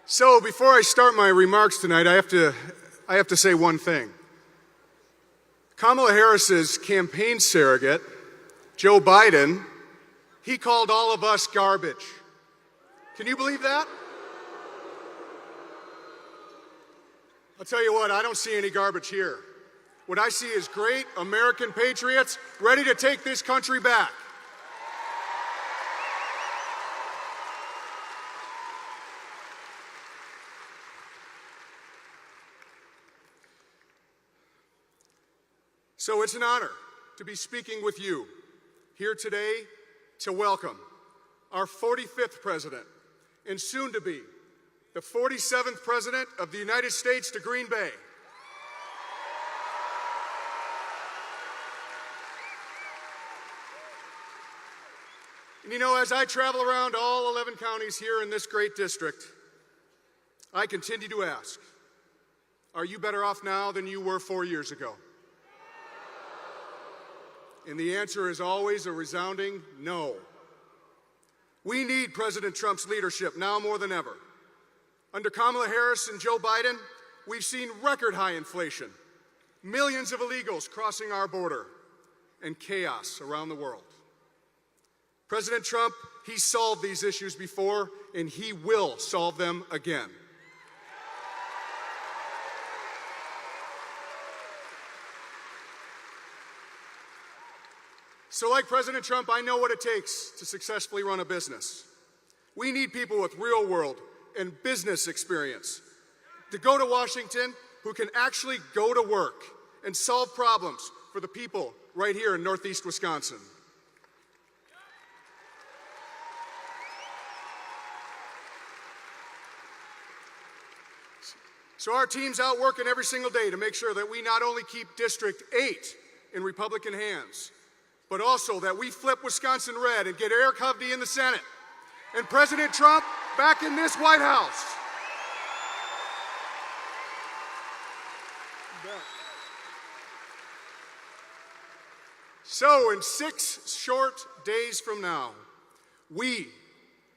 So before I start my remarks tonight, I have to say one thing. Kamala Harris's campaign surrogate, Joe Biden, he called all of us garbage. Can you believe that? I'll tell you what, I don't see any garbage here. What I see is great American patriots ready to take this country back. So it's an honor to be speaking with you here today to welcome our 45th president and soon to be the 47th president of the United States to Green Bay. And you know, as I travel around all 11 counties here in this great district, I continue to ask, are you better off now than you were 4 years ago? And the answer is always a resounding no. We need President Trump's leadership now more than ever. Under Kamala Harris and Joe Biden, we've seen record high inflation, millions of illegals crossing our border, and chaos around the world. President Trump, he solved these issues before, and he will solve them again. So like President Trump, I know what it takes to successfully run a business. We need people with real world and business experience to go to Washington who can actually go to work and solve problems for the people right here in Northeast Wisconsin. So our team's out working every single day to make sure that we not only keep District 8 in Republican hands, but also that we flip Wisconsin red and get Eric Hovde in the Senate and President Trump back in this White House. So in 6 short days from now, we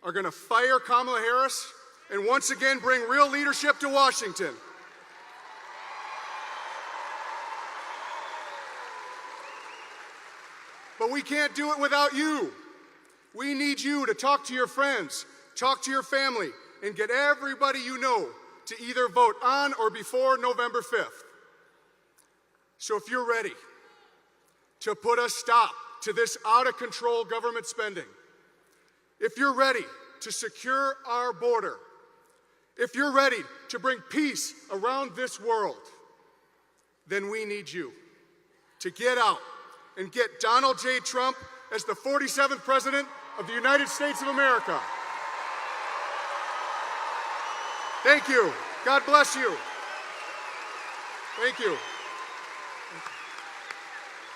are going to fire Kamala Harris and once again bring real leadership to Washington. But we can't do it without you. We need you to talk to your friends, talk to your family, and get everybody you know to either vote on or before November 5th. So if you're ready to put a stop to this out-of-control government spending, if you're ready to secure our border, if you're ready to bring peace around this world, then we need you to get out and get Donald J. Trump as the 47th President of the United States of America. Thank you. God bless you. Thank you.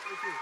Thank you.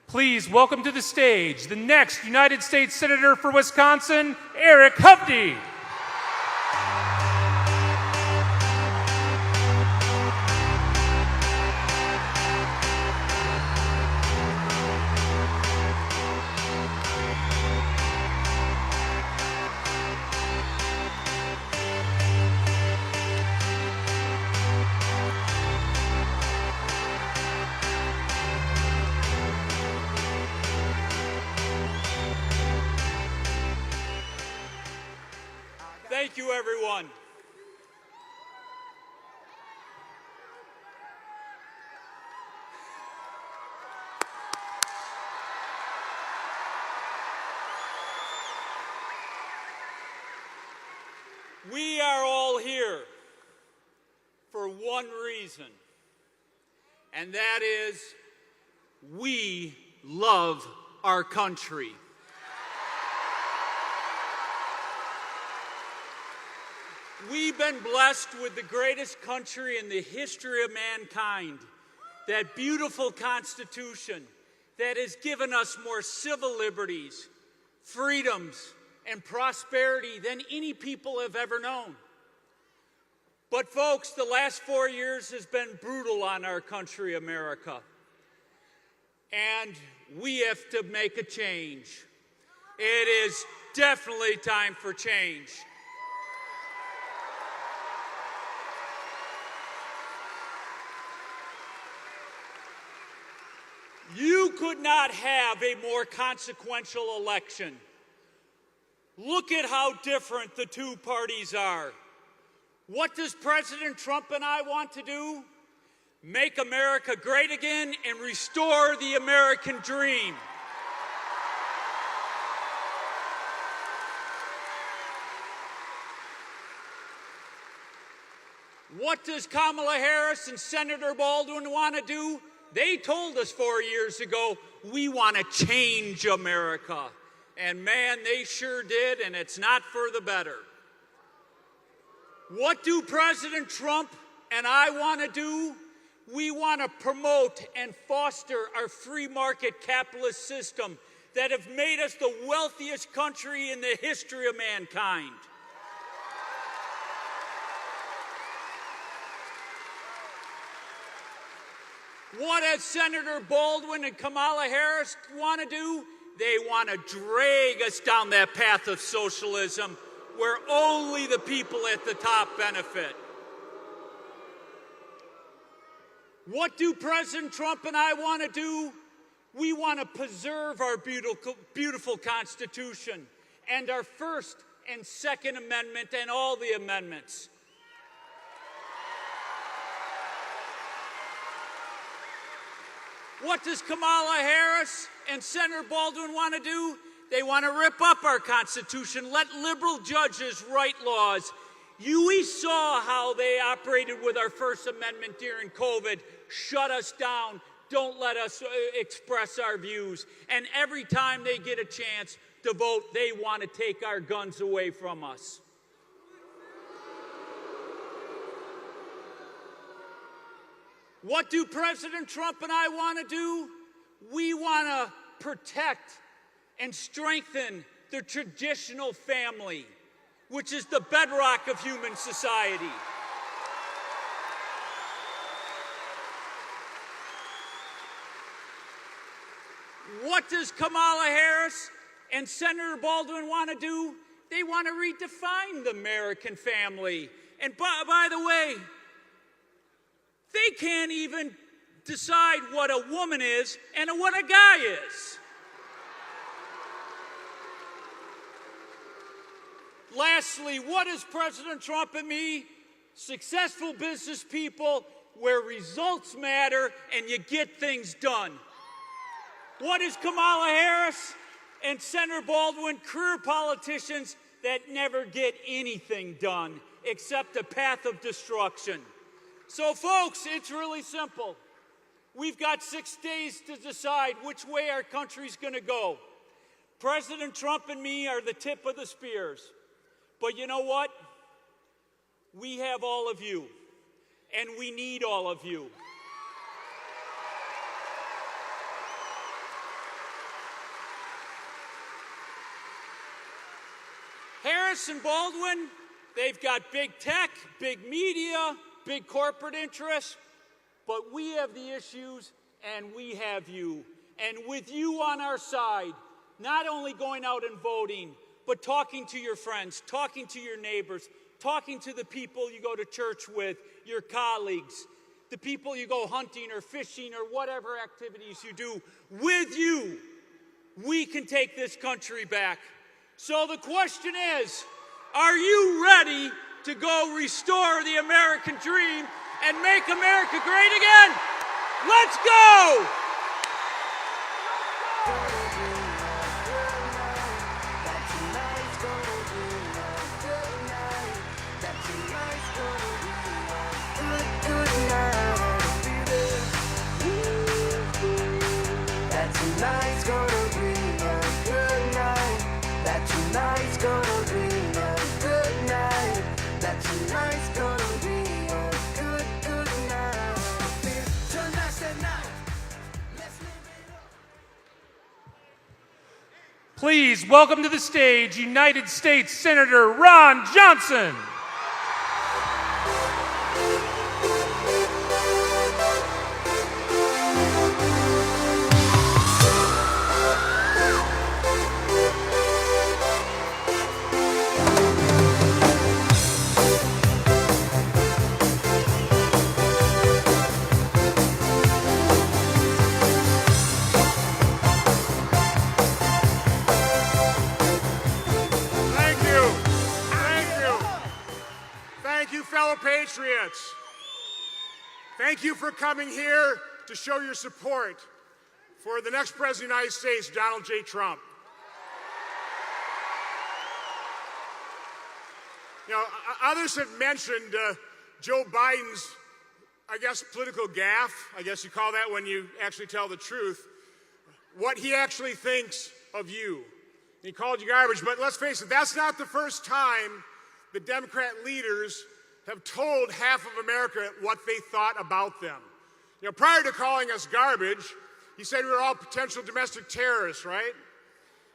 Please welcome to the stage the next United States Senator for Wisconsin, Eric Hovde. Thank you, everyone. We are all here for one reason, and that is we love our country. We've been blessed with the greatest country in the history of mankind, that beautiful Constitution that has given us more civil liberties, freedoms, and prosperity than any people have ever known. But folks, the last 4 years has been brutal on our country, America. And we have to make a change. It is definitely time for change. You could not have a more consequential election. Look at how different the two parties are. What does President Trump and I want to do? Make America great again and restore the American dream. What does Kamala Harris and Senator Baldwin want to do? They told us 4 years ago, we want to change America. And man, they sure did, and it's not for the better. What do President Trump and I want to do? We want to promote and foster our free market capitalist system that have made us the wealthiest country in the history of mankind. What does Senator Baldwin and Kamala Harris want to do? They want to drag us down that path of socialism where only the people at the top benefit. What do President Trump and I want to do? We want to preserve our beautiful Constitution and our First and Second Amendment and all the amendments. What does Kamala Harris and Senator Baldwin want to do? They want to rip up our Constitution, let liberal judges write laws. We saw how they operated with our First Amendment during COVID. Shut us down. Don't let us express our views. And every time they get a chance to vote, they want to take our guns away from us. What do President Trump and I want to do? We want to protect and strengthen the traditional family, which is the bedrock of human society. What does Kamala Harris and Senator Baldwin want to do? They want to redefine the American family. And by the way, they can't even decide what a woman is and what a guy is. Lastly, what is President Trump and me? Successful business people where results matter and you get things done. What is Kamala Harris and Senator Baldwin? Career politicians that never get anything done except a path of destruction. So folks, it's really simple. We've got 6 days to decide which way our country's going to go. President Trump and me are the tip of the spears. But you know what? We have all of you, and we need all of you. Harris and Baldwin, they've got big tech, big media, big corporate interests, but we have the issues and we have you. And with you on our side, not only going out and voting, but talking to your friends, talking to your neighbors, talking to the people you go to church with, your colleagues, the people you go hunting or fishing or whatever activities you do. With you, we can take this country back. So the question is, are you ready to go restore the American dream and make America great again? Let's go! Tonight's gonna be a good night. That tonight's gonna be a good night. That Please welcome to the stage United States Senator Ron Johnson. Thank you. Thank you. Thank you, fellow patriots. Thank you for coming here to show your support for the next President of the United States, Donald J. Trump. You know, others have mentioned Joe Biden's, I guess, political gaffe. I guess you call that when you actually tell the truth. What he actually thinks of you. He called you garbage, but let's face it, that's not the first time the Democrat leaders have told half of America what they thought about them. You know, prior to calling us garbage, he said we were all potential domestic terrorists, right?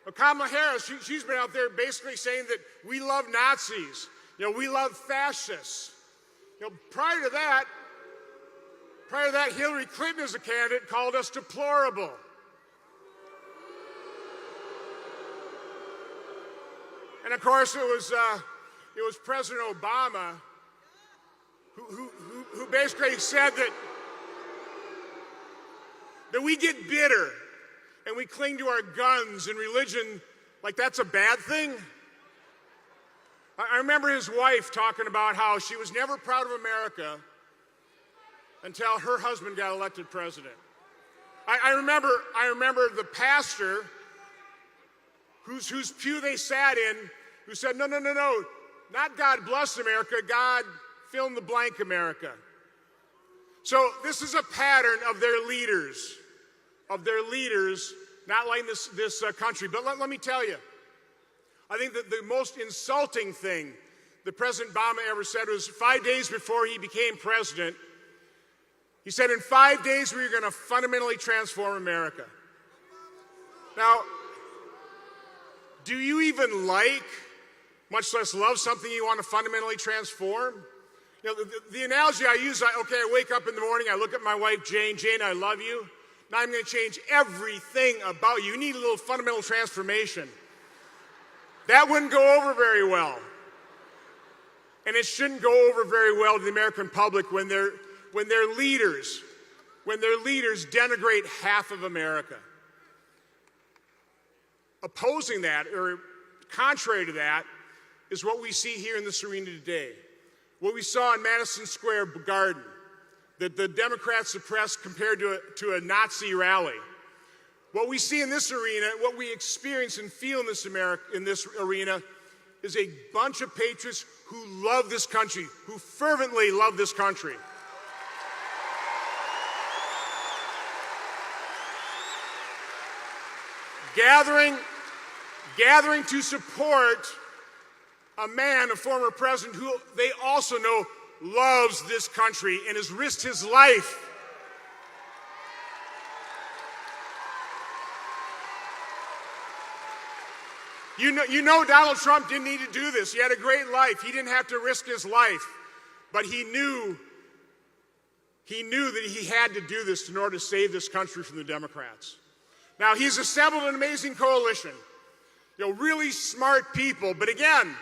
Well, Kamala Harris, she's been out there basically saying that we love Nazis. You know, we love fascists. You know, prior to that, Hillary Clinton as a candidate called us deplorable. And of course, it was President Obama who basically said that we get bitter and we cling to our guns and religion like that's a bad thing. I remember his wife talking about how she was never proud of America until her husband got elected president. I remember the pastor whose pew they sat in, who said, no, not God bless America, God fill in the blank America. So this is a pattern of their leaders not liking this country. But let me tell you, I think that the most insulting thing that President Obama ever said was 5 days before he became president, he said, in 5 days, we're going to fundamentally transform America. Now, do you even like, much less love, something you want to fundamentally transform? You know, the analogy I use, I wake up in the morning, I look at my wife, Jane, I love you. Now I'm going to change everything about you. You need a little fundamental transformation. That wouldn't go over very well. And it shouldn't go over very well to the American public when their leaders denigrate half of America. Opposing that, or contrary to that, is what we see here in this arena today. What we saw in Madison Square Garden, that the Democrats suppressed compared to a Nazi rally. What we see in this arena, what we experience and feel in this arena, is a bunch of patriots who love this country, who fervently love this country. Gathering to support a man, a former president, who they also know loves this country and has risked his life. You know Donald Trump didn't need to do this. He had a great life. He didn't have to risk his life. But he knew that he had to do this in order to save this country from the Democrats. Now, he's assembled an amazing coalition. You know, really smart people. But again,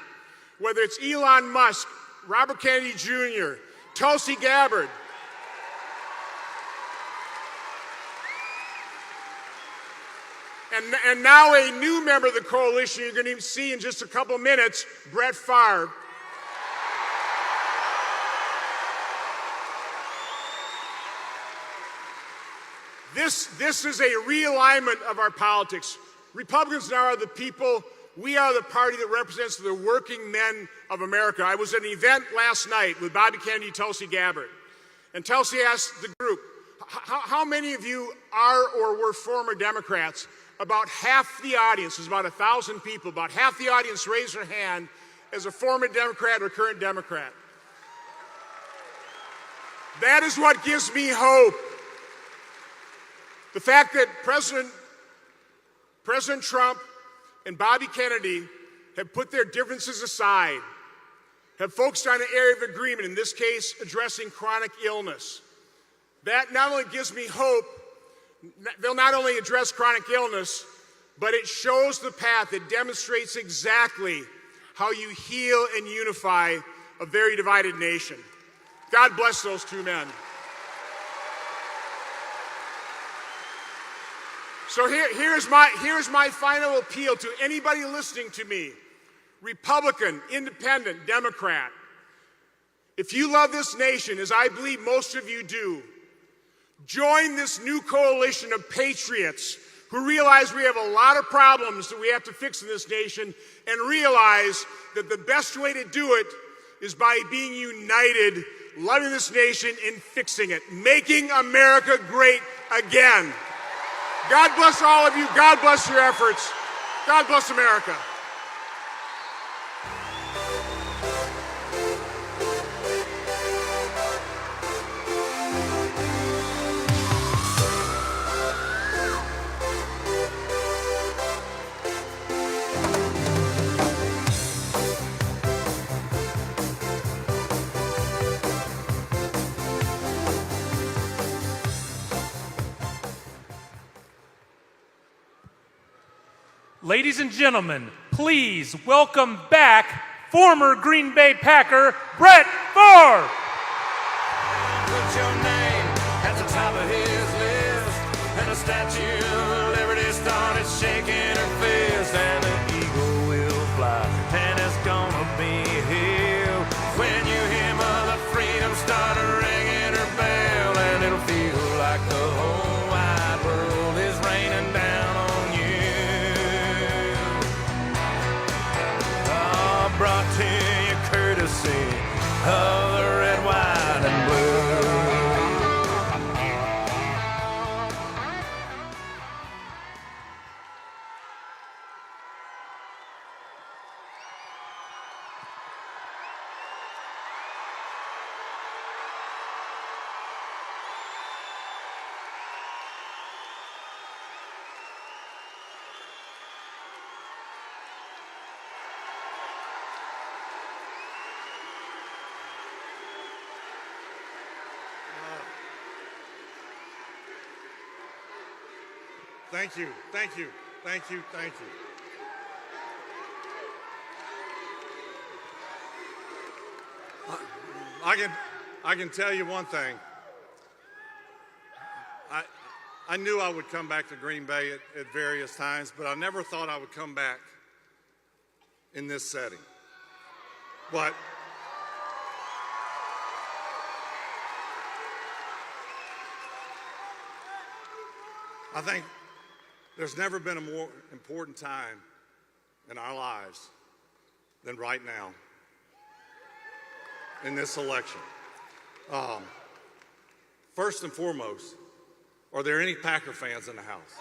whether it's Elon Musk, Robert Kennedy Jr., Tulsi Gabbard, and now a new member of the coalition you're going to see in just a couple minutes, Brett Favre. This is a realignment of our politics. Republicans now are the people. We are the party that represents the working men of America. I was at an event last night with Bobby Kennedy, Tulsi Gabbard, and Tulsi asked the group, how many of you are or were former Democrats? About half the audience, there's about 1,000 people, about half the audience raised their hand as a former Democrat or current Democrat. That is what gives me hope. The fact that President Trump and Bobby Kennedy have put their differences aside, have focused on an area of agreement, in this case, addressing chronic illness. That not only gives me hope, they'll not only address chronic illness, but it shows the path. It demonstrates exactly how you heal and unify a very divided nation. God bless those two men. So here's my final appeal to anybody listening to me, Republican, Independent, Democrat. If you love this nation, as I believe most of you do, join this new coalition of patriots who realize we have a lot of problems that we have to fix in this nation, and realize that the best way to do it is by being united, loving this nation, and fixing it, making America great again. God bless all of you. God bless your efforts. God bless America. Ladies and gentlemen, please welcome back former Green Bay Packer, Brett Favre. Put your name at the top of his list, and the Statue of Liberty started shaking her fist, and the eagle will fly, and it's gonna be here when you hear Mother Freedom start ringing her bell, and it'll feel like the whole wide world is raining down on you. Brought to you courtesy of the red, white, and blue. Thank you, thank you, thank you, thank you. I can tell you one thing. I knew I would come back to Green Bay at various times, but I never thought I would come back in this setting. But I think there's never been a more important time in our lives than right now in this election. First and foremost, are there any Packer fans in the house?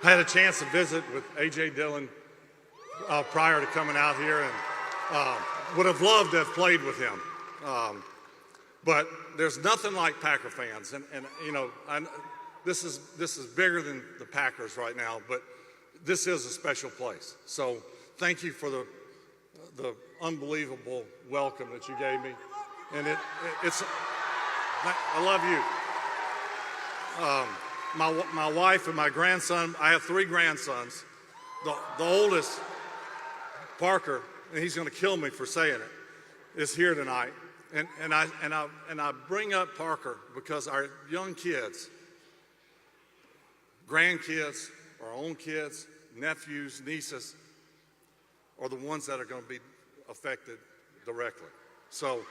I had a chance to visit with A.J. Dillon prior to coming out here, and would have loved to have played with him. But there's nothing like Packer fans, and you know, this is bigger than the Packers right now, but this is a special place. So thank you for the unbelievable welcome that you gave me, and it's I love you. My wife and my grandson, I have 3 grandsons. The oldest, Parker, and he's going to kill me for saying it, is here tonight. And I bring up Parker because our young kids, grandkids, our own kids, nephews, nieces, are the ones that are going to be affected directly. So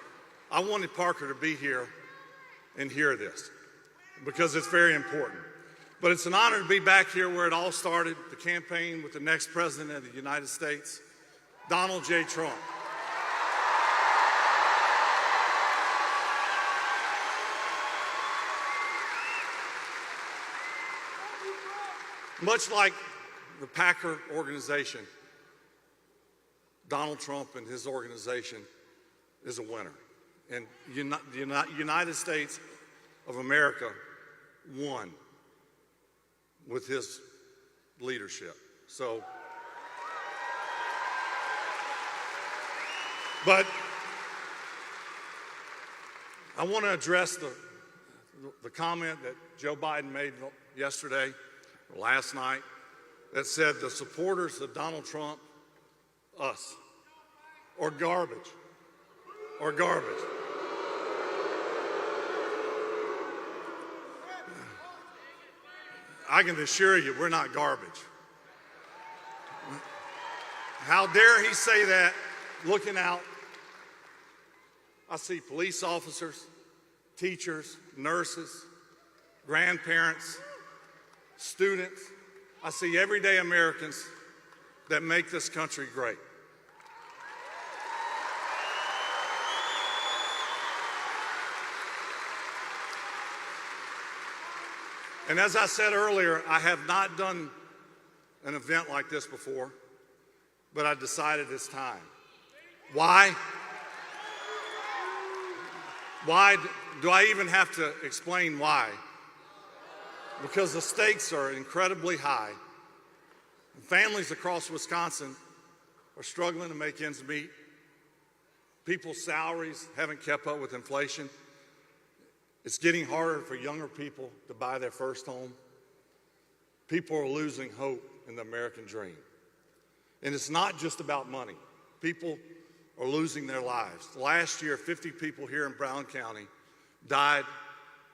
I wanted Parker to be here and hear this because it's very important. But it's an honor to be back here where it all started, the campaign with the next president of the United States, Donald J. Trump. much like the Packer organization, Donald Trump and his organization is a winner. And the United States of America won with his leadership. So, but I want to address the comment that Joe Biden made yesterday, or last night, that said the supporters of Donald Trump, us, or garbage, or garbage. I can assure you we're not garbage. How dare he say that looking out? I see police officers, teachers, nurses, grandparents, students. I see everyday Americans that make this country great. And as I said earlier, I have not done an event like this before, but I decided it's time. Why? Why do I even have to explain why? Because the stakes are incredibly high. Families across Wisconsin are struggling to make ends meet. People's salaries haven't kept up with inflation. It's getting harder for younger people to buy their first home. People are losing hope in the American dream. And it's not just about money. People are losing their lives. Last year, 50 people here in Brown County died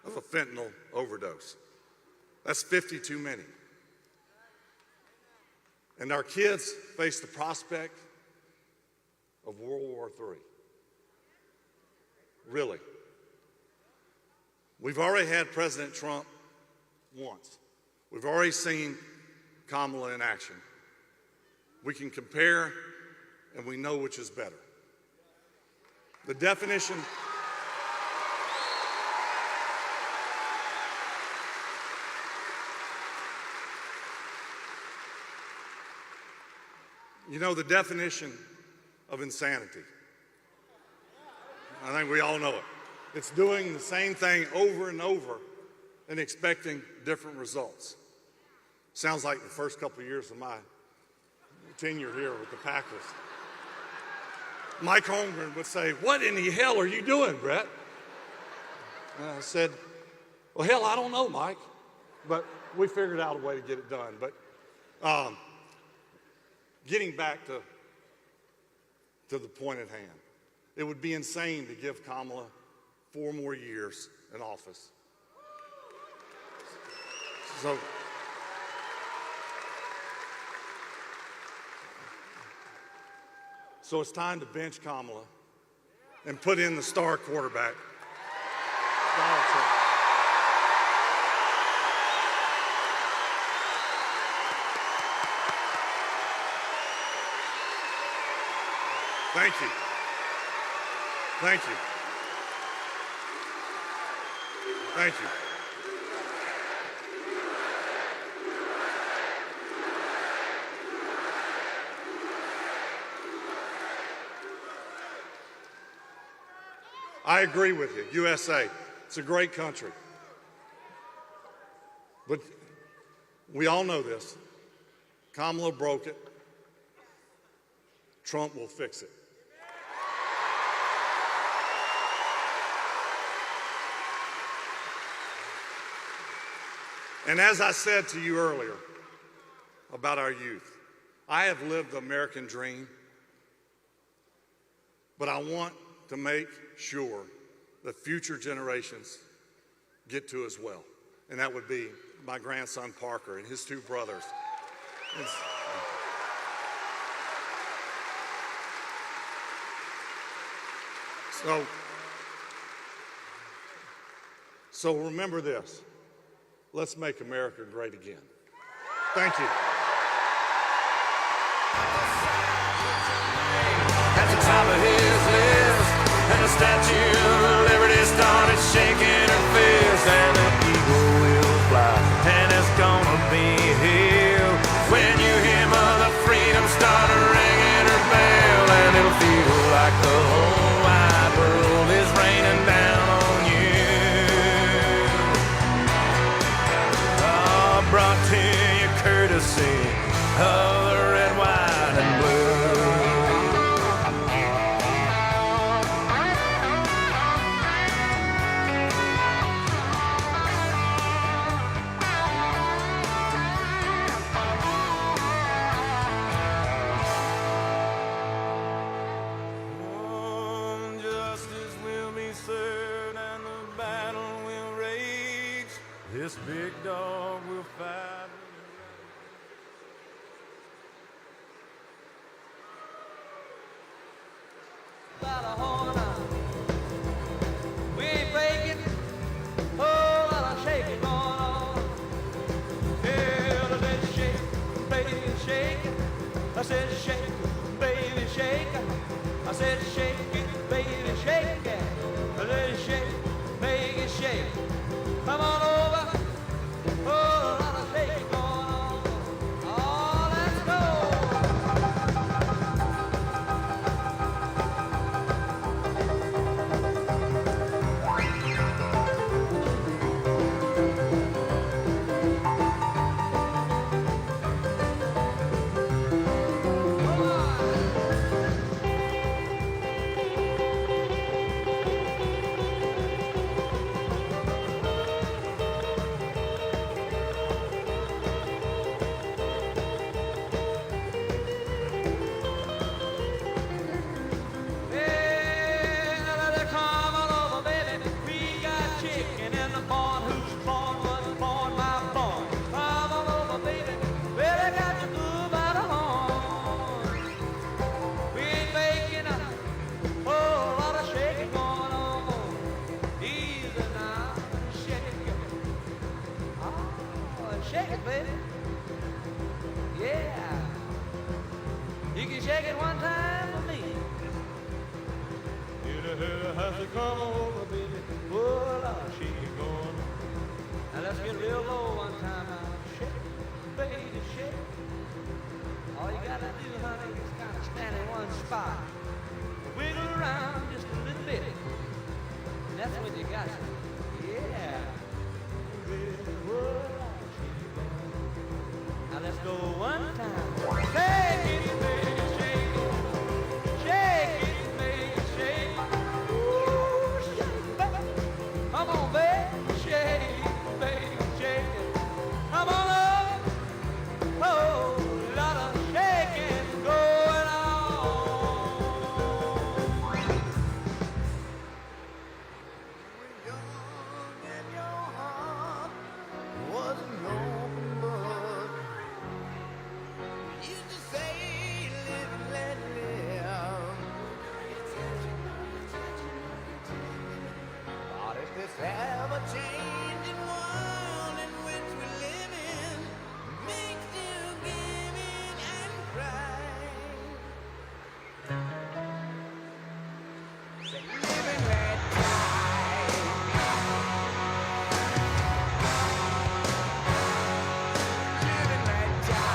of a fentanyl overdose. That's 50 too many. And our kids face the prospect of World War III. Really. We've already had President Trump once. We've already seen Kamala in action. We can compare, and we know which is better. The definition the definition of insanity. I think we all know it. It's doing the same thing over and over and expecting different results. Sounds like the first couple of years of my tenure here with the Packers. Mike Holmgren would say, "What in the hell are you doing, Brett?" And I said, "Well, hell, I don't know, Mike." But we figured out a way to get it done. But getting back to the point at hand, it would be insane to give Kamala 4 more years in office. So it's time to bench Kamala and put in the star quarterback, Donald Trump. Thank you. Thank you. Thank you. I agree with you. USA, it's a great country. But we all know this. Kamala broke it. Trump will fix it. And as I said to you earlier about our youth, I have lived the American dream, but I want to make sure that future generations get to as well. And that would be my grandson Parker and his 2 brothers. So remember this. Let's make America great again. Thank you. At the top of his list, and the Statue of Liberty started shaking her fist, and the eagle will fly, and it's gonna be here. this big dog will fight. About a horn, we ain't breaking. Oh, lot of shaking going on. Yeah, let's shake, baby, shake. I said shake, baby, shake. I said shake it, baby, shake it. Let's shake, make it shake. Come on over. Oh, lot of shaking going on. Oh, let's go. Shake it, baby. Yeah. You can shake it one time for me. You know how to come over, baby. Oh, Lord, shake it going. Now let's get real low one time now. Shake it, baby, shake it. All you gotta do, honey, is kind of stand in one spot. Wiggle around just a little bit. And that's when you got it. Yeah. Whoa. Now let's go one time. Shake it, baby, shake it. Shake it, baby, shake it. Ooh, shake it, baby. Come on, baby, shake it, baby, shake it. Come on up. Oh, a lot of shaking going on. Young and your heart was an open book. You just say live and let live. But if this ever-changing world in which we live in makes you give in and cry, say live and let die. Live and let die.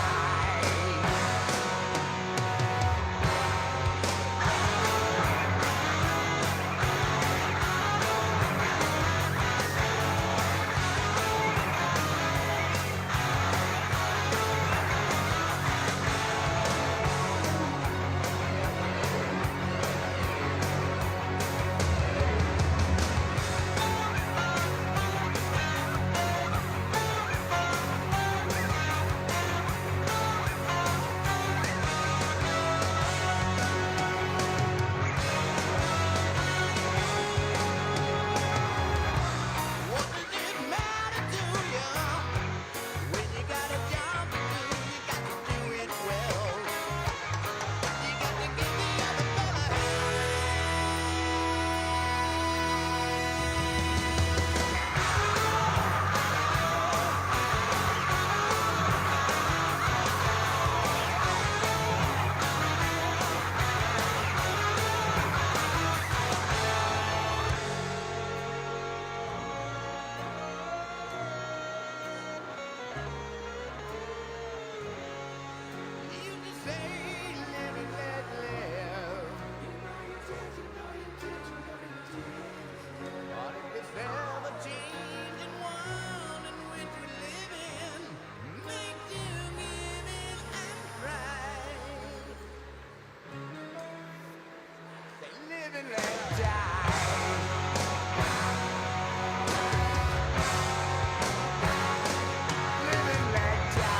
What does it matter to you when you got a job to do? You got to do it well. You got to give the other fella you just say live and let live. But if this ever-changing world in which we live in makes you give in and cry, say live and let die. Live and let die.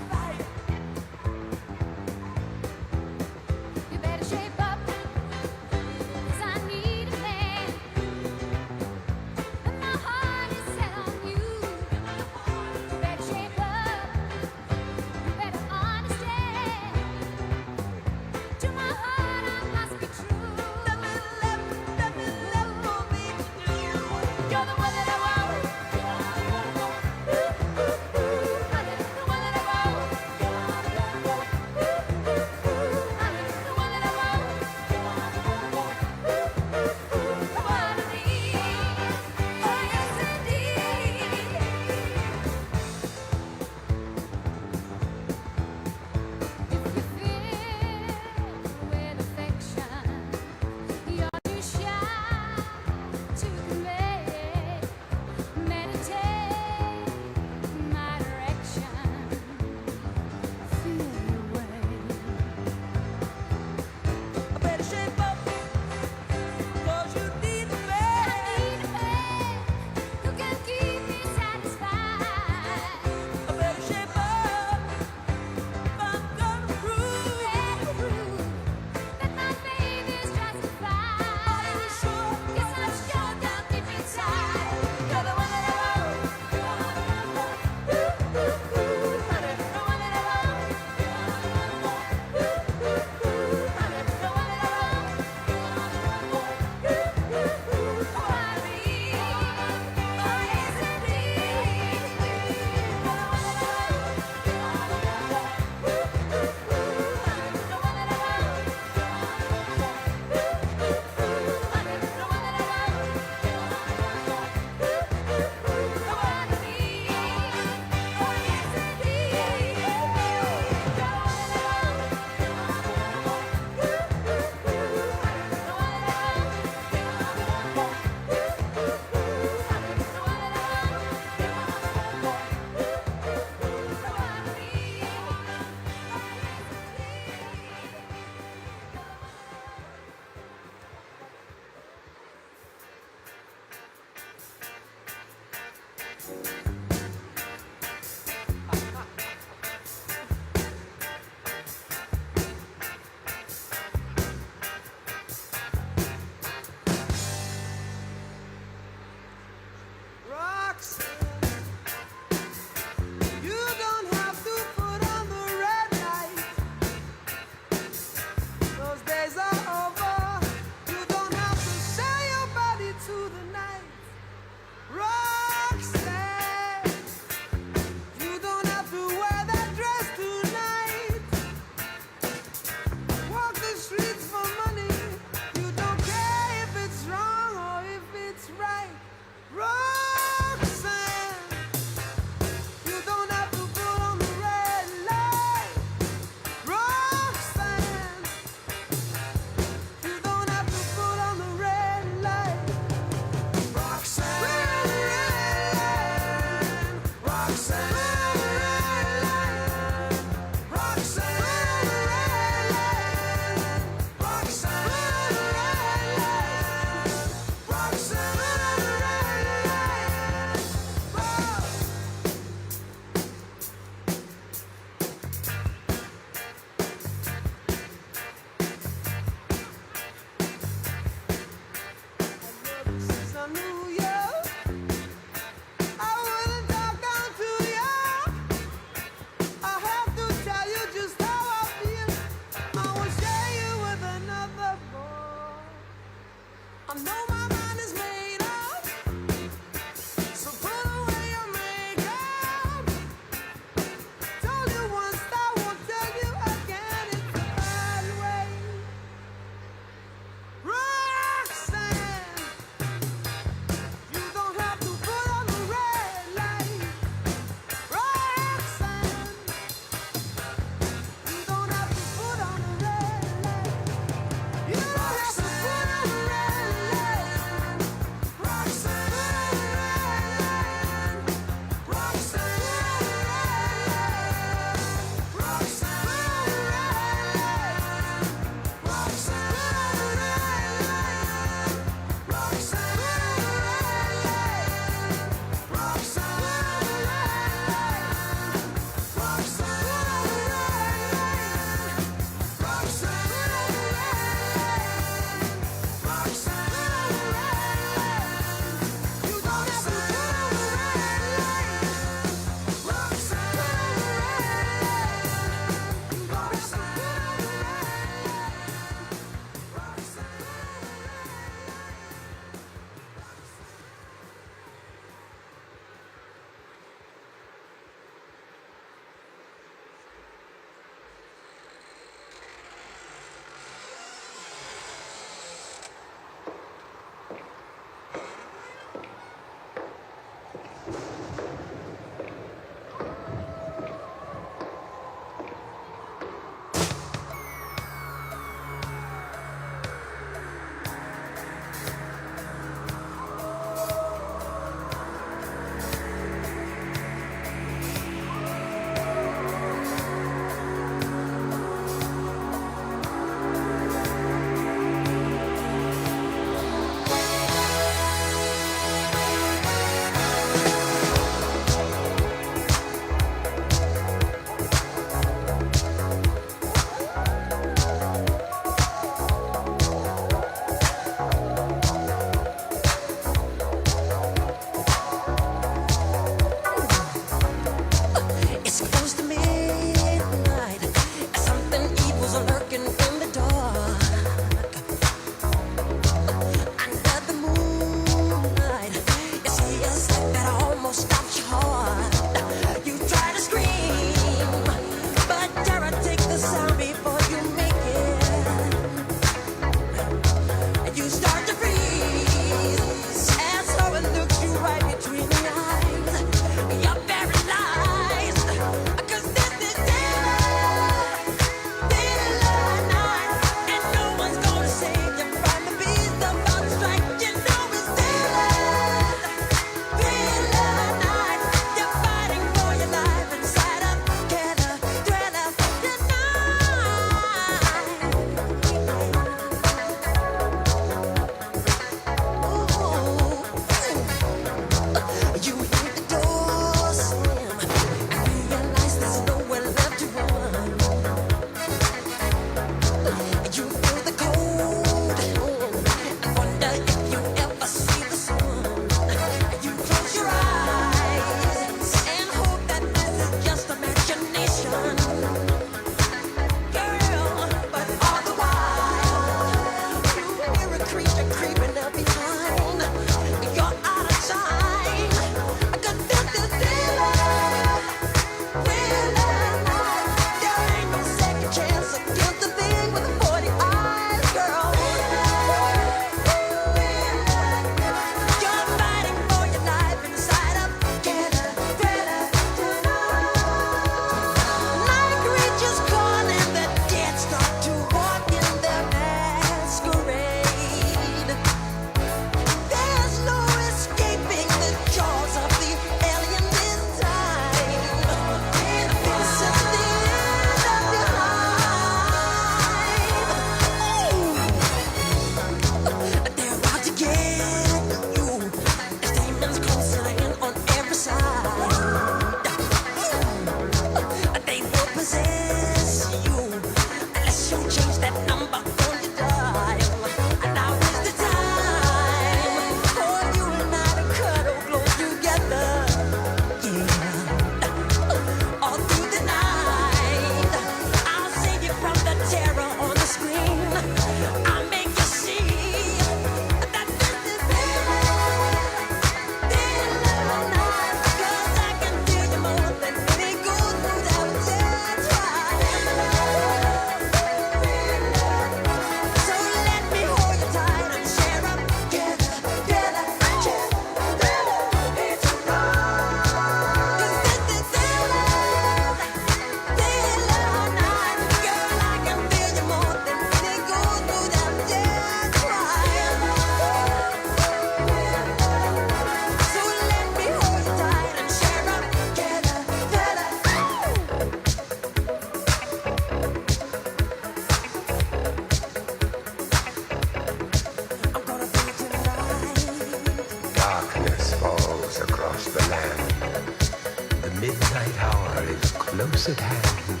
midnight hour is close at hand.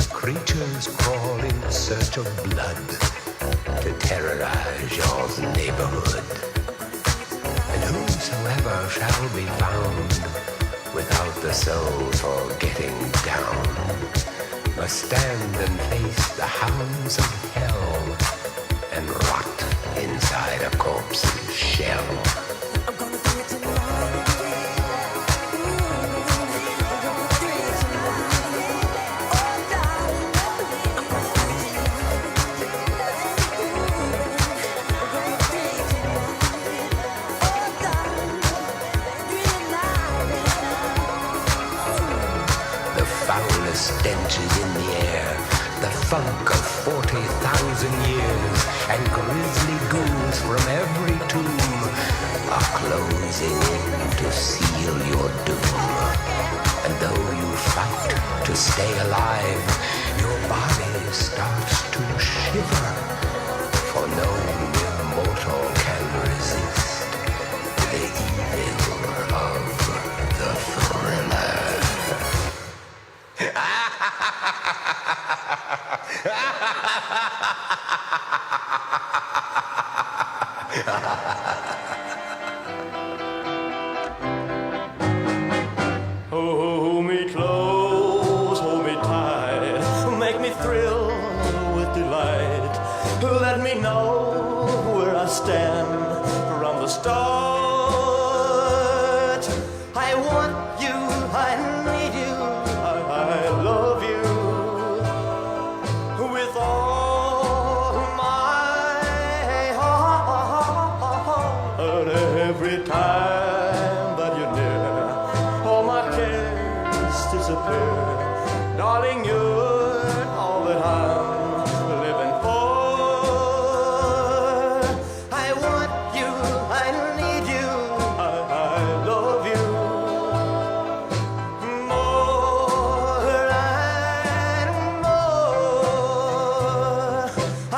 Creatures crawl in search of blood to terrorize your neighborhood. And whosoever shall be found without the soul for getting down must stand and face the hounds of hell and rot inside a corpse's shell. The foulest stench is in the air, the funk of 40,000 years, and grisly ghouls from every tomb are closing in to seal your doom. And though you fight to stay alive, your body starts to shiver, for no mere mortal can resist the evil of the thriller. Hold me close, hold me tight, make me thrill with delight. Let me know where I stand from the start. I want you, I need you, I love you with all my heart. Every time that you're near, all my cares disappear. Darling, you're all that I'm living for. I want you, I need you, I love you more and more. I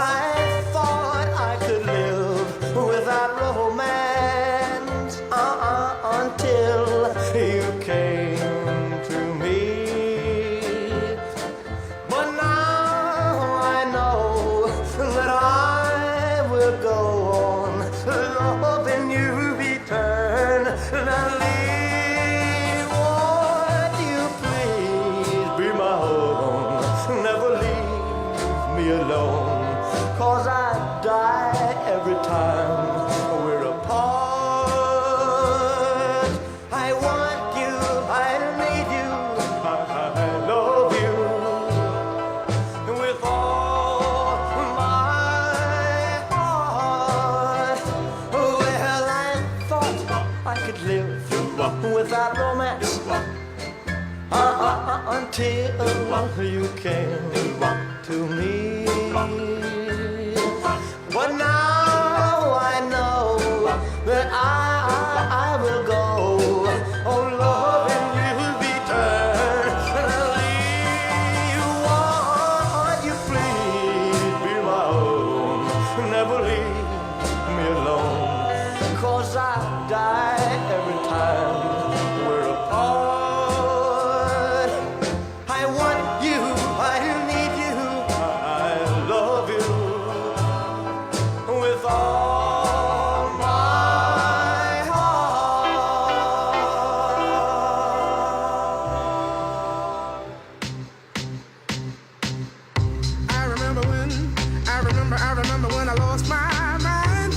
thought I could live without romance until you came to me. But now I know that I will go on loving you eternally. Won't you please be my own? Never leave me alone, 'cause I die every time we're apart. I want you, I need you, I love you with all my heart. Well, I thought I could live without romance until you came to me. But now I know that I will go on loving you eternally. Won't you please be my own? Never leave me alone, 'cause I die every time we're apart. I want you, I need you, I love you with all my heart. I remember when I lost my mind.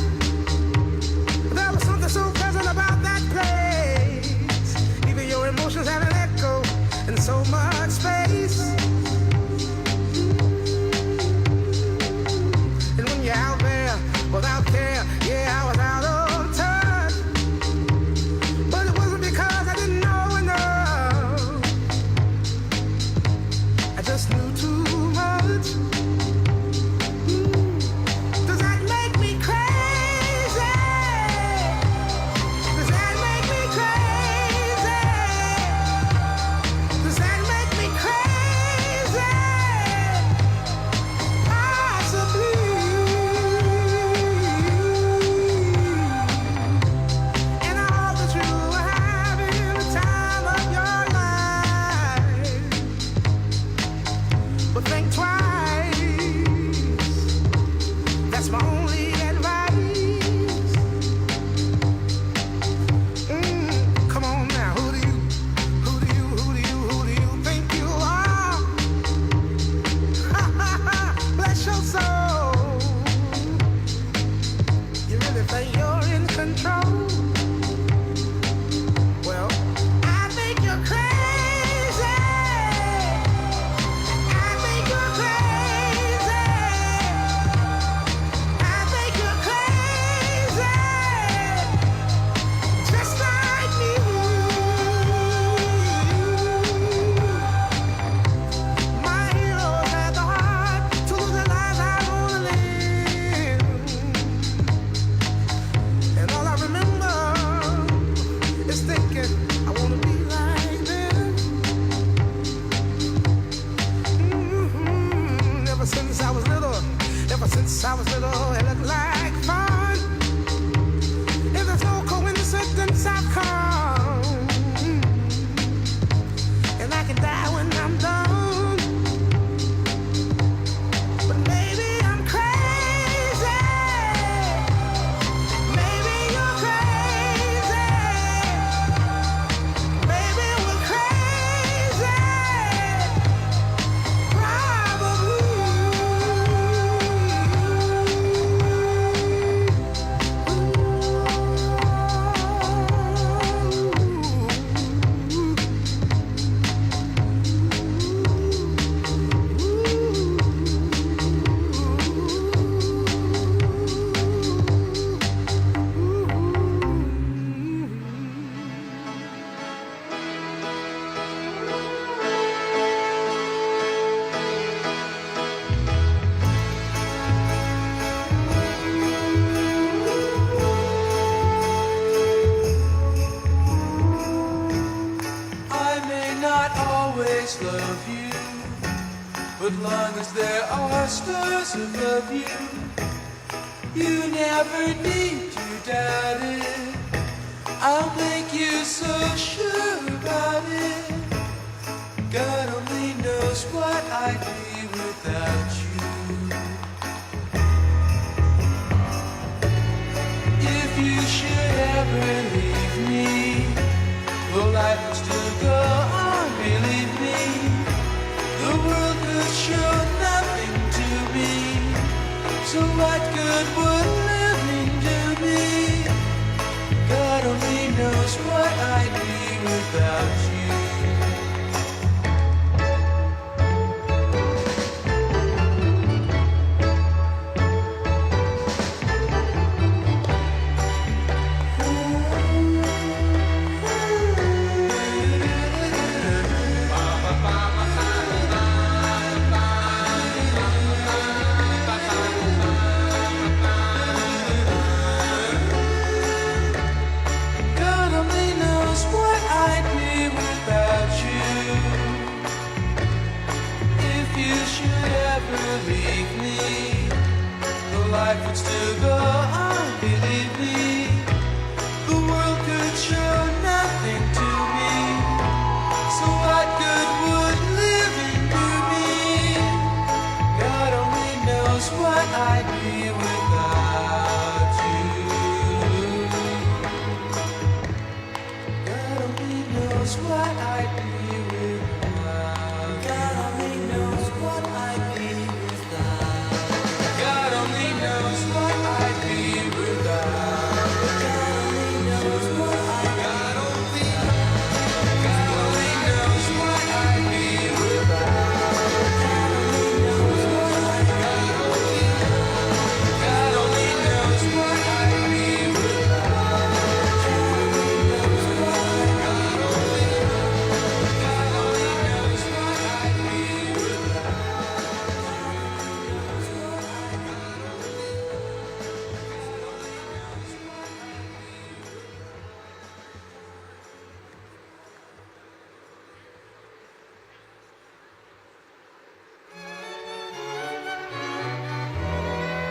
There was something so pleasant about that place. Even your emotions have an echo in so much space. And when you're out there without care, yeah, I was out of touch. But it wasn't because I didn't know enough. I just knew too much. Does that make me crazy? Does that make me crazy? Does that make me crazy? always love you. But long as there are stars above you, you never need to doubt it. I'll make you so sure about it. God only knows what I'd be without you. If you should ever leave me, well, life will still go on, believe me. The world could show nothing to me, so what good would living do me? God only knows what I'd be without you. God only knows what I'd be without you. If you should ever leave me, the life would still go on, believe me. The world could show nothing to me, so what good would living do me? God only knows what I'd be without you. God only knows what I'd be without. God only knows what I'd be without. God only knows what I'd be without. God only knows what I'd be. God only knows what I'd be without. God only knows what I'd be. God only knows what I'd be without.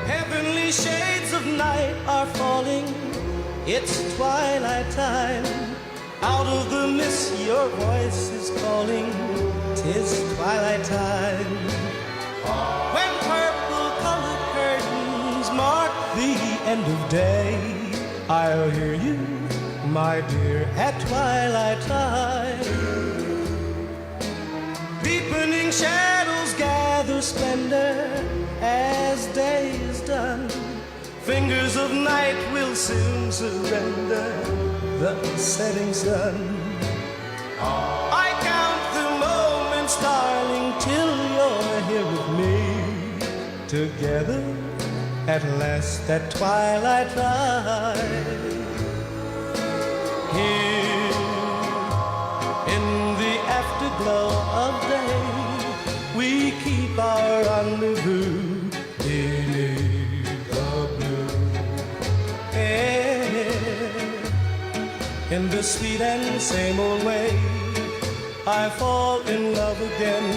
Heavenly shades of night are falling. It's twilight time. Out of the mist, your voice is calling. 'Tis twilight time. When purple-colored curtains mark the end of day, I'll hear you, my dear, at twilight time. Deepening shadows gather splendor as day is done. Fingers of night will soon surrender the setting sun. I count the moments, darling, till you're here with me. Together at last at twilight time. Here in the afterglow of day, we keep our rendezvous beneath the blue air. In the sweet and same old way, I fall in love again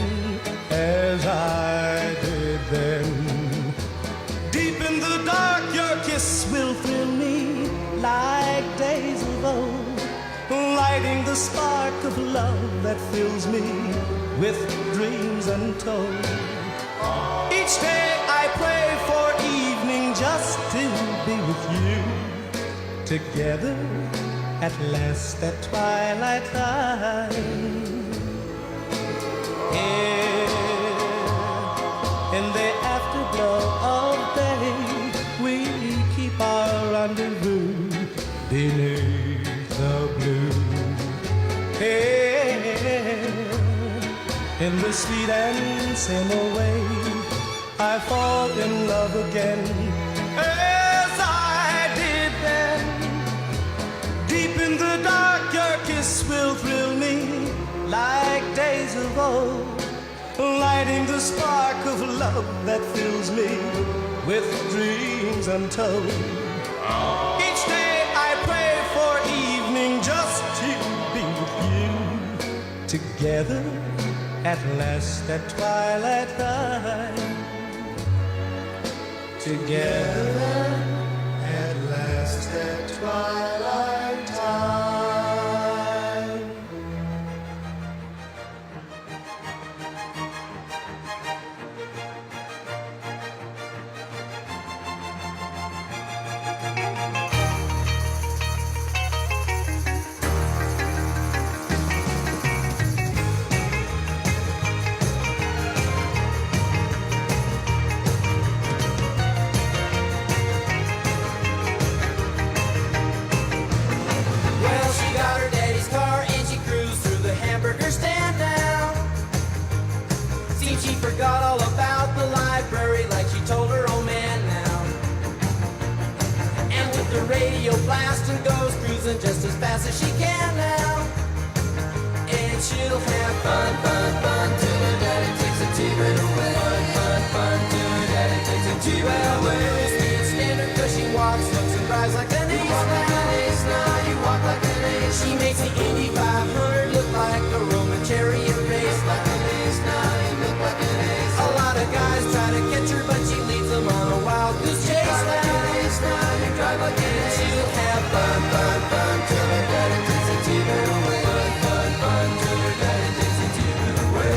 as I did then. Deep in the dark, your kiss will thrill me like days of old, lighting the spark of love that fills me with dreams untold. Each day I pray for evening just to be with you. Together at last at twilight time. Here in the afterglow of day, we keep our rendezvous beneath the blue air. In the sweet and same old way, I fall in love again as I did then. Deep in the dark, your kiss will thrill me like days of old, lighting the spark of love that fills me with dreams untold. Each day I pray for evening just to be with you. Together at last at twilight time. Together at last at twilight time. Well, she got her daddy's car and she cruised through the hamburger stand now. Seems she forgot all about the library like she told her old man now. And with the radio blasting goes cruising just as fast as she can now. And she'll have fun, fun, fun till her daddy takes her T-bird away. Fun, fun, fun till her daddy takes her T-bird away. Speed standard 'cause she walks, looks and drives like an ace. Now you walk like an ace. She makes the Indy 500 look like a Roman chariot race. Like an ace, now you look like an ace. A lot of guys try to catch her, but she leads them on a wild goose chase. Like an ace, now you drive like an ace. She'll have fun, fun, fun till her daddy takes her T-bird away. Fun, fun, fun till her daddy takes her T-bird away.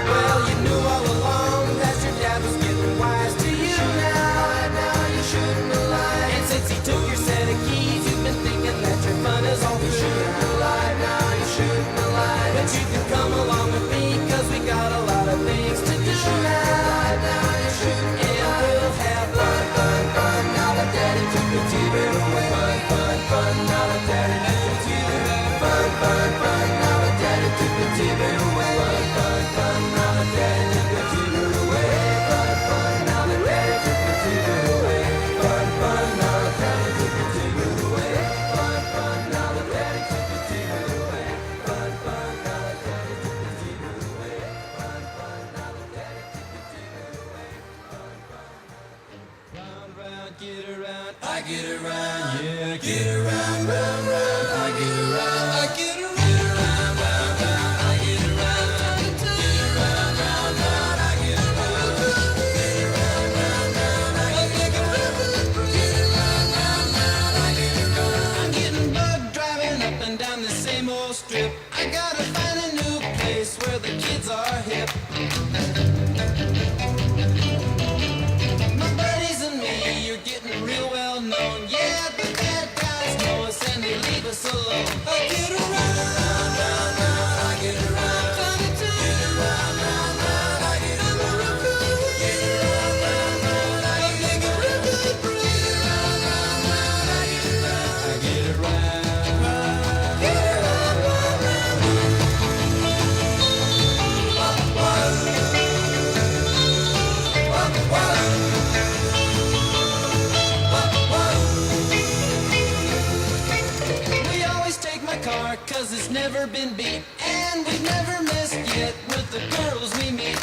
Well, you knew all along that your dad was getting wise to you now. Now you shouldn't have lied. And since he took your set of keys, you've been thinking that your fun is all through. You shouldn't have lied. Now you shouldn't have lied. But you can come along with me 'cause we got a lot of things to do now. Now you shouldn't. And we'll have fun, fun, fun. Now that daddy took the T-bird away. Fun, fun, fun. Now that daddy took the T-bird away. Fun, fun, fun. Now that daddy took the T-bird away. Fun, fun, fun. Now that daddy took the T-bird away. Fun, fun. Now that daddy took the T-bird away. Fun, fun. Now that daddy took the T-bird away. Fun, fun. Now that daddy took the T-bird away. Fun, fun. Now that daddy took the T-bird away. Fun, fun. Now that daddy took the T-bird away. Fun, fun. Round, round, get around, I get around, yeah, get around, round, round, I get around, I get around. I'm getting bugged driving up and down the same old strip. I gotta find a new place where the kids are hip. My buddies and me, you're getting real well known. Yeah, the bad guys know us and they leave us alone. I get around, round, round, round, I get around. Get around, round, round, I get around. Get around, round, round, I get around. Get around, round, round, I get around. I get around. Get around, round, round. We always take my car 'cause it's never been beat. And we've never missed yet with the girls we meet.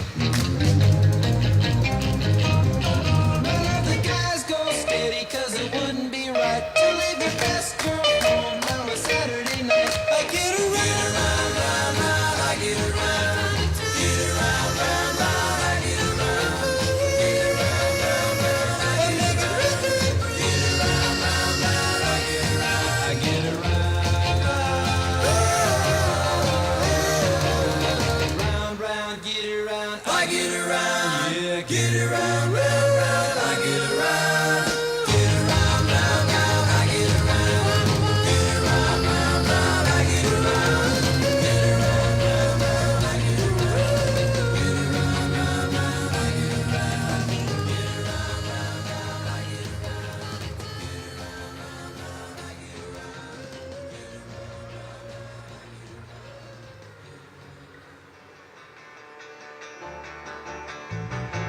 None of the guys go steady 'cause it wouldn't be right to leave your best girl home on a Saturday night. I get around, round, round, round, I get around. Get around, round, round, I get around. Get around, round, round, I get around. Get around, round, round, I get around. I get around. Round, round, get around. I get around. Yeah, get around, round, round, I get around. Get around, round, round, I get around. Get around, round, round, I get around. Get around, round, round, I get around. Get around, round, round, I get around. Get around, round, round, I get around. 'Cause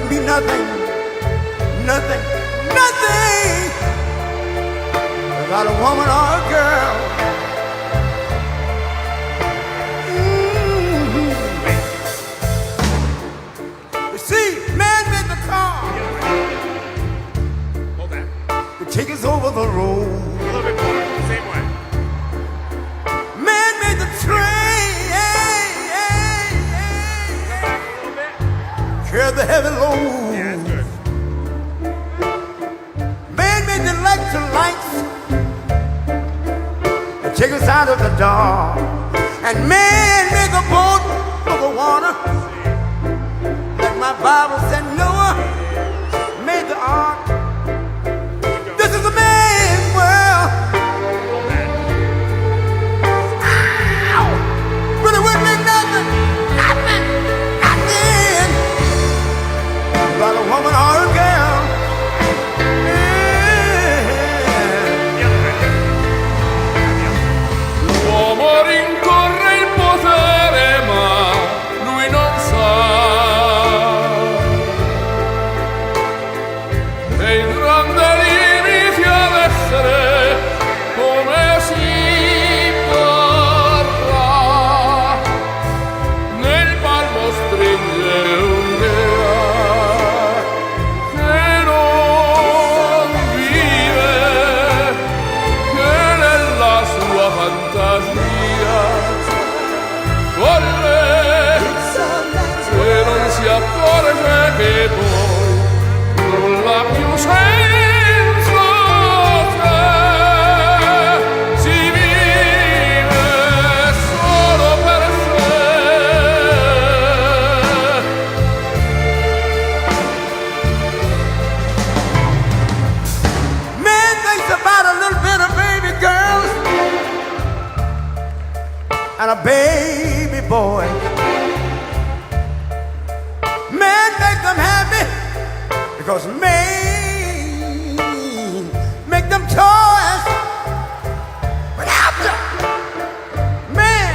wouldn't be nothing, nothing, nothing without a woman or a girl. You see, man made the car to take us over the road. A little bit more. Same way. Man made the train, carry the heavy load. Yeah, that's good. Man made the electric lights to take us out of the dark. And man made the boat for the water. Like my Bible said, Noah made the ark. This is a man's world. Ow! But it wouldn't be nothing, nothing, nothing about a woman or a girl. L'uomo rincorre il potere, ma lui non sa dei grandi limiti ad essere come si parla. Nel palmo stringe un'idea che non vive, che nella sua fantasia volle, se non si accorge che poi nulla più senza te, si vive solo per sé. Man thinks about a little bit of baby girls and a baby boy. Man make them happy because man make them toys. But after man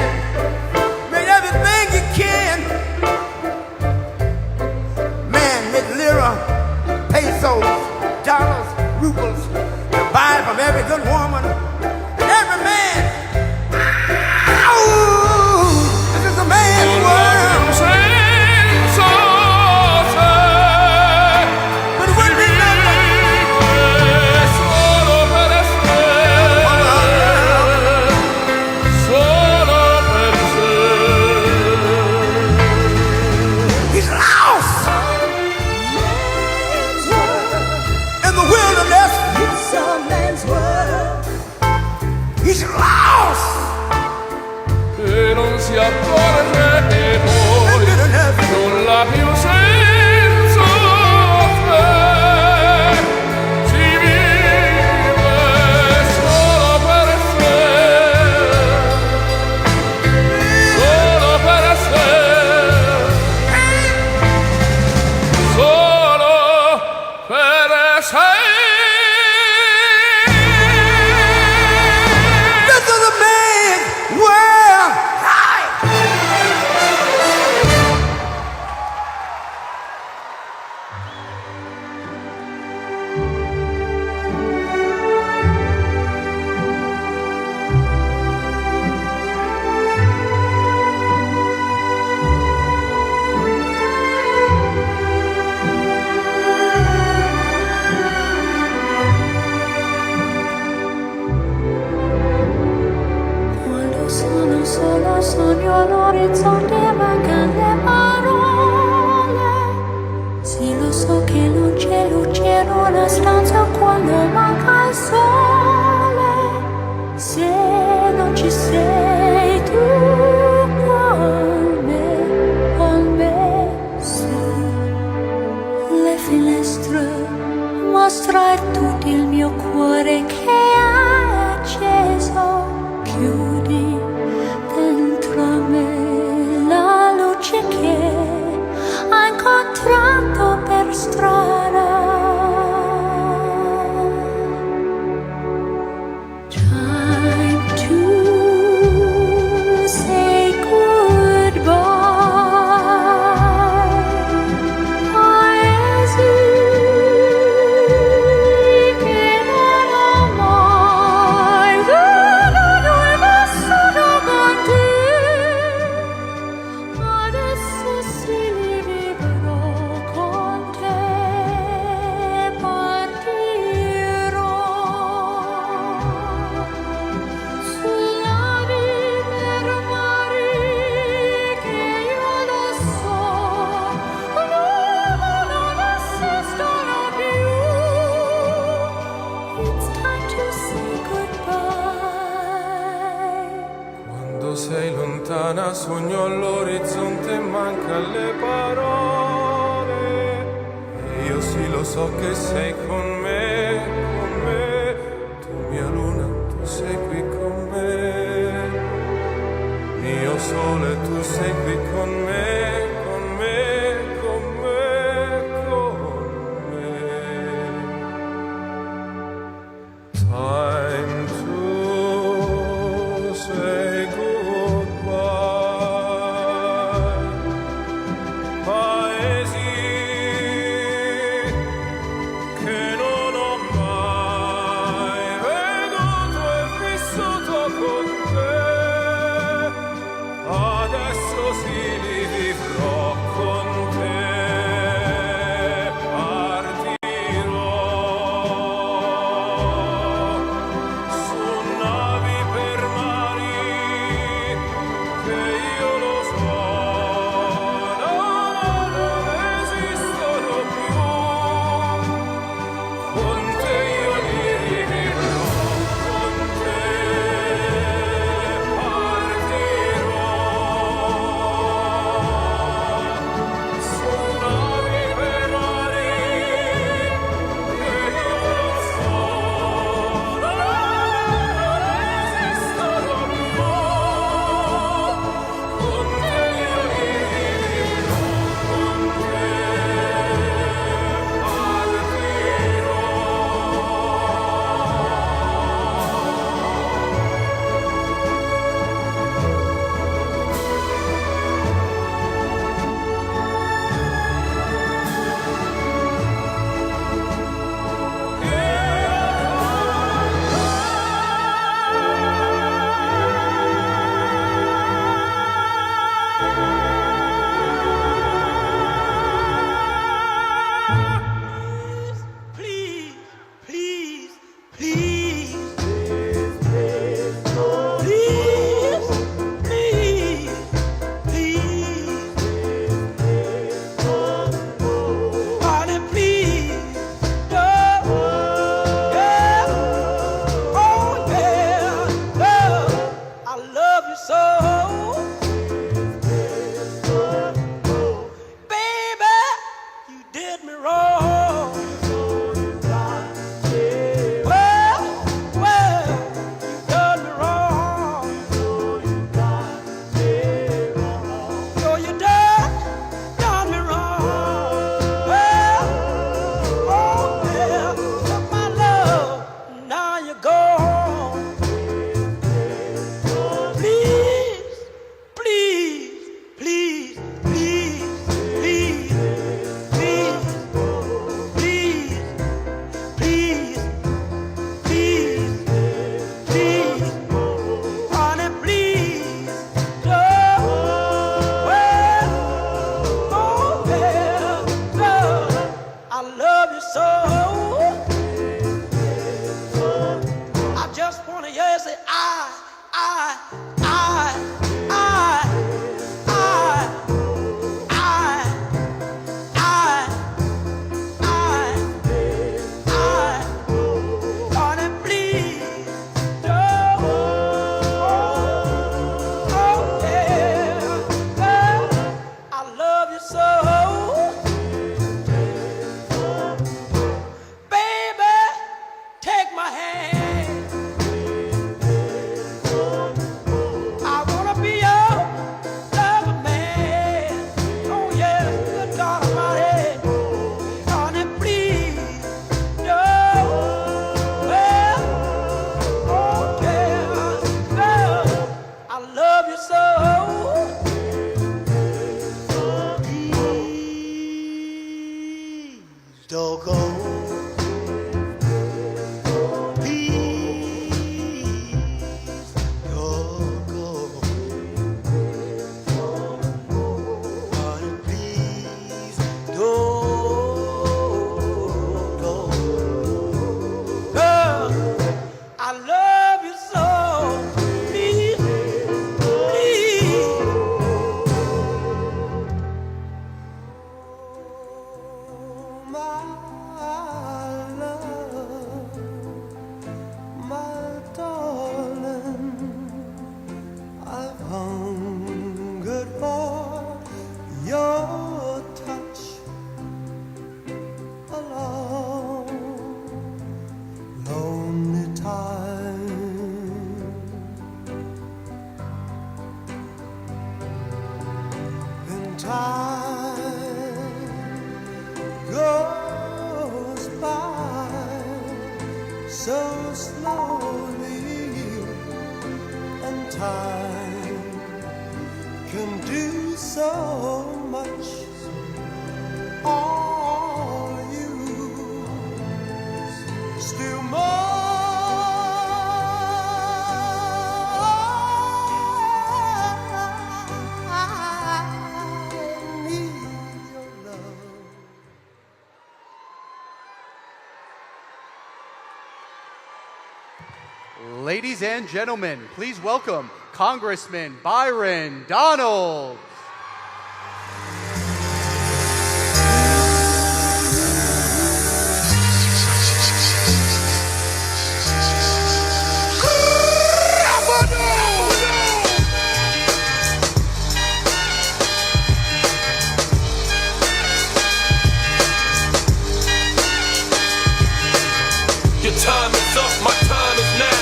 made everything he can, man made lira, pesos, dollars, rubles to buy from every good woman and every man. Ow! This is a man's world. Senza te But it wouldn't be nothing. solo per sé, solo per sé. He's lost in the wilderness. He's lost E non si accorge che poi nulla più senza te, si vive solo per sé, solo per sé, solo per sé. This is a man's world. Quando sono solo sogno all'orizzonte mancano le parole. Sì, lo so che non c'è luce in una stanza quando manca il sole. Se non ci sei tu con me sì. Le finestre mostra tutto il mio cuore che è acceso. Chiudi dentro me la luce che ho incontrato per strada. Time to quando sei lontana sogno all'orizzonte, manca le parole. Io sì lo so che sei con me, tu mia luna, tu sei qui con me. Mio sole, tu sei qui con me, con me, con me, con me. Time to say goodbye. Paesi che non ho mai veduto e vissuto con te. Adesso si li time goes by so slowly, and time can do so much. Are you still more? Ladies and gentlemen, please welcome Congressman Byron Donalds. Your time is up, my time is now.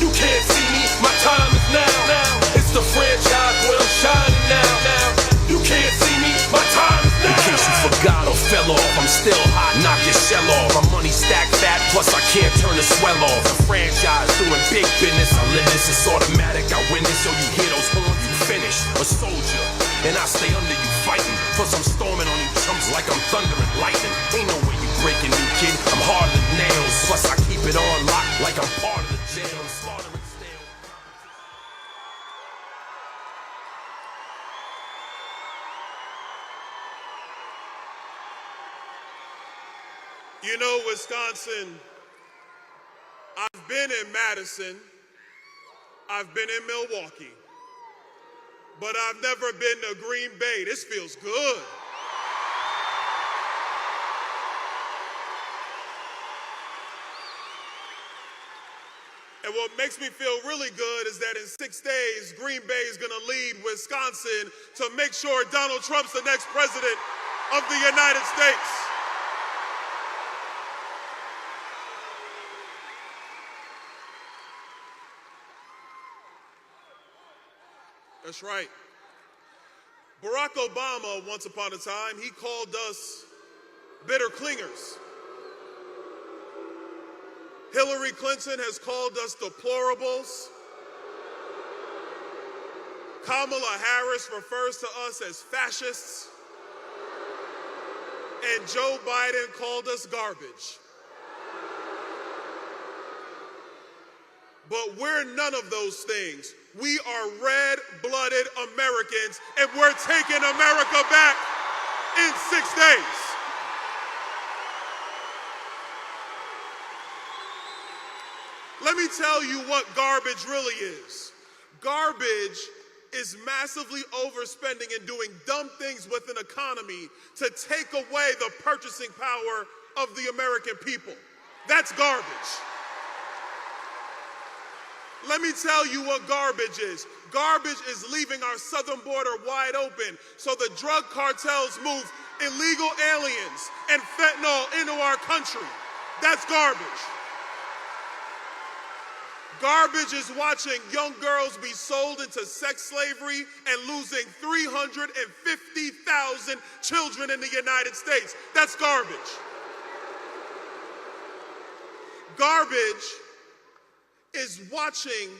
You can't see me, my time is now. It's the franchise where I'm shining now. You can't see me, my time is now. In case you forgot or fell off, I'm still hot, knock your shell off. My money stacked fat, plus I can't turn the swell off. The franchise doing big business, I live this, it's automatic. I win this, so you hear those horns, you finish. A soldier, and I stay under you fighting. Plus I'm storming on you chumps like I'm thunder and lightning. Ain't no way you breaking new kid, I'm harder than nails. Plus I keep it on lock like I'm part of the jail. I'm slaughtering stale. You know, Wisconsin, I've been in Madison, I've been in Milwaukee, but I've never been to Green Bay. This feels good. And what makes me feel really good is that in 6 days, Green Bay is going to lead Wisconsin to make sure Donald Trump's the next president of the United States. That's right. Barack Obama, once upon a time, he called us bitter clingers. Hillary Clinton has called us deplorables. Kamala Harris refers to us as fascists. And Joe Biden called us garbage. But we're none of those things. We are red-blooded Americans, and we're taking America back in 6 days. Let me tell you what garbage really is. Garbage is massively overspending and doing dumb things with an economy to take away the purchasing power of the American people. That's garbage. Let me tell you what garbage is. Garbage is leaving our southern border wide open so the drug cartels move illegal aliens and fentanyl into our country. That's garbage. Garbage is watching young girls be sold into sex slavery and losing 350,000 children in the United States. That's garbage. Garbage is watching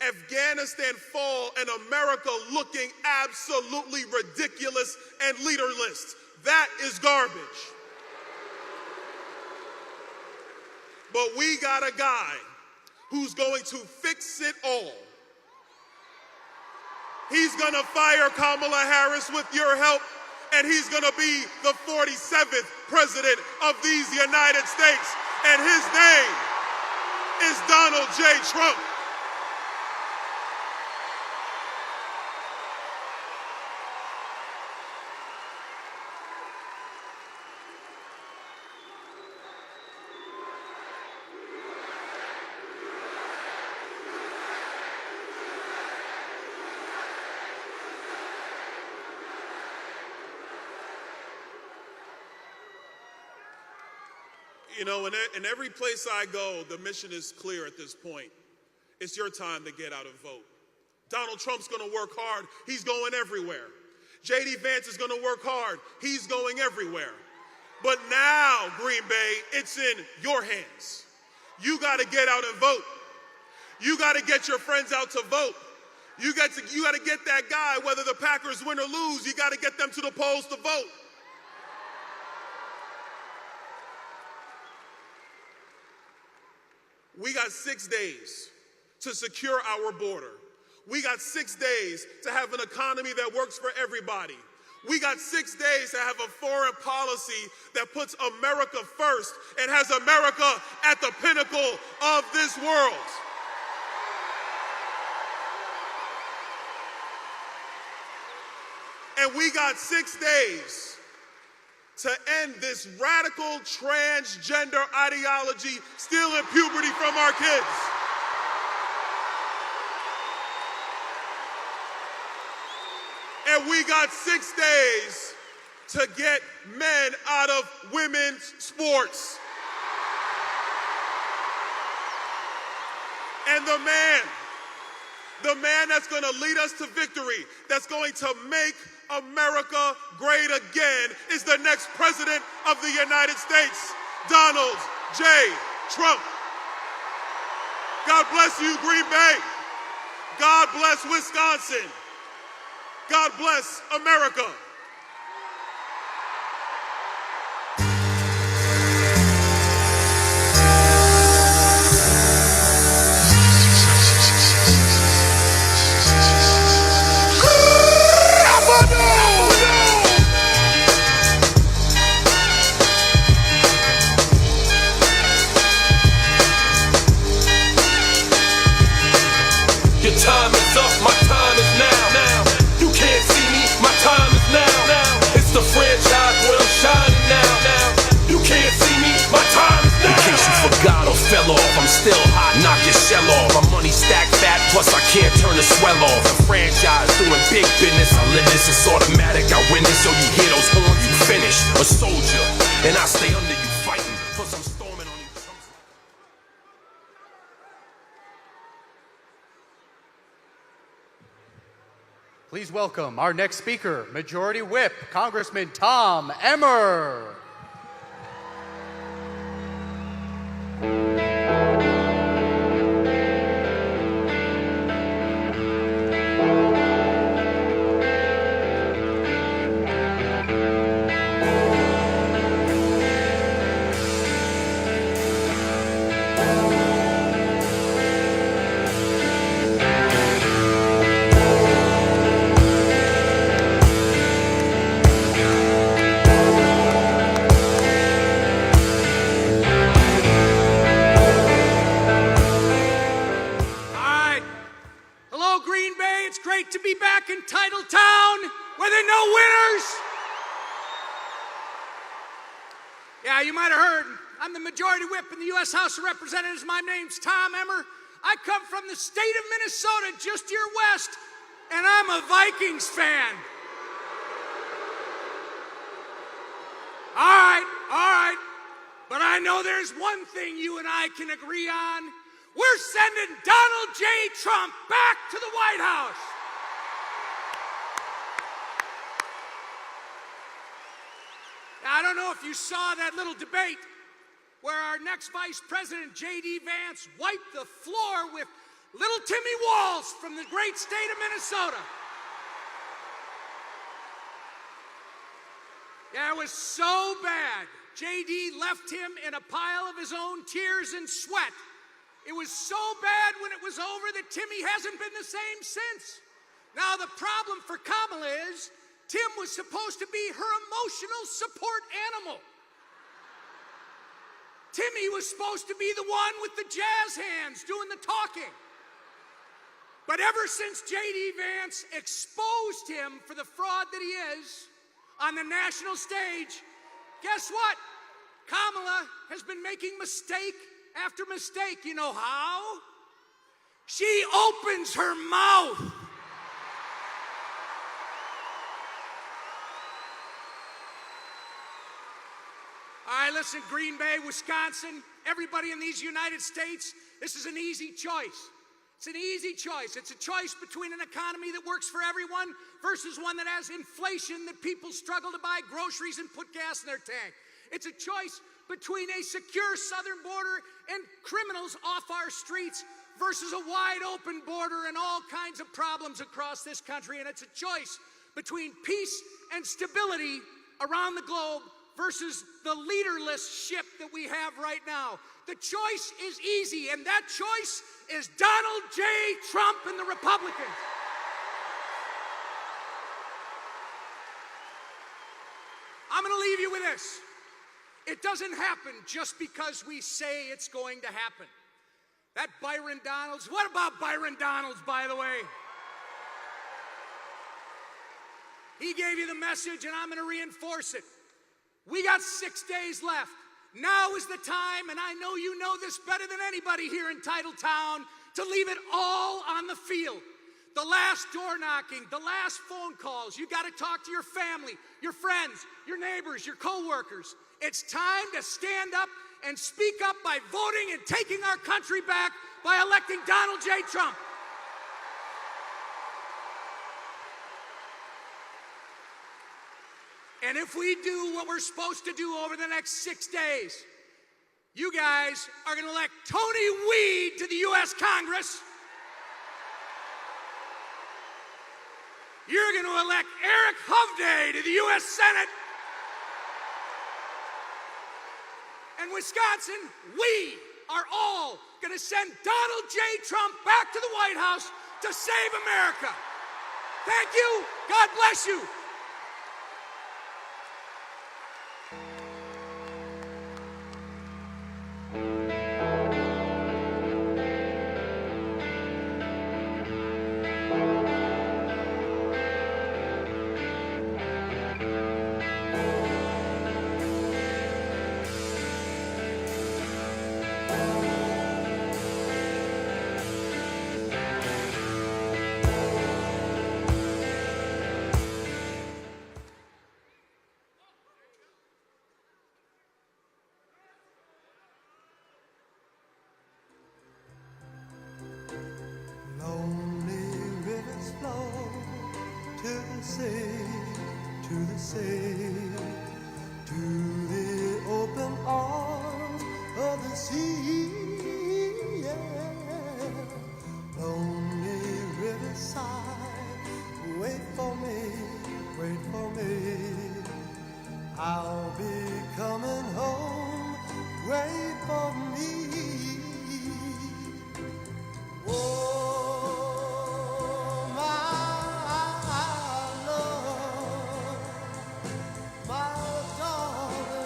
Afghanistan fall and America looking absolutely ridiculous and leaderless. That is garbage. But we got a guy who's going to fix it all. He's gonna fire Kamala Harris with your help, and he's gonna be the 47th president of these United States, and his name is Donald J. Trump. You know, in every place I go, the mission is clear at this point. It's your time to get out and vote. Donald Trump's going to work hard. He's going everywhere. J.D. Vance is going to work hard. He's going everywhere. But now, Green Bay, it's in your hands. You got to get out and vote. You got to get your friends out to vote. You got to get that guy, whether the Packers win or lose, you got to get them to the polls to vote. We got 6 days to secure our border. We got 6 days to have an economy that works for everybody. We got 6 days to have a foreign policy that puts America first and has America at the pinnacle of this world. And we got 6 days to end this radical transgender ideology still in puberty from our kids. And we got 6 days to get men out of women's sports. And the man that's going to lead us to victory, that's going to make America great again, is the next president of the United States, Donald J. Trump. God bless you, Green Bay. God bless Wisconsin. God bless America. Your time is up, my time is now. You can't see me, my time is now. It's the franchise where I'm shining now. You can't see me, my time is now. In case you forgot or fell off, I'm still hot, knock your shell off. My money stacked fat, plus I can't turn the swell off. The franchise doing big business, I live this, it's automatic. I win this, so you hear those horns, you finish. A soldier, and I stay under you fighting. Plus I'm storming on you. Please welcome our next speaker, Majority Whip, Congressman Tom Emmer. To be back in Titletown where there are no winners. Yeah, you might have heard. I'm the Majority Whip in the U.S. House of Representatives. My name's Tom Emmer. I come from the state of Minnesota, just to your west, and I'm a Vikings fan. All right. But I know there's one thing you and I can agree on. We're sending Donald J. Trump back to the White House. Now, I don't know if you saw that little debate where our next Vice President, J.D. Vance, wiped the floor with little Timmy Walz from the great state of Minnesota. Yeah, it was so bad. J.D. left him in a pile of his own tears and sweat. It was so bad when it was over that Timmy hasn't been the same since. Now, the problem for Kamala is Tim was supposed to be her emotional support animal. Timmy was supposed to be the one with the jazz hands doing the talking. But ever since J.D. Vance exposed him for the fraud that he is on the national stage, guess what? Kamala has been making mistake after mistake. You know how? She opens her mouth. All right, listen, Green Bay, Wisconsin, everybody in these United States, this is an easy choice. It's an easy choice. It's a choice between an economy that works for everyone versus one that has inflation that people struggle to buy groceries and put gas in their tank. It's a choice between a secure southern border and criminals off our streets versus a wide open border and all kinds of problems across this country. And it's a choice between peace and stability around the globe versus the leaderless ship that we have right now. The choice is easy, and that choice is Donald J. Trump and the Republicans. I'm going to leave you with this. It doesn't happen just because we say it's going to happen. That Byron Donalds, what about Byron Donalds, by the way? He gave you the message, and I'm going to reinforce it. We got 6 days left. Now is the time, and I know you know this better than anybody here in Titletown, to leave it all on the field. The last door knocking, the last phone calls. You got to talk to your family, your friends, your neighbors, your coworkers. It's time to stand up and speak up by voting and taking our country back by electing Donald J. Trump. And if we do what we're supposed to do over the next 6 days, you guys are going to elect Tony Weed to the U.S. Congress. You're going to elect Eric Hovde to the U.S. Senate. And Wisconsin, we are all going to send Donald J. Trump back to the White House to save America. Thank you. God bless you. My darling.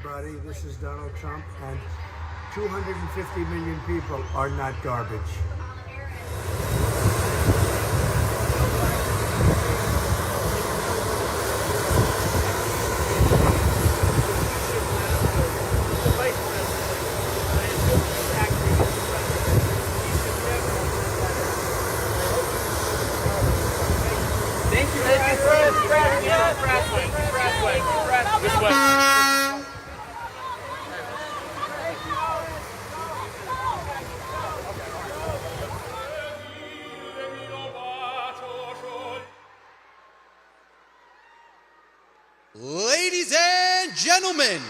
everybody. This is Donald Trump, and 250 million people are not garbage. Ladies and gentlemen,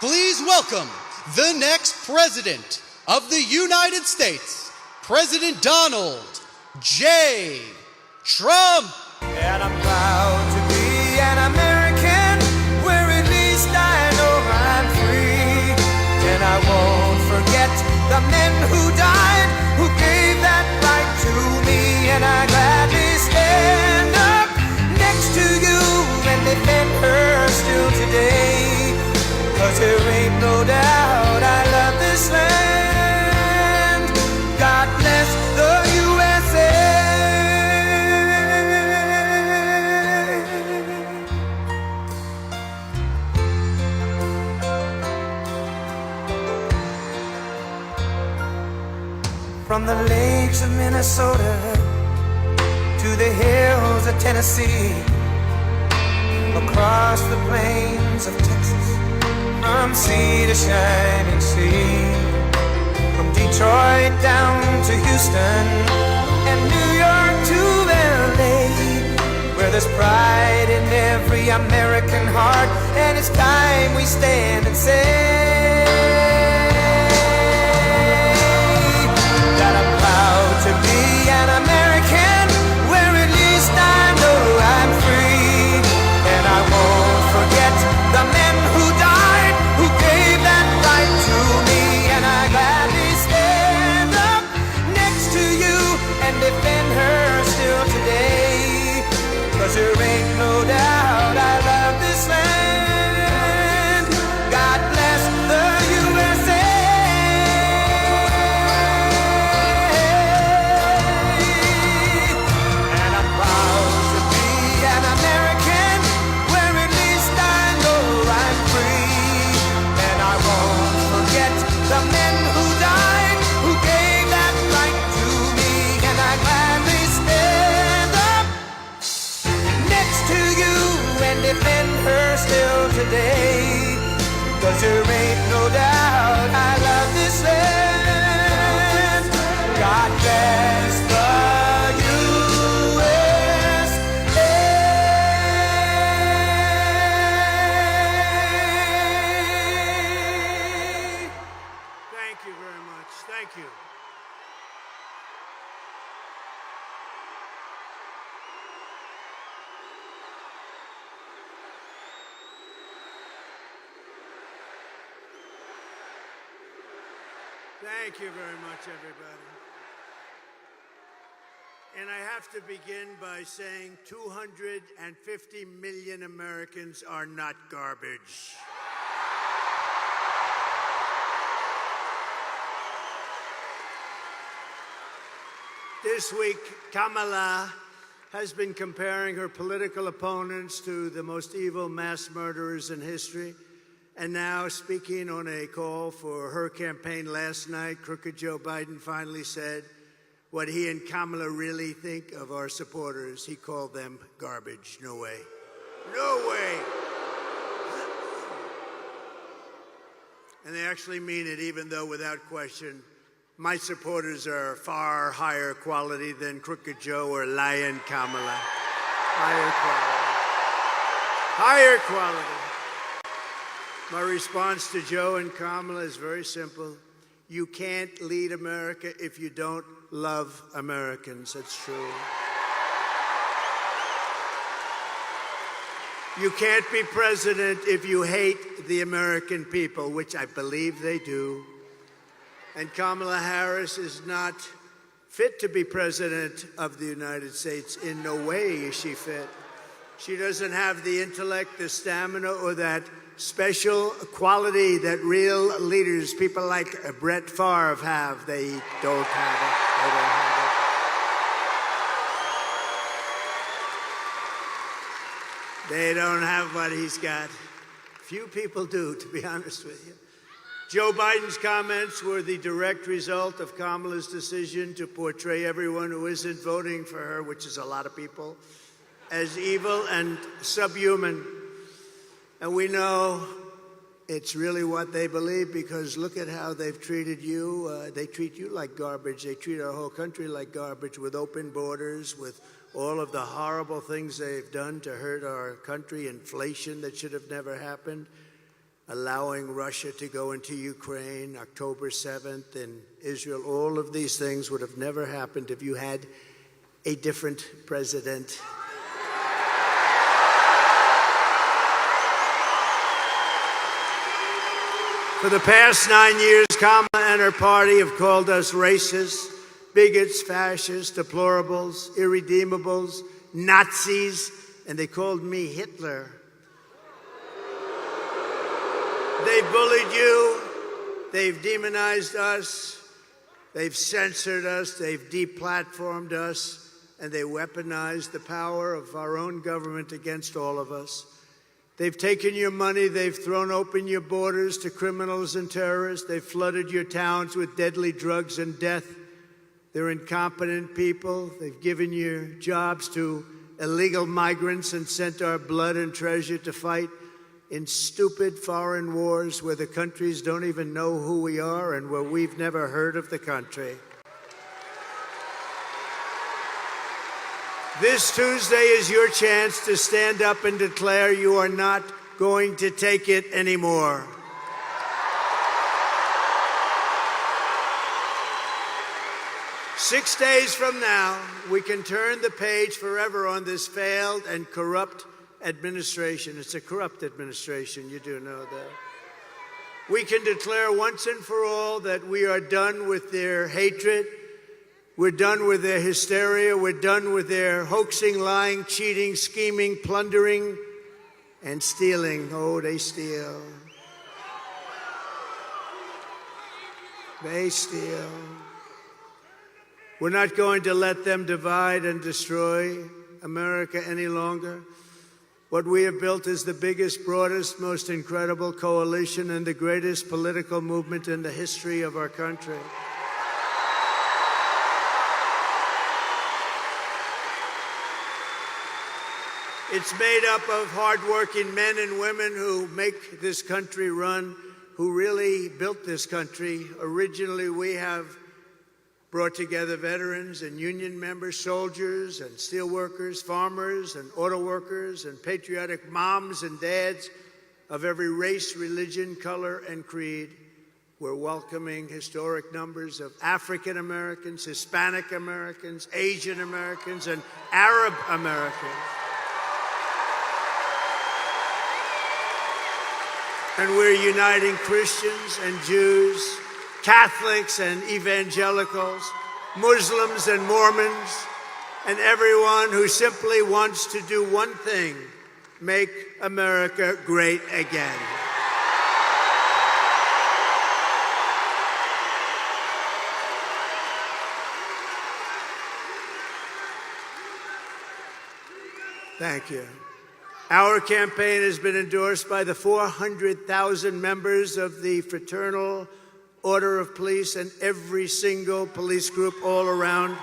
please welcome the next president of the United States, President Donald J. Trump. And I'm proud to be an American, where at least I know I'm free. And I won't forget the men who died, who gave that right to me. And I gladly stand up next to you and defend her still today. 'Cause there ain't no doubt I love this land. God bless the USA. From the lakes of Minnesota to the hills of Tennessee, across the plains of Texas, from sea to shining sea, from Detroit down to Houston and New York to LA, where there's pride in every American heart, and it's time we stand and say that I'm proud to be an American, where at least I know I'm free. And I won't forget the men who died, who gave that right to me. And I gladly stand up next to you and defend her still today. 'Cause there ain't no doubt I love this land. God bless the USA. The men who died, who gave that right to me. And I gladly stand up next to you and defend her still today. 'Cause there ain't no doubt I love this land. God bless the USA. Thank you very much. Thank you. Thank you very much, everybody. And I have to begin by saying 250 million Americans are not garbage. This week, Kamala has been comparing her political opponents to the most evil mass murderers in history. And now, speaking on a call for her campaign last night, Crooked Joe Biden finally said what he and Kamala really think of our supporters. He called them garbage. No way. No way. And they actually mean it, even though, without question, my supporters are far higher quality than Crooked Joe or Lion Kamala. Higher quality. Higher quality. My response to Joe and Kamala is very simple. You can't lead America if you don't love Americans. That's true. You can't be president if you hate the American people, which I believe they do. And Kamala Harris is not fit to be president of the United States. In no way is she fit. She doesn't have the intellect, the stamina, or that special quality that real leaders, people like Brett Favre have. They don't have it. They don't have it. They don't have what he's got. Few people do, to be honest with you. Joe Biden's comments were the direct result of Kamala's decision to portray everyone who isn't voting for her, which is a lot of people, as evil and subhuman. And we know it's really what they believe, because look at how they've treated you. They treat you like garbage. They treat our whole country like garbage, with open borders, with all of the horrible things they've done to hurt our country, inflation that should have never happened, allowing Russia to go into Ukraine, October 7th in Israel. All of these things would have never happened if you had a different president. For the past 9 years, Kamala and her party have called us racists, bigots, fascists, deplorables, irredeemables, Nazis, and they called me Hitler. They've bullied you, they've demonized us, they've censored us, they've deplatformed us, and they weaponized the power of our own government against all of us. They've taken your money, they've thrown open your borders to criminals and terrorists, they've flooded your towns with deadly drugs and death. They're incompetent people. They've given your jobs to illegal migrants and sent our blood and treasure to fight in stupid foreign wars where the countries don't even know who we are and where we've never heard of the country. This Tuesday is your chance to stand up and declare you are not going to take it anymore. Six days from now, we can turn the page forever on this failed and corrupt administration. It's a corrupt administration, you do know that. We can declare once and for all that we are done with their hatred. We're done with their hysteria. We're done with their hoaxing, lying, cheating, scheming, plundering, and stealing. Oh, they steal. They steal. We're not going to let them divide and destroy America any longer. What we have built is the biggest, broadest, most incredible coalition and the greatest political movement in the history of our country. It's made up of hardworking men and women who make this country run, who really built this country. Originally, we have brought together veterans and union members, soldiers and steel workers, farmers and auto workers, and patriotic moms and dads of every race, religion, color, and creed. We're welcoming historic numbers of African Americans, Hispanic Americans, Asian Americans, and Arab Americans. And we're uniting Christians and Jews, Catholics and evangelicals, Muslims and Mormons, and everyone who simply wants to do one thing: make America great again. Thank you. Our campaign has been endorsed by the 400,000 members of the Fraternal Order of Police and every single police group all around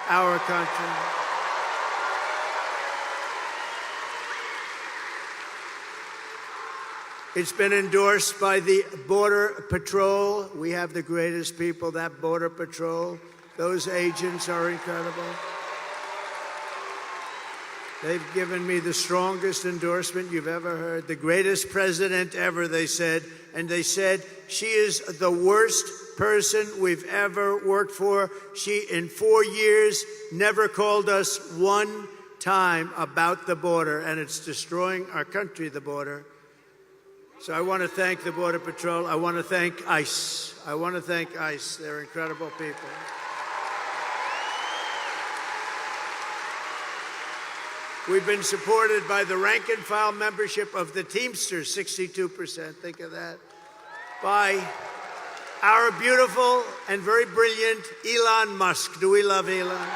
our country. It's been endorsed by the Border Patrol. We have the greatest people, that Border Patrol. Those agents are incredible. They've given me the strongest endorsement you've ever heard. The greatest president ever, they said. And they said, she is the worst person we've ever worked for. She, in 4 years, never called us one time about the border. And it's destroying our country, the border. So I want to thank the Border Patrol. I want to thank ICE. I want to thank ICE. They're incredible people. We've been supported by the rank and file membership of the Teamsters, 62%. Think of that. By our beautiful and very brilliant Elon Musk. Do we love Elon?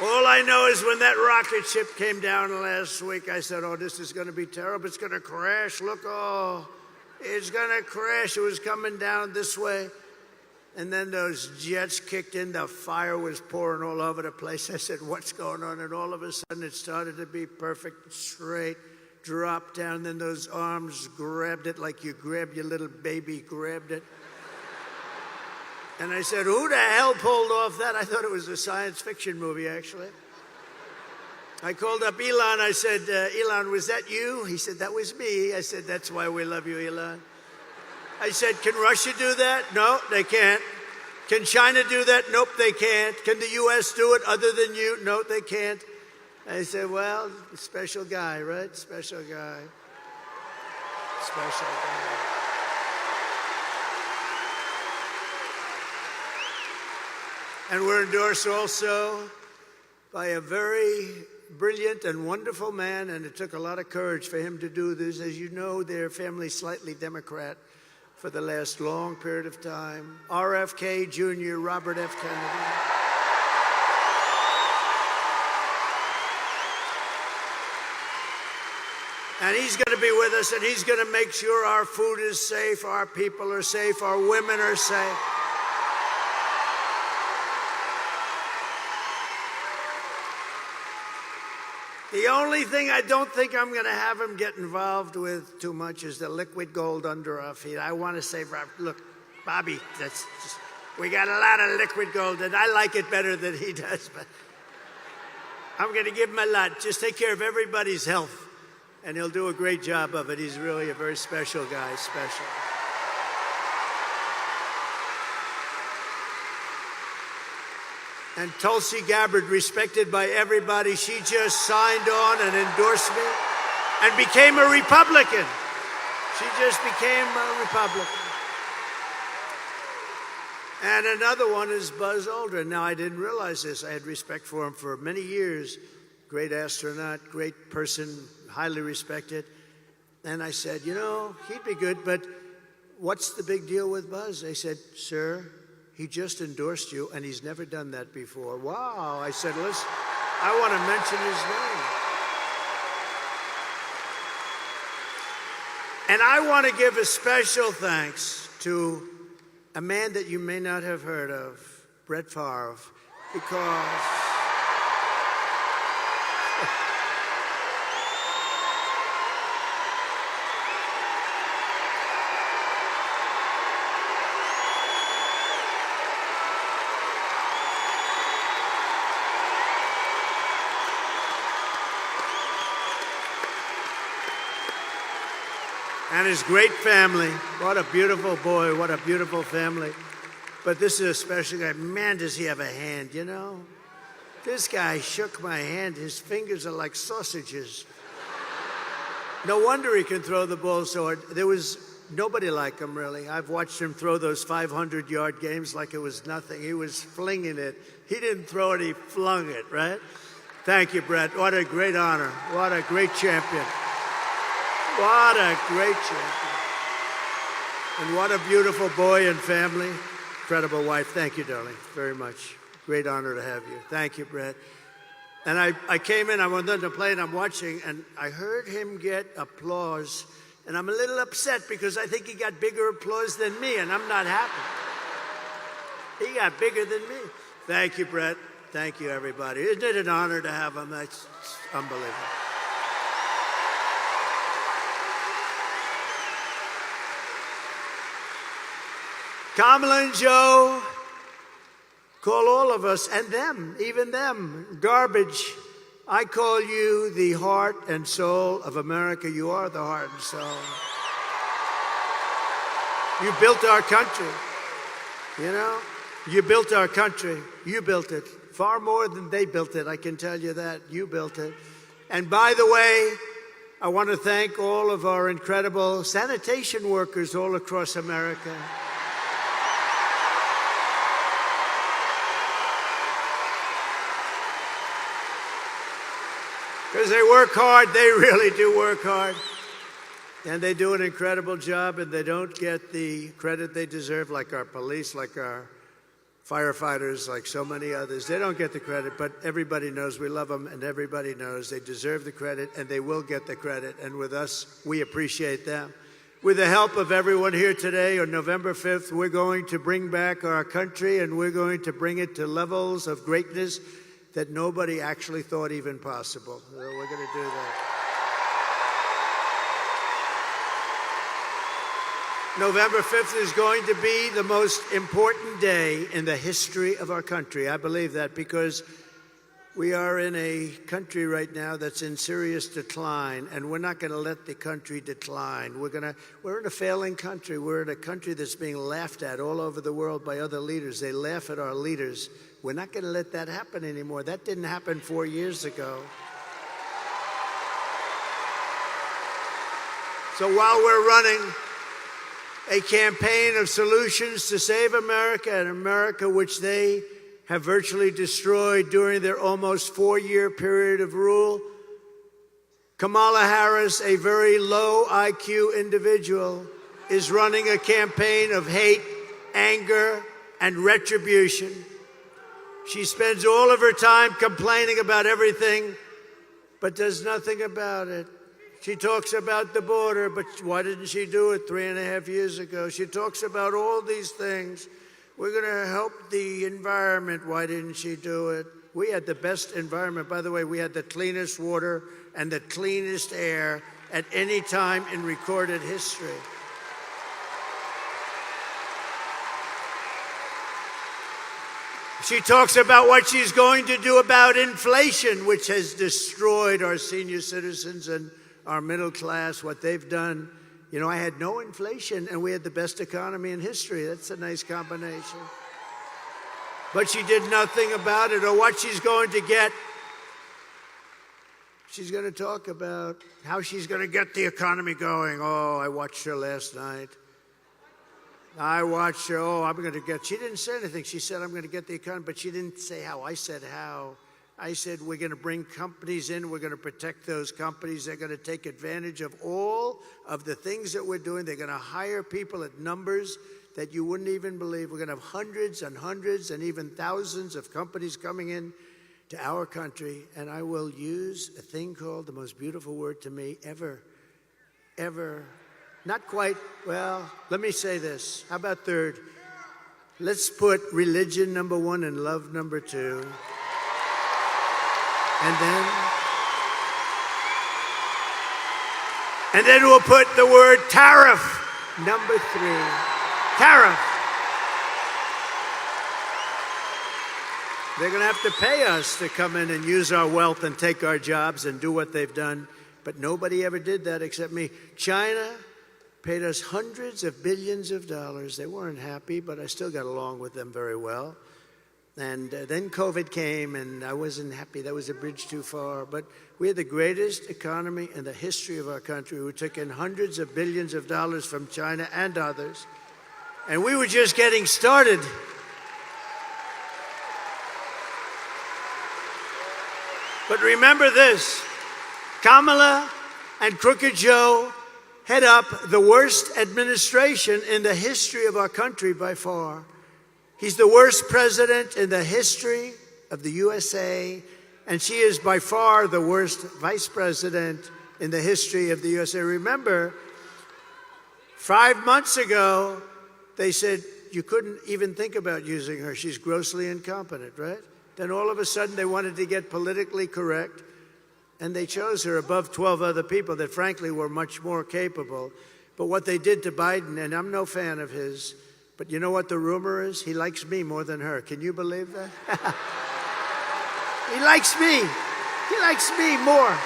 All I know is when that rocket ship came down last week, I said, oh, this is going to be terrible. It's going to crash. Look, oh, it's going to crash. It was coming down this way. And then those jets kicked in. The fire was pouring all over the place. I said, what's going on? And all of a sudden, it started to be perfect, straight, dropped down. Then those arms grabbed it like you grabbed your little baby, grabbed it. And I said, who the hell pulled off that? I thought it was a science fiction movie, actually. I called up Elon. I said, Elon, was that you? He said, that was me. I said, that's why we love you, Elon. I said, can Russia do that? No, they can't. Can China do that? Nope, they can't. Can the U.S. do it other than you? No, they can't. I said, well, special guy, right? Special guy. Special guy. And we're endorsed also by a very brilliant and wonderful man, and it took a lot of courage for him to do this. As you know, their family's slightly Democrat for the last long period of time. RFK Jr., Robert F. Kennedy. And he's going to be with us, and he's going to make sure our food is safe, our people are safe, our women are safe. The only thing I don't think I'm going to have him get involved with too much is the liquid gold under our feet. I want to say, look, Bobby, we got a lot of liquid gold, and I like it better than he does, but I'm going to give him a lot. Just take care of everybody's health, and he'll do a great job of it. He's really a very special guy, special. And Tulsi Gabbard, respected by everybody, she just signed on an endorsement and became a Republican. She just became a Republican. And another one is Buzz Aldrin. Now, I didn't realize this. I had respect for him for many years. Great astronaut, great person, highly respected. And I said, you know, he'd be good, but what's the big deal with Buzz? They said, sir, he just endorsed you, and he's never done that before. Wow. I said, listen, I want to mention his name. And I want to give a special thanks to a man that you may not have heard of, Brett Favre, because and his great family. What a beautiful boy, what a beautiful family. But this is a special guy. Man, does he have a hand, you know? This guy shook my hand. His fingers are like sausages. No wonder he can throw the ball so hard. There was nobody like him, really. I've watched him throw those 500-yard games like it was nothing. He was flinging it. He didn't throw it, he flung it, right? Thank you, Brett. What a great honor. What a great champion. What a great champion. And what a beautiful boy and family. Incredible wife. Thank you, darling, very much. Great honor to have you. Thank you, Brett. And I came in, I went on to play, and I'm watching, and I heard him get applause. And I'm a little upset because I think he got bigger applause than me, and I'm not happy. He got bigger than me. Thank you, Brett. Thank you, everybody. Isn't it an honor to have him? That's unbelievable. Kamala and Joe call all of us, and them, even them, garbage. I call you the heart and soul of America. You are the heart and soul. You built our country. You know, you built our country. You built it. Far more than they built it, I can tell you that. You built it. And by the way, I want to thank all of our incredible sanitation workers all across America. Because they work hard. They really do work hard. And they do an incredible job, and they don't get the credit they deserve, like our police, like our firefighters, like so many others. They don't get the credit, but everybody knows we love them, and everybody knows they deserve the credit, and they will get the credit. And with us, we appreciate them. With the help of everyone here today, on November 5th, we're going to bring back our country, and we're going to bring it to levels of greatness that nobody actually thought even possible. So we're going to do that. November 5th is going to be the most important day in the history of our country. I believe that because we are in a country right now that's in serious decline, and we're not going to let the country decline. We're in a failing country. We're in a country that's being laughed at all over the world by other leaders. They laugh at our leaders. We're not going to let that happen anymore. That didn't happen 4 years ago. So while we're running a campaign of solutions to save America, and America which they have virtually destroyed during their almost 4-year period of rule, Kamala Harris, a very low IQ individual, is running a campaign of hate, anger, and retribution. She spends all of her time complaining about everything, but does nothing about it. She talks about the border, but why didn't she do it 3.5 years ago? She talks about all these things. We're going to help the environment. Why didn't she do it? We had the best environment. By the way, we had the cleanest water and the cleanest air at any time in recorded history. She talks about what she's going to do about inflation, which has destroyed our senior citizens and our middle class, what they've done. You know, I had no inflation, and we had the best economy in history. That's a nice combination. But she did nothing about it, or what she's going to get. She's going to talk about how she's going to get the economy going. Oh, I watched her last night. I watched her. Oh, I'm going to get. She didn't say anything. She said, I'm going to get the economy, but she didn't say how. I said how. I said, we're going to bring companies in. We're going to protect those companies. They're going to take advantage of all of the things that we're doing. They're going to hire people at numbers that you wouldn't even believe. We're going to have hundreds and hundreds and even thousands of companies coming in to our country. And I will use a thing called the most beautiful word to me ever. Not quite. Well, let me say this. How about third? Let's put religion number 1 and love number 2. And then we'll put the word tariff number 3. Tariff. They're going to have to pay us to come in and use our wealth and take our jobs and do what they've done. But nobody ever did that except me. China paid us hundreds of billions of dollars. They weren't happy, but I still got along with them very well. And then COVID came, and I wasn't happy. That was a bridge too far. But we had the greatest economy in the history of our country. We took in hundreds of billions of dollars from China and others. And we were just getting started. But remember this, Kamala and Crooked Joe head up the worst administration in the history of our country by far. He's the worst president in the history of the USA, and she is by far the worst vice president in the history of the USA. Remember, 5 months ago, they said you couldn't even think about using her. She's grossly incompetent, right? Then all of a sudden, they wanted to get politically correct, and they chose her above 12 other people that, frankly, were much more capable. But what they did to Biden, and I'm no fan of his, but you know what the rumor is? He likes me more than her. Can you believe that? He likes me. He likes me more.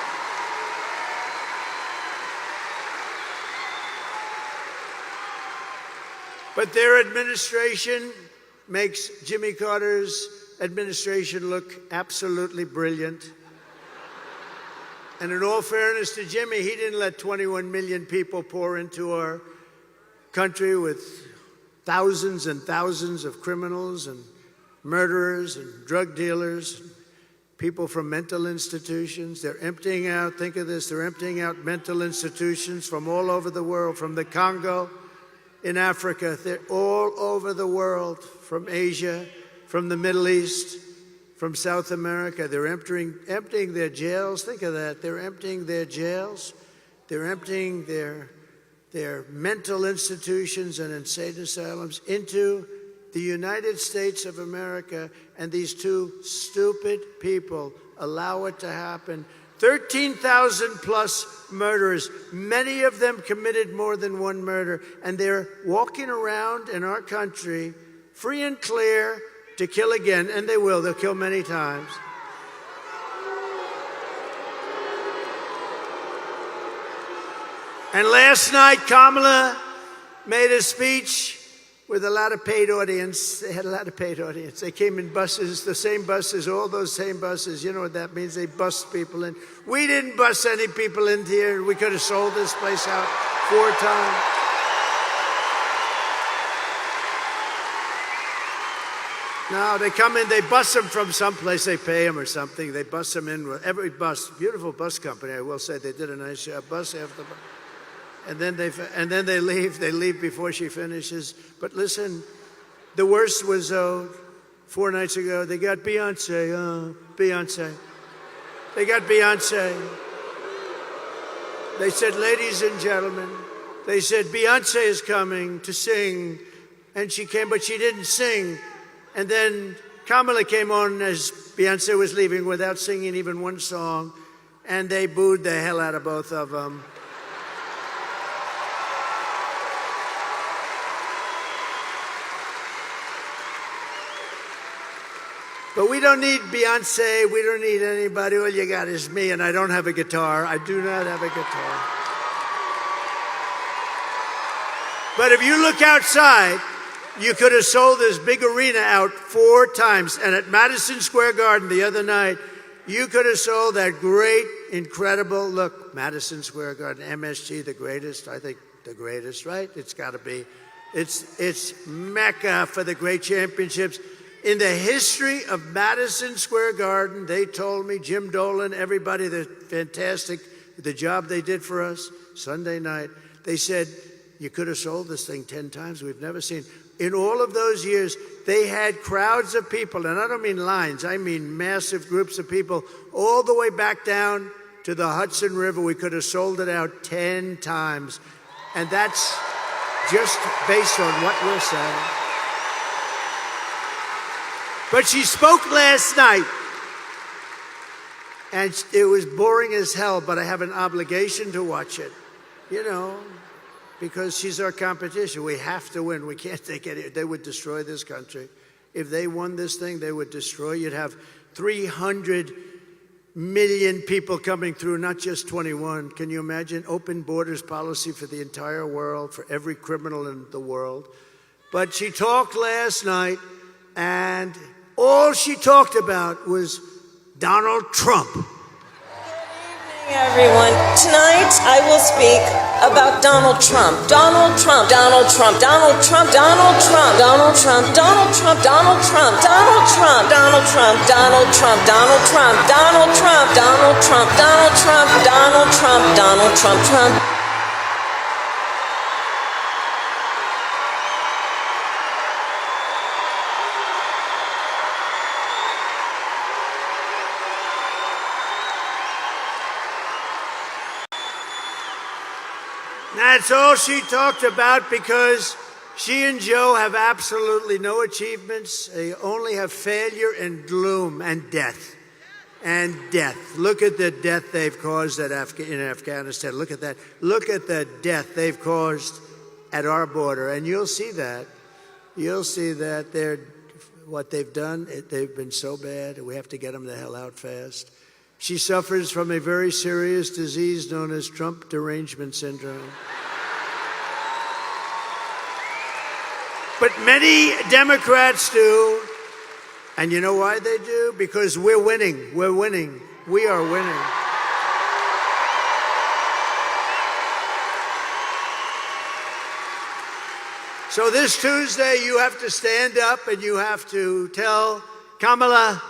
But their administration makes Jimmy Carter's administration look absolutely brilliant. And in all fairness to Jimmy, he didn't let 21 million people pour into our country with thousands and thousands of criminals and murderers and drug dealers. people from mental institutions. They're emptying out, think of this, they're emptying out mental institutions from all over the world, from the Congo in Africa. They're all over the world, from Asia, from the Middle East, from South America. They're emptying their jails. Think of that. They're emptying their jails. They're emptying their mental institutions and insane asylums into the United States of America, and these two stupid people allow it to happen. 13,000 plus murderers, many of them committed more than one murder, and they're walking around in our country free and clear to kill again, and they will. They'll kill many times. And last night, Kamala made a speech with a lot of paid audience. They had a lot of paid audience. They came in buses, the same buses, all those same buses. You know what that means? They bust people in. We didn't bust any people in here. We could have sold this place out 4 times. No, they come in, they bus them from someplace, they pay them or something. They bus them in with every bus. Beautiful bus company, I will say. They did a nice job. Bus after bus. And then they leave. They leave before she finishes. But listen, the worst was 4 nights ago. They got Beyonce. Beyonce. They got Beyonce. They said, ladies and gentlemen, they said Beyonce is coming to sing, and she came, but she didn't sing. And then Kamala came on as Beyonce was leaving without singing even one song, and they booed the hell out of both of them. But we don't need Beyonce. We don't need anybody. All you got is me, and I don't have a guitar. I do not have a guitar. But if you look outside, you could have sold this big arena out 4 times. And at Madison Square Garden the other night, you could have sold that great, incredible, look, Madison Square Garden, MSG, the greatest, I think the greatest, right? It's got to be. It's Mecca for the great championships. In the history of Madison Square Garden, they told me, Jim Dolan, everybody, the fantastic, the job they did for us Sunday night, they said, you could have sold this thing 10 times. We've never seen. In all of those years, they had crowds of people, and I don't mean lines, I mean massive groups of people, all the way back down to the Hudson River. We could have sold it out 10 times. And that's just based on what we're saying. But she spoke last night, and it was boring as hell, but I have an obligation to watch it, you know, because she's our competition. We have to win. We can't take it. They would destroy this country. If they won this thing, they would destroy. You'd have 300 million people coming through, not just 21. Can you imagine? Open borders policy for the entire world, for every criminal in the world. But she talked last night, and all she talked about was Donald Trump. Good evening, everyone. Tonight, I will speak about Donald Trump. Donald Trump. Donald Trump. Donald Trump. Donald Trump. Donald Trump. Donald Trump. Donald Trump. Donald Trump. Donald Trump. Donald Trump. Donald Trump. Donald Trump. Donald Trump. Donald Trump. Donald Trump. Donald Trump. Trump. That's all she talked about, because she and Joe have absolutely no achievements. They only have failure and gloom and death. And death. Look at the death they've caused in Afghanistan. Look at that. Look at the death they've caused at our border. And you'll see that. You'll see that what they've done, they've been so bad. We have to get them the hell out fast. She suffers from a very serious disease known as Trump derangement syndrome. But many Democrats do. And you know why they do? Because we're winning. We're winning. We are winning. So this Tuesday, you have to stand up and you have to tell Kamala,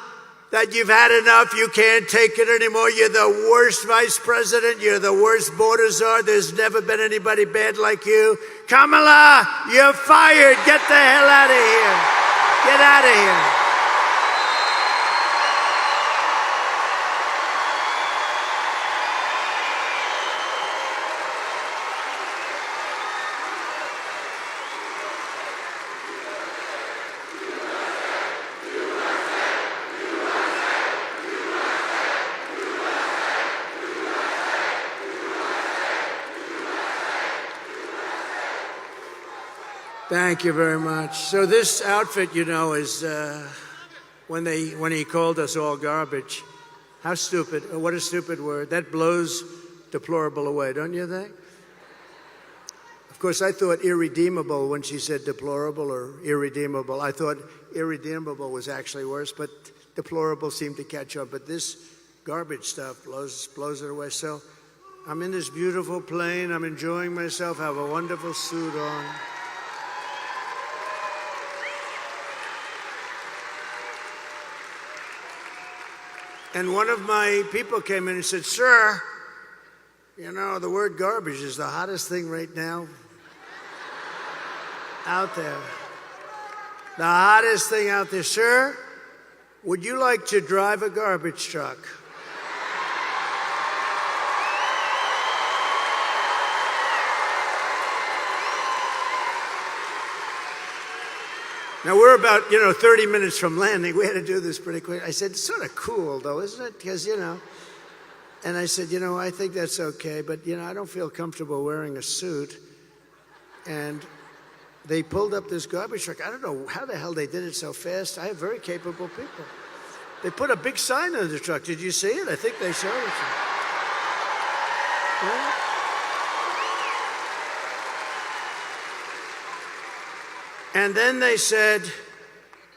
that you've had enough, you can't take it anymore, you're the worst vice president, you're the worst border czar, there's never been anybody bad like you. Kamala, you're fired. Get the hell out of here. Get out of here. Thank you very much. So this outfit, you know, is when he called us all garbage. How stupid! What a stupid word. That blows deplorable away, don't you think? Of course, I thought irredeemable when she said deplorable or irredeemable. I thought irredeemable was actually worse, but deplorable seemed to catch on. But this garbage stuff blows it away. So I'm in this beautiful plane. I'm enjoying myself. I have a wonderful suit on. And one of my people came in and said, "Sir, you know, the word garbage is the hottest thing right now out there. The hottest thing out there. Sir, would you like to drive a garbage truck?" Now, we're about, 30 minutes from landing. We had to do this pretty quick. I said, "It's sort of cool, though, isn't it? Because, And I said, I think that's okay, but, I don't feel comfortable wearing a suit." And they pulled up this garbage truck. I don't know how the hell they did it so fast. I have very capable people. They put a big sign on the truck. Did you see it? I think they showed it to you. Yeah. And then they said,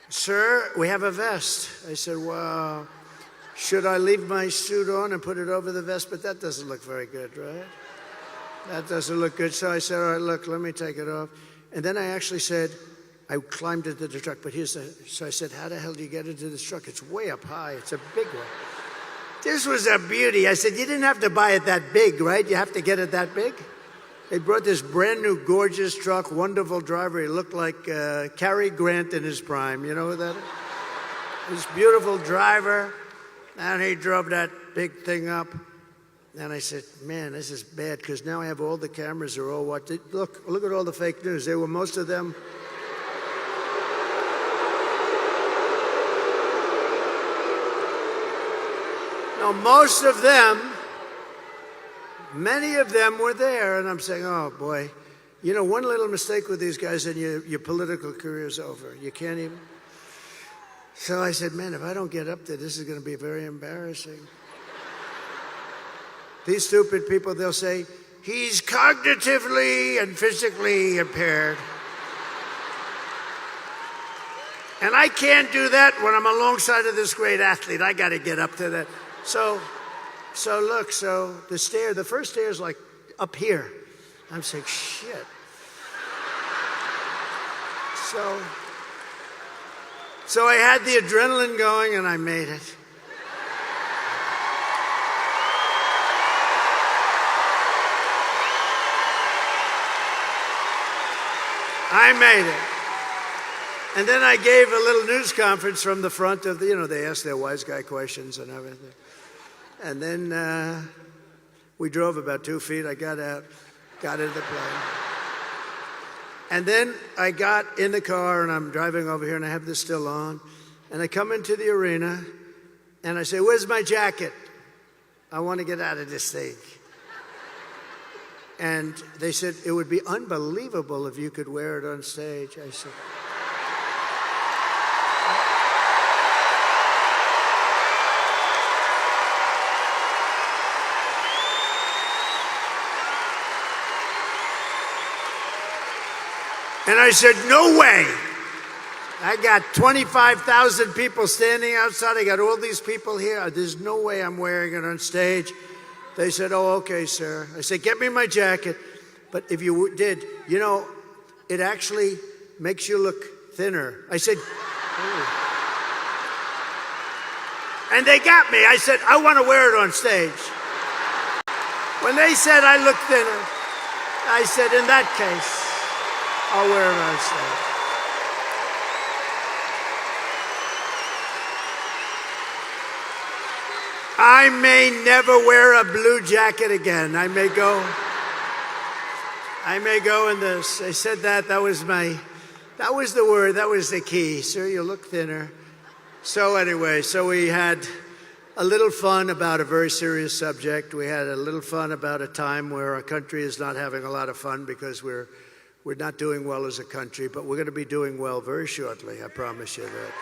"Sir, we have a vest." I said, "Well, should I leave my suit on and put it over the vest? But that doesn't look very good, right? That doesn't look good." So I said, "All right, look, let me take it off." And then I actually said, I climbed into the truck, but so I said, "How the hell do you get into this truck? It's way up high. It's a big one." This was a beauty. I said, "You didn't have to buy it that big, right? You have to get it that big?" They brought this brand new, gorgeous truck, wonderful driver. He looked like Cary Grant in his prime. You know who that is? This beautiful driver. And he drove that big thing up. And I said, "Man, this is bad, because now I have all the cameras are all watching. Look at all the fake news. They were most of them. No, most of them. Many of them were there, and I'm saying, oh, boy. One little mistake with these guys and your political career's over. You can't even. So I said, man, if I don't get up there, this is going to be very embarrassing. These stupid people, they'll say, he's cognitively and physically impaired. And I can't do that when I'm alongside of this great athlete. I got to get up to that. So the first stair is like up here. I'm saying, shit. So I had the adrenaline going and I made it. I made it. And then I gave a little news conference from the front of the, they asked their wise guy questions and everything. And then we drove about 2 feet. I got out, got into the plane. And then I got in the car and I'm driving over here and I have this still on. And I come into the arena and I say, where's my jacket? I want to get out of this thing. And they said, it would be unbelievable if you could wear it on stage. I said, and I said, no way. I got 25,000 people standing outside. I got all these people here. There's no way I'm wearing it on stage. They said, oh, okay, sir. I said, get me my jacket. But if you did, it actually makes you look thinner. I said, oh. And they got me. I said, I want to wear it on stage. When they said I look thinner, I said, in that case, I'll wear it on stage. I may never wear a blue jacket again. I may go in this. I said that was the word, that was the key. Sir, you look thinner. So anyway, we had a little fun about a very serious subject. We had a little fun about a time where our country is not having a lot of fun because we're not doing well as a country, but we're going to be doing well very shortly. I promise you that.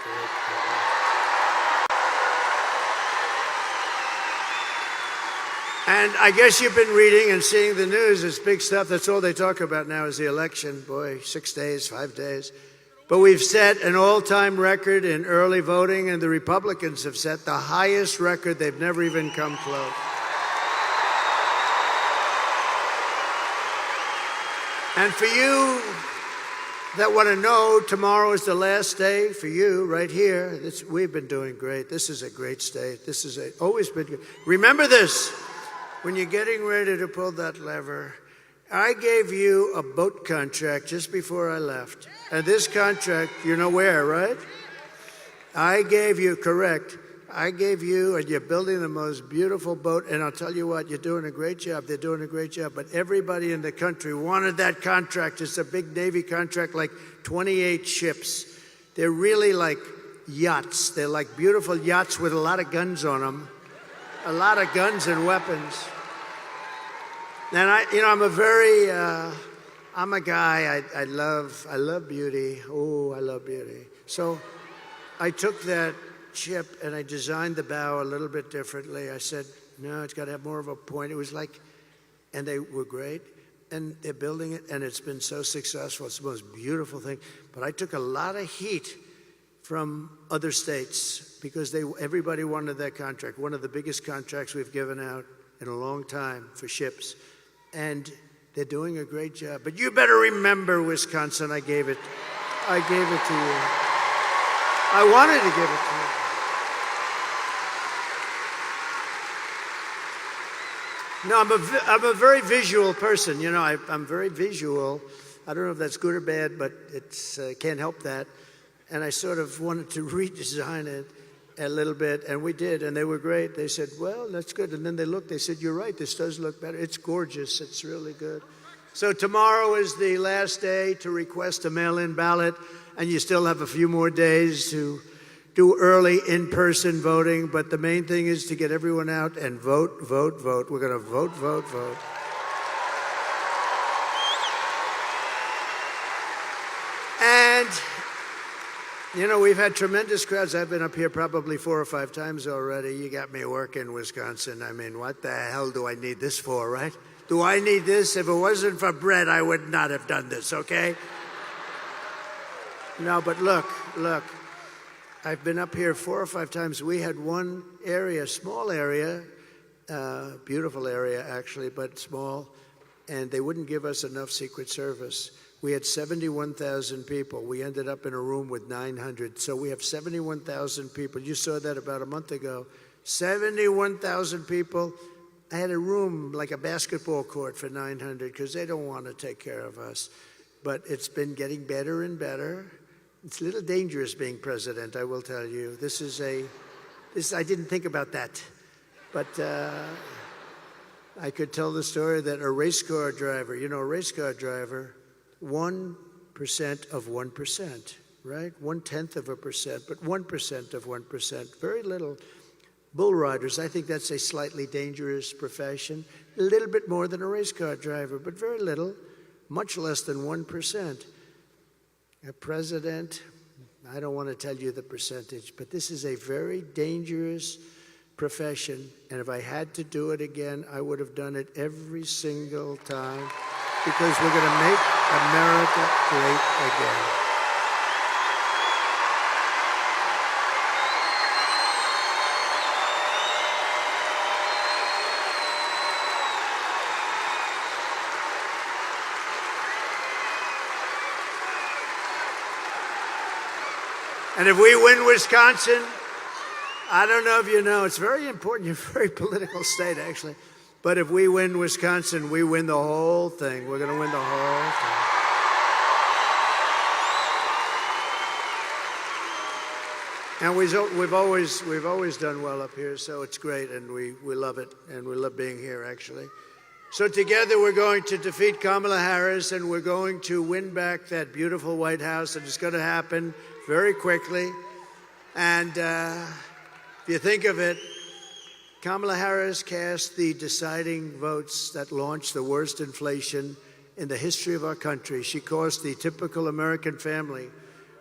And I guess you've been reading and seeing the news. It's big stuff. That's all they talk about now is the election. Boy, 6 days, 5 days. But we've set an all-time record in early voting, and the Republicans have set the highest record. They've never even come close. And for you that want to know, tomorrow is the last day for you right here. We've been doing great. This is a great state. This is always been good. Remember this. When you're getting ready to pull that lever, I gave you a boat contract just before I left. And this contract, you know where, right? I gave you, correct. I gave you, and you're building the most beautiful boat. And I'll tell you what, you're doing a great job. They're doing a great job. But everybody in the country wanted that contract. It's a big Navy contract, like 28 ships. They're really like yachts. They're like beautiful yachts with a lot of guns on them. A lot of guns and weapons. And I'm a guy, I love beauty. Oh, I love beauty. So I took that ship and I designed the bow a little bit differently. I said, no, it's got to have more of a point. It was like, and they were great. And they're building it and it's been so successful. It's the most beautiful thing. But I took a lot of heat from other states because everybody wanted that contract. One of the biggest contracts we've given out in a long time for ships. And they're doing a great job. But you better remember, Wisconsin, I gave it to you. I wanted to give it to you. No, I'm a very visual person. You know, I'm very visual. I don't know if that's good or bad, but it's can't help that. And I sort of wanted to redesign it a little bit, and we did, and they were great. They said, well, that's good. And then they looked, they said, you're right, this does look better. It's gorgeous, it's really good. So tomorrow is the last day to request a mail-in ballot, and you still have a few more days to do early in-person voting, but the main thing is to get everyone out and vote, vote, vote. We're going to vote, vote, vote. And you know, we've had tremendous crowds. I've been up here probably 4 or 5 times already. You got me working, Wisconsin. I mean, what the hell do I need this for, right? Do I need this? If it wasn't for bread, I would not have done this, okay? No, but look. I've been up here 4 or 5 times. We had one area, small area, beautiful area actually, but small, and they wouldn't give us enough Secret Service. We had 71,000 people. We ended up in a room with 900. So we have 71,000 people. You saw that about a month ago. 71,000 people. I had a room like a basketball court for 900 because they don't want to take care of us. But it's been getting better and better. It's a little dangerous being president, I will tell you. I didn't think about that. But I could tell the story that a race car driver, you know, a race car driver, 1% of 1%, right? 0.1%, but 1% of 1%, very little. Bull riders, I think that's a slightly dangerous profession. A little bit more than a race car driver, but very little, much less than 1%. A president, I don't want to tell you the percentage, but this is a very dangerous profession. And if I had to do it again, I would have done it every single time. Because we're going to make America great again. And if we win Wisconsin, I don't know if you know, it's very important. You're a very political state, actually. But if we win Wisconsin, we win the whole thing. We're going to win the whole thing. And we've always done well up here, so it's great, and we love it, and we love being here, actually. So together we're going to defeat Kamala Harris, and we're going to win back that beautiful White House, and it's going to happen very quickly. And if you think of it, Kamala Harris cast the deciding votes that launched the worst inflation in the history of our country. She cost the typical American family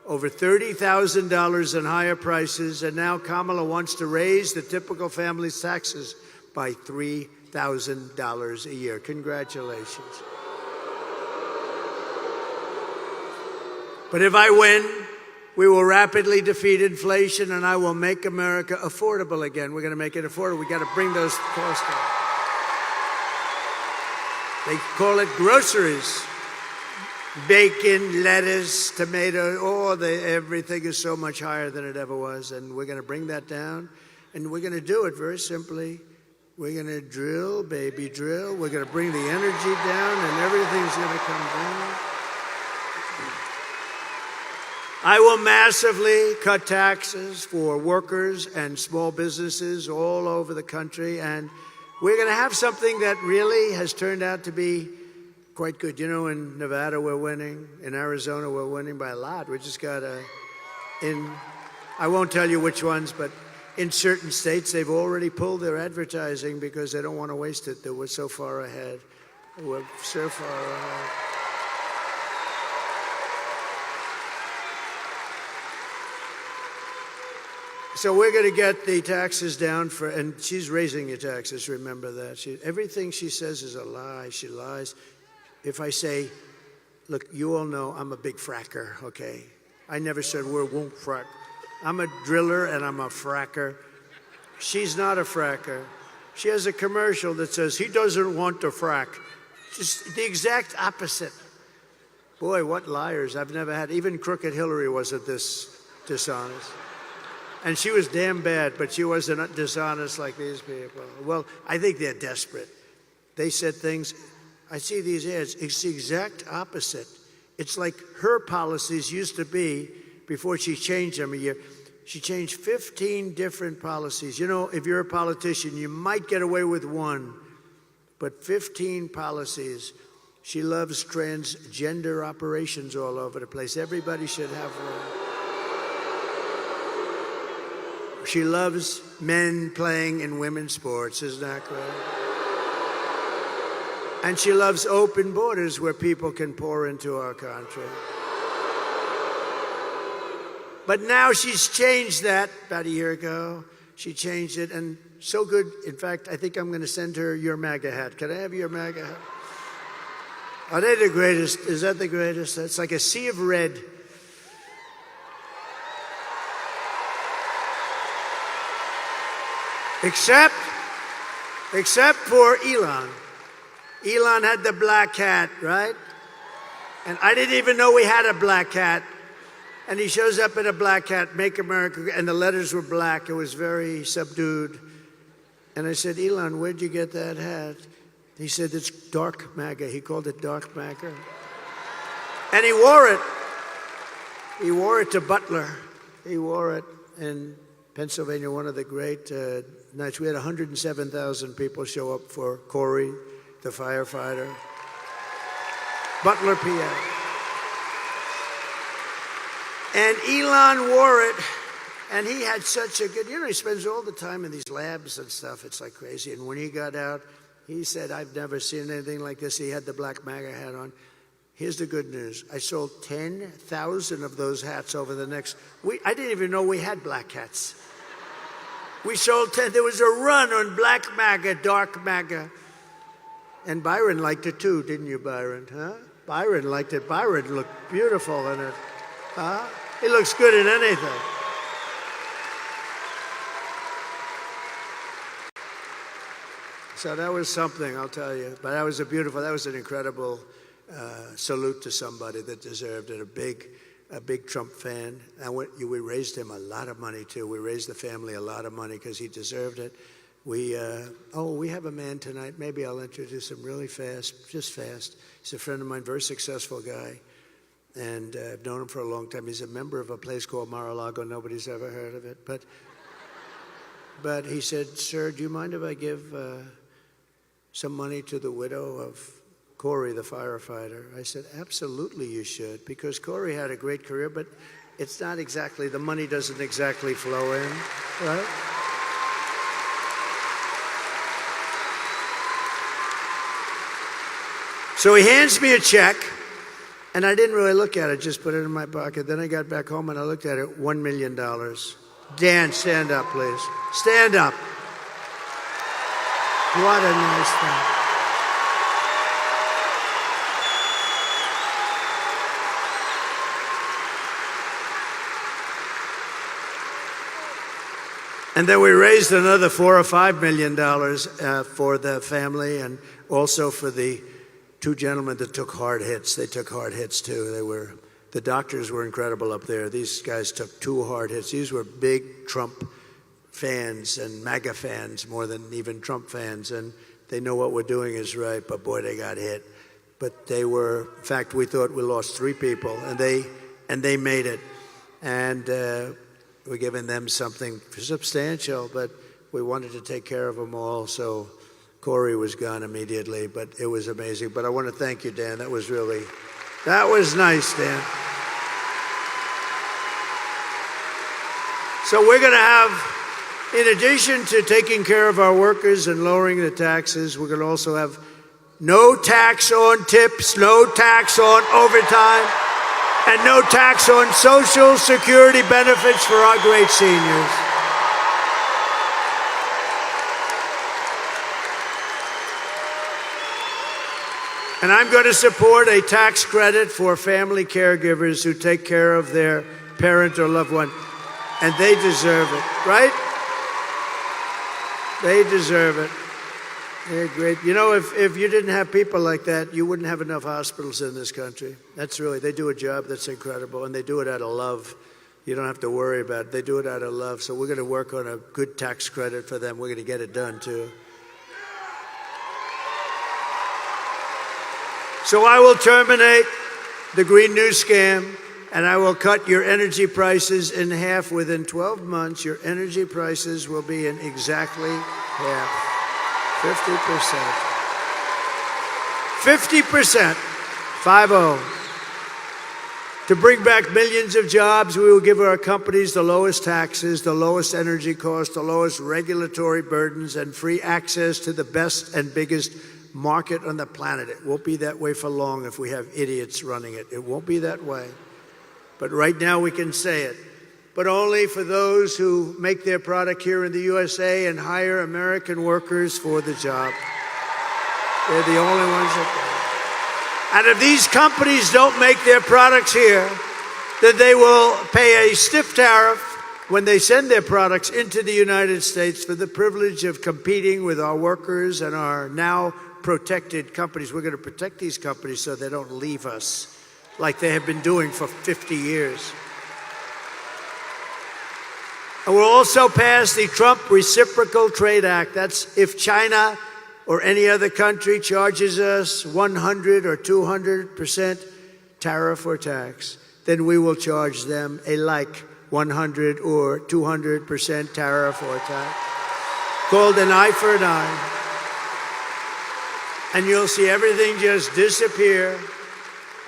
over $30,000 in higher prices, and now Kamala wants to raise the typical family's taxes by $3,000 a year. Congratulations. But if I win, we will rapidly defeat inflation, and I will make America affordable again. We're going to make it affordable. We got to bring those costs down. They call it groceries. Bacon, lettuce, tomato, everything is so much higher than it ever was, and we're going to bring that down, and we're going to do it very simply. We're going to drill, baby, drill. We're going to bring the energy down, and everything's going to come down. I will massively cut taxes for workers and small businesses all over the country, and we're going to have something that really has turned out to be quite good. You know, in Nevada, we're winning. In Arizona, we're winning by a lot. We just got I won't tell you which ones, but in certain states, they've already pulled their advertising because they don't want to waste it. We're so far ahead. We're so far ahead. So we're going to get the taxes down and she's raising your taxes, remember that. Everything she says is a lie. She lies. If I say, look, you all know I'm a big fracker, okay? I never said we won't frack. I'm a driller and I'm a fracker. She's not a fracker. She has a commercial that says he doesn't want to frack. Just the exact opposite. Boy, what liars. I've never had, even Crooked Hillary wasn't this dishonest. And she was damn bad, but she wasn't dishonest like these people. Well, I think they're desperate. They said things. I see these ads. It's the exact opposite. It's like her policies used to be before she changed them a year. She changed 15 different policies. You know, if you're a politician, you might get away with one, but 15 policies. She loves transgender operations all over the place. Everybody should have one. She loves men playing in women's sports. Isn't that great? And she loves open borders where people can pour into our country. But now she's changed that about a year ago. She changed it, and so good. In fact, I think I'm going to send her your MAGA hat. Can I have your MAGA hat? Are they the greatest? Is that the greatest? It's like a sea of red. Except for Elon. Elon had the black hat, right? And I didn't even know we had a black hat. And he shows up in a black hat, Make America, and the letters were black. It was very subdued. And I said, Elon, where'd you get that hat? He said, it's dark MAGA. He called it dark MAGA. And he wore it. He wore it to Butler. He wore it in Pennsylvania, one of the great nights. We had 107,000 people show up for Corey, the firefighter. Butler, PA. And Elon wore it, and he had such a good, he spends all the time in these labs and stuff. It's like crazy. And when he got out, he said, I've never seen anything like this. He had the black MAGA hat on. Here's the good news. I sold 10,000 of those hats over the next week. I didn't even know we had black hats. We sold 10. There was a run on black MAGA, dark MAGA. And Byron liked it too, didn't you, Byron? Huh? Byron liked it. Byron looked beautiful in it. Huh? He looks good in anything. So that was something, I'll tell you. But that was an incredible salute to somebody that deserved it. A big a big Trump fan. And we raised him a lot of money, too. We raised the family a lot of money because he deserved it. We have a man tonight. Maybe I'll introduce him really fast, just fast. He's a friend of mine, very successful guy. And I've known him for a long time. He's a member of a place called Mar-a-Lago. Nobody's ever heard of it. But he said, "Sir, do you mind if I give some money to the widow of Corey, the firefighter?" I said, "Absolutely you should, because Corey had a great career, but it's not exactly, the money doesn't exactly flow in, right?" So he hands me a check, and I didn't really look at it, just put it in my pocket. Then I got back home and I looked at it, $1 million. Dan, stand up, please. Stand up. What a nice thing. And then we raised another $4 or $5 million for the family, and also for the two gentlemen that took hard hits. They took hard hits too. The doctors were incredible up there. These guys took 2 hard hits. These were big Trump fans and MAGA fans more than even Trump fans, and they know what we're doing is right, but boy, they got hit. But they were, in fact, we thought we lost 3 people, and they made it. And we're giving them something substantial, but we wanted to take care of them all, so Corey was gone immediately, but it was amazing. But I want to thank you, Dan. That was nice, Dan. So we're going to have, in addition to taking care of our workers and lowering the taxes, we're going to also have no tax on tips, no tax on overtime, and no tax on Social Security benefits for our great seniors. And I'm going to support a tax credit for family caregivers who take care of their parent or loved one. And they deserve it, right? They deserve it. They're great. You know, if you didn't have people like that, you wouldn't have enough hospitals in this country. They do a job that's incredible, and they do it out of love. You don't have to worry about it. They do it out of love. So we're going to work on a good tax credit for them. We're going to get it done, too. So I will terminate the Green New Scam, and I will cut your energy prices in half. Within 12 months, your energy prices will be in exactly half. 50%. 50%. 50. To bring back millions of jobs, we will give our companies the lowest taxes, the lowest energy costs, the lowest regulatory burdens, and free access to the best and biggest market on the planet. It won't be that way for long if we have idiots running it. It won't be that way. But right now we can say it. But only for those who make their product here in the USA and hire American workers for the job. They're the only ones that can. And if these companies don't make their products here, then they will pay a stiff tariff when they send their products into the United States for the privilege of competing with our workers and our now protected companies. We're going to protect these companies so they don't leave us like they have been doing for 50 years. And we'll also pass the Trump Reciprocal Trade Act. That's if China or any other country charges us 100 or 200% tariff or tax, then we will charge them a like 100 or 200% tariff or tax, called an eye for an eye. And you'll see everything just disappear.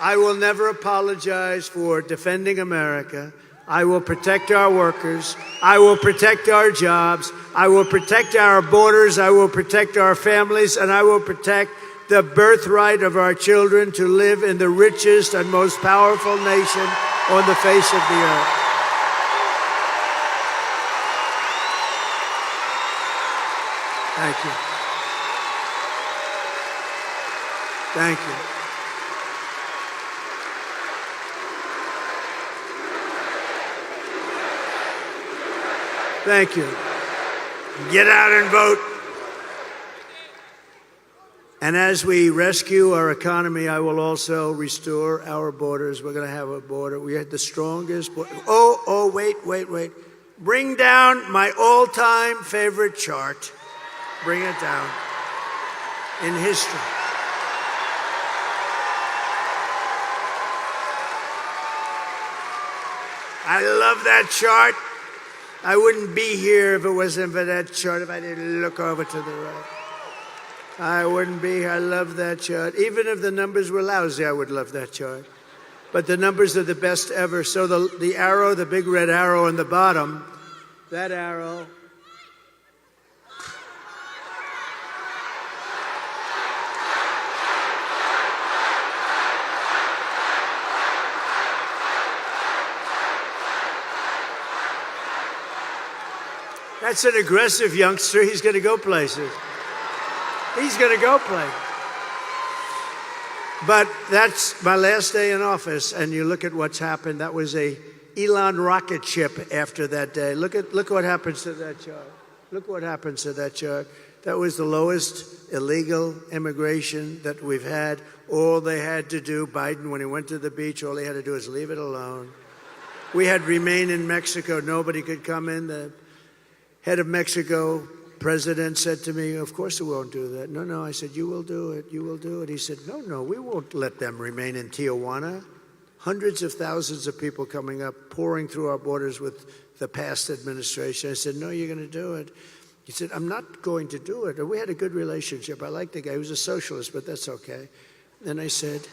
I will never apologize for defending America. I will protect our workers. I will protect our jobs. I will protect our borders. I will protect our families. And I will protect the birthright of our children to live in the richest and most powerful nation on the face of the earth. Thank you. Thank you. Thank you. Get out and vote. And as we rescue our economy, I will also restore our borders. We're going to have a border. We had the strongest border. Wait. Bring down my all-time favorite chart. Bring it down. In history. I love that chart. I wouldn't be here if it wasn't for that chart, if I didn't look over to the right. I wouldn't be here. I love that chart. Even if the numbers were lousy, I would love that chart. But the numbers are the best ever. So the arrow, the big red arrow on the bottom, that arrow. That's an aggressive youngster. He's going to go places. He's going to go places. But that's my last day in office, and you look at what's happened. That was a Elon rocket ship after that day. Look what happens to that chart. Look what happens to that chart. That was the lowest illegal immigration that we've had. All they had to do, Biden, when he went to the beach, all he had to do is leave it alone. We had Remain in Mexico. Nobody could come in. The head of Mexico president said to me, of course we won't do that. No, I said, you will do it. You will do it. He said, no, we won't let them remain in Tijuana. Hundreds of thousands of people coming up, pouring through our borders with the past administration. I said, no, you're going to do it. He said, I'm not going to do it. We had a good relationship. I liked the guy. He was a socialist, but that's okay. And I said,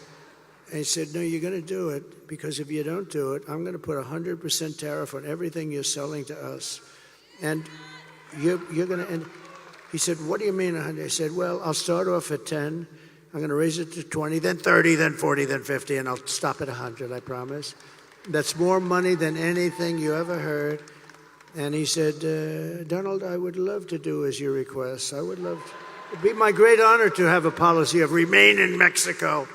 no, you're going to do it, because if you don't do it, I'm going to put 100% tariff on everything you're selling to us. And you're going to end. He said, what do you mean 100? I said, well, I'll start off at 10. I'm going to raise it to 20, then 30, then 40, then 50, and I'll stop at 100, I promise. That's more money than anything you ever heard. And he said, Donald, I would love to do as you request. I would love to. It'd be my great honor to have a policy of Remain in Mexico.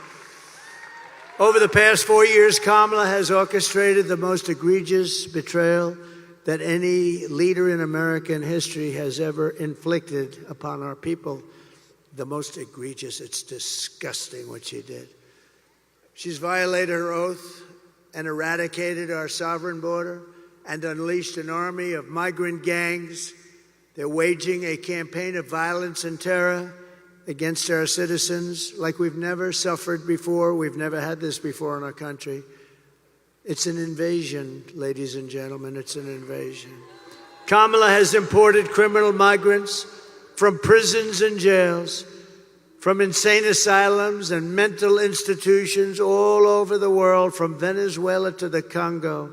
Over the past 4 years, Kamala has orchestrated the most egregious betrayal that any leader in American history has ever inflicted upon our people. The most egregious. It's disgusting what she did. She's violated her oath and eradicated our sovereign border and unleashed an army of migrant gangs. They're waging a campaign of violence and terror against our citizens like we've never suffered before. We've never had this before in our country. It's an invasion, ladies and gentlemen. It's an invasion. Kamala has imported criminal migrants from prisons and jails, from insane asylums and mental institutions all over the world, from Venezuela to the Congo,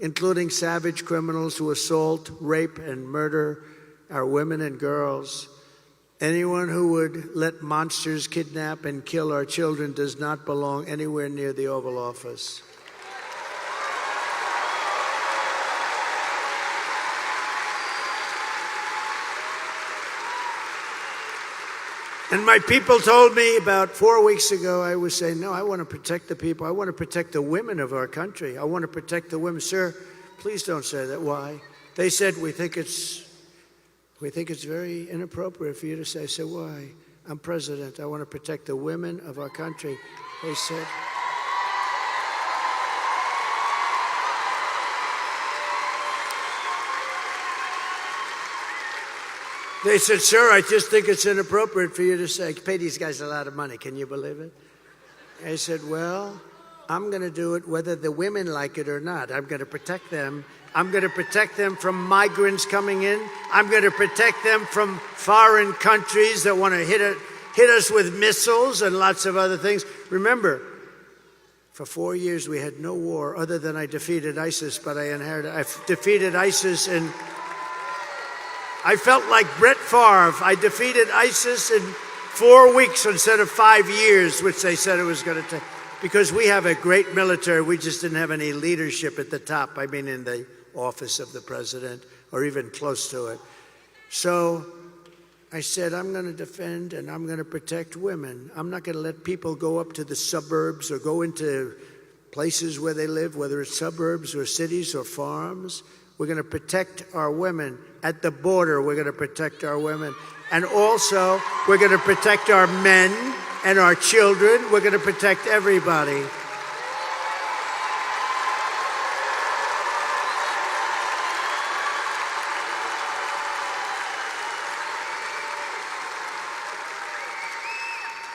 including savage criminals who assault, rape, and murder our women and girls. Anyone who would let monsters kidnap and kill our children does not belong anywhere near the Oval Office. And my people told me about 4 weeks ago, I was saying, no, I want to protect the people. I want to protect the women of our country. I want to protect the women. Sir, please don't say that. Why? They said, we think it's very inappropriate for you to say. I said, why? I'm president. I want to protect the women of our country. They said, sir, I just think it's inappropriate for you to say, pay these guys a lot of money. Can you believe it? I said, well, I'm going to do it whether the women like it or not. I'm going to protect them. I'm going to protect them from migrants coming in. I'm going to protect them from foreign countries that want to hit us with missiles and lots of other things. Remember, for 4 years we had no war other than I defeated ISIS, but I defeated ISIS and I felt like Brett Favre. I defeated ISIS in 4 weeks instead of 5 years, which they said it was going to take. Because we have a great military, we just didn't have any leadership at the top. I mean, in the office of the president, or even close to it. So I said, I'm going to defend and I'm going to protect women. I'm not going to let people go up to the suburbs or go into places where they live, whether it's suburbs or cities or farms. We're going to protect our women. At the border, we're going to protect our women. And also, we're going to protect our men and our children. We're going to protect everybody.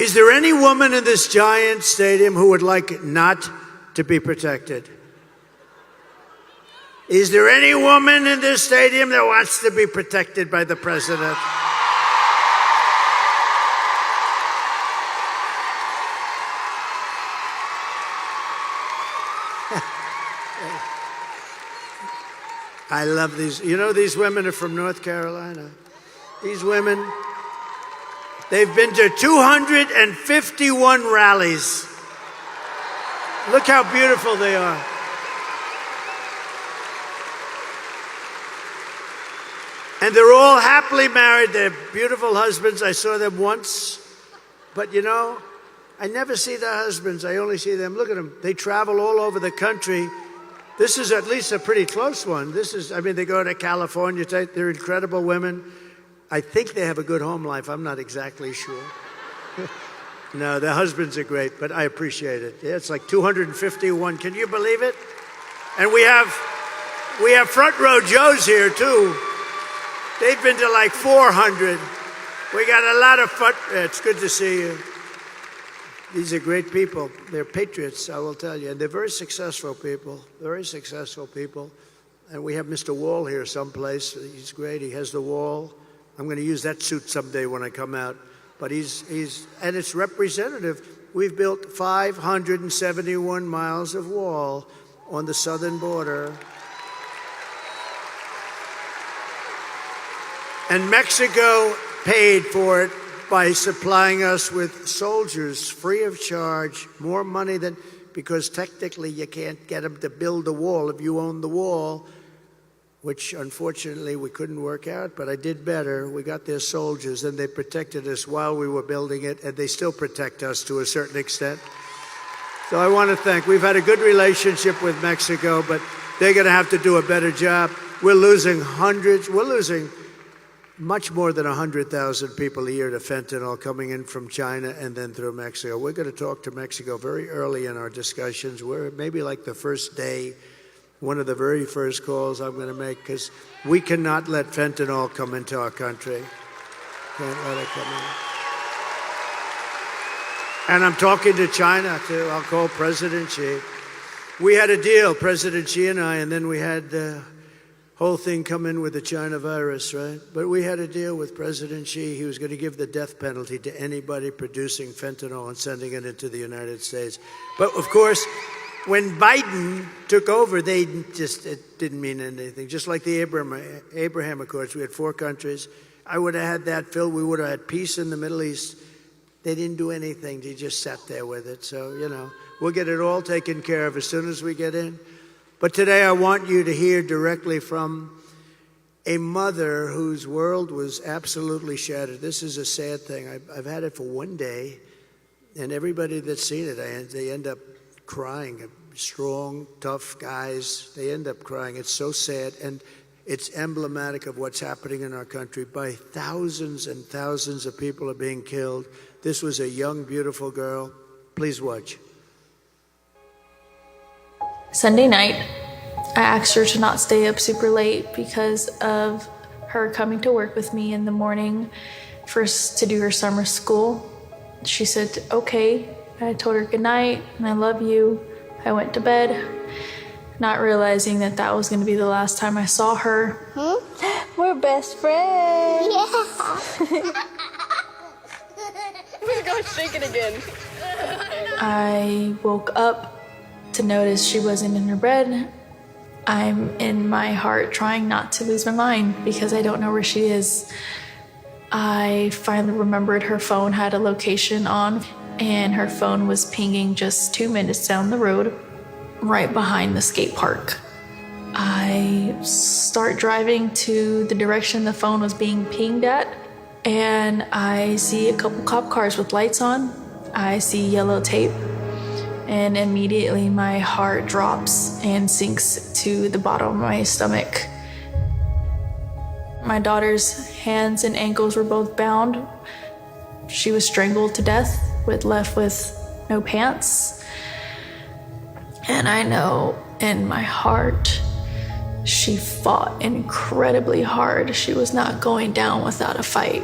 Is there any woman in this giant stadium who would like it not to be protected? Is there any woman in this stadium that wants to be protected by the president? I love these. You know, these women are from North Carolina. These women, they've been to 251 rallies. Look how beautiful they are. And they're all happily married. They're beautiful husbands. I saw them once. But you know, I never see their husbands. I only see them. Look at them. They travel all over the country. This is at least a pretty close one. This is, I mean, they go to California. They're incredible women. I think they have a good home life. I'm not exactly sure. No, their husbands are great, but I appreciate it. Yeah, it's like 251. Can you believe it? And we have front row Joes here, too. They've been to like 400. We got a lot of fun. It's good to see you. These are great people. They're patriots, I will tell you. And they're very successful people. Very successful people. And we have Mr. Wall here someplace. He's great. He has the wall. I'm going to use that suit someday when I come out. But and it's representative. We've built 571 miles of wall on the southern border. And Mexico paid for it by supplying us with soldiers free of charge, more money than, because technically you can't get them to build the wall if you own the wall, which unfortunately we couldn't work out, but I did better. We got their soldiers and they protected us while we were building it, and they still protect us to a certain extent. So I want to thank, we've had a good relationship with Mexico, but they're going to have to do a better job. We're losing much more than 100,000 people a year to fentanyl coming in from China and then through Mexico. We're going to talk to Mexico very early in our discussions. We're maybe like the first day, one of the very first calls I'm going to make, because we cannot let fentanyl come into our country. Can't let it come in. And I'm talking to China, too. I'll call President Xi. We had a deal, President Xi and I, and then we had the whole thing come in with the China virus, right? But we had a deal with President Xi. He was going to give the death penalty to anybody producing fentanyl and sending it into the United States. But of course, when Biden took over, it didn't mean anything. Just like the Abraham Accords, we had 4 countries. I would have had that filled. We would have had peace in the Middle East. They didn't do anything. They just sat there with it. So, you know, we'll get it all taken care of as soon as we get in. But today I want you to hear directly from a mother whose world was absolutely shattered. This is a sad thing. I've had it for one day, and everybody that's seen it, they end up crying. Strong, tough guys, they end up crying. It's so sad, and it's emblematic of what's happening in our country. By thousands and thousands of people are being killed. This was a young, beautiful girl. Please watch. Sunday night, I asked her to not stay up super late because of her coming to work with me in the morning first to do her summer school. She said, okay. I told her good night and I love you. I went to bed, not realizing that that was going to be the last time I saw her. We're best friends. Yeah. We're going to shake it again. I woke up to notice she wasn't in her bed. I'm in my heart trying not to lose my mind because I don't know where she is. I finally remembered her phone had a location on, and her phone was pinging just 2 minutes down the road, right behind the skate park. I start driving to the direction the phone was being pinged at, and I see a couple cop cars with lights on. I see yellow tape. and immediately my heart drops and sinks to the bottom of my stomach. My daughter's hands and ankles were both bound. She was strangled to death, left with no pants. And I know in my heart, she fought incredibly hard. She was not going down without a fight.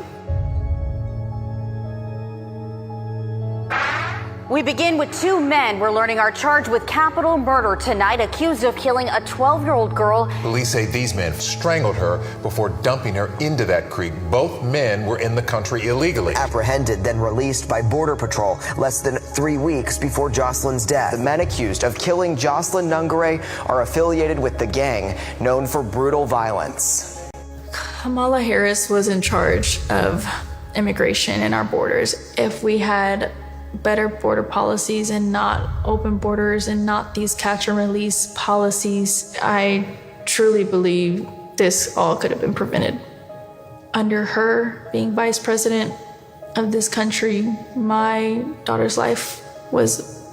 We begin with two men we're learning are charged with capital murder tonight, accused of killing a 12-year-old girl. Police say these men strangled her before dumping her into that creek. Both men were in the country illegally. Apprehended, then released by Border Patrol less than 3 weeks before Jocelyn's death. The men accused of killing Jocelyn Nungare are affiliated with the gang known for brutal violence. Kamala Harris was in charge of immigration and our borders. If we had better border policies and not open borders and not these catch and release policies, I truly believe this all could have been prevented. Under her being vice president of this country, my daughter's life was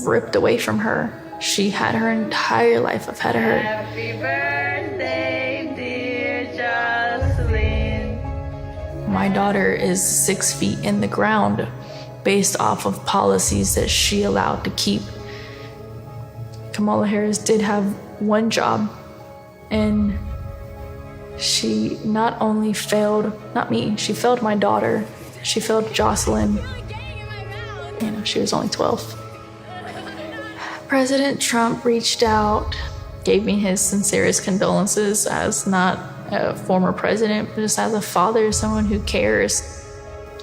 ripped away from her. She had her entire life ahead of her. Happy birthday, dear Jocelyn. My daughter is 6 feet in the ground based off of policies that she allowed to keep. Kamala Harris did have one job, and she not only failed, not me, she failed my daughter, she failed Jocelyn. She was only 12. President Trump reached out, gave me his sincerest condolences as not a former president, but just as a father, someone who cares.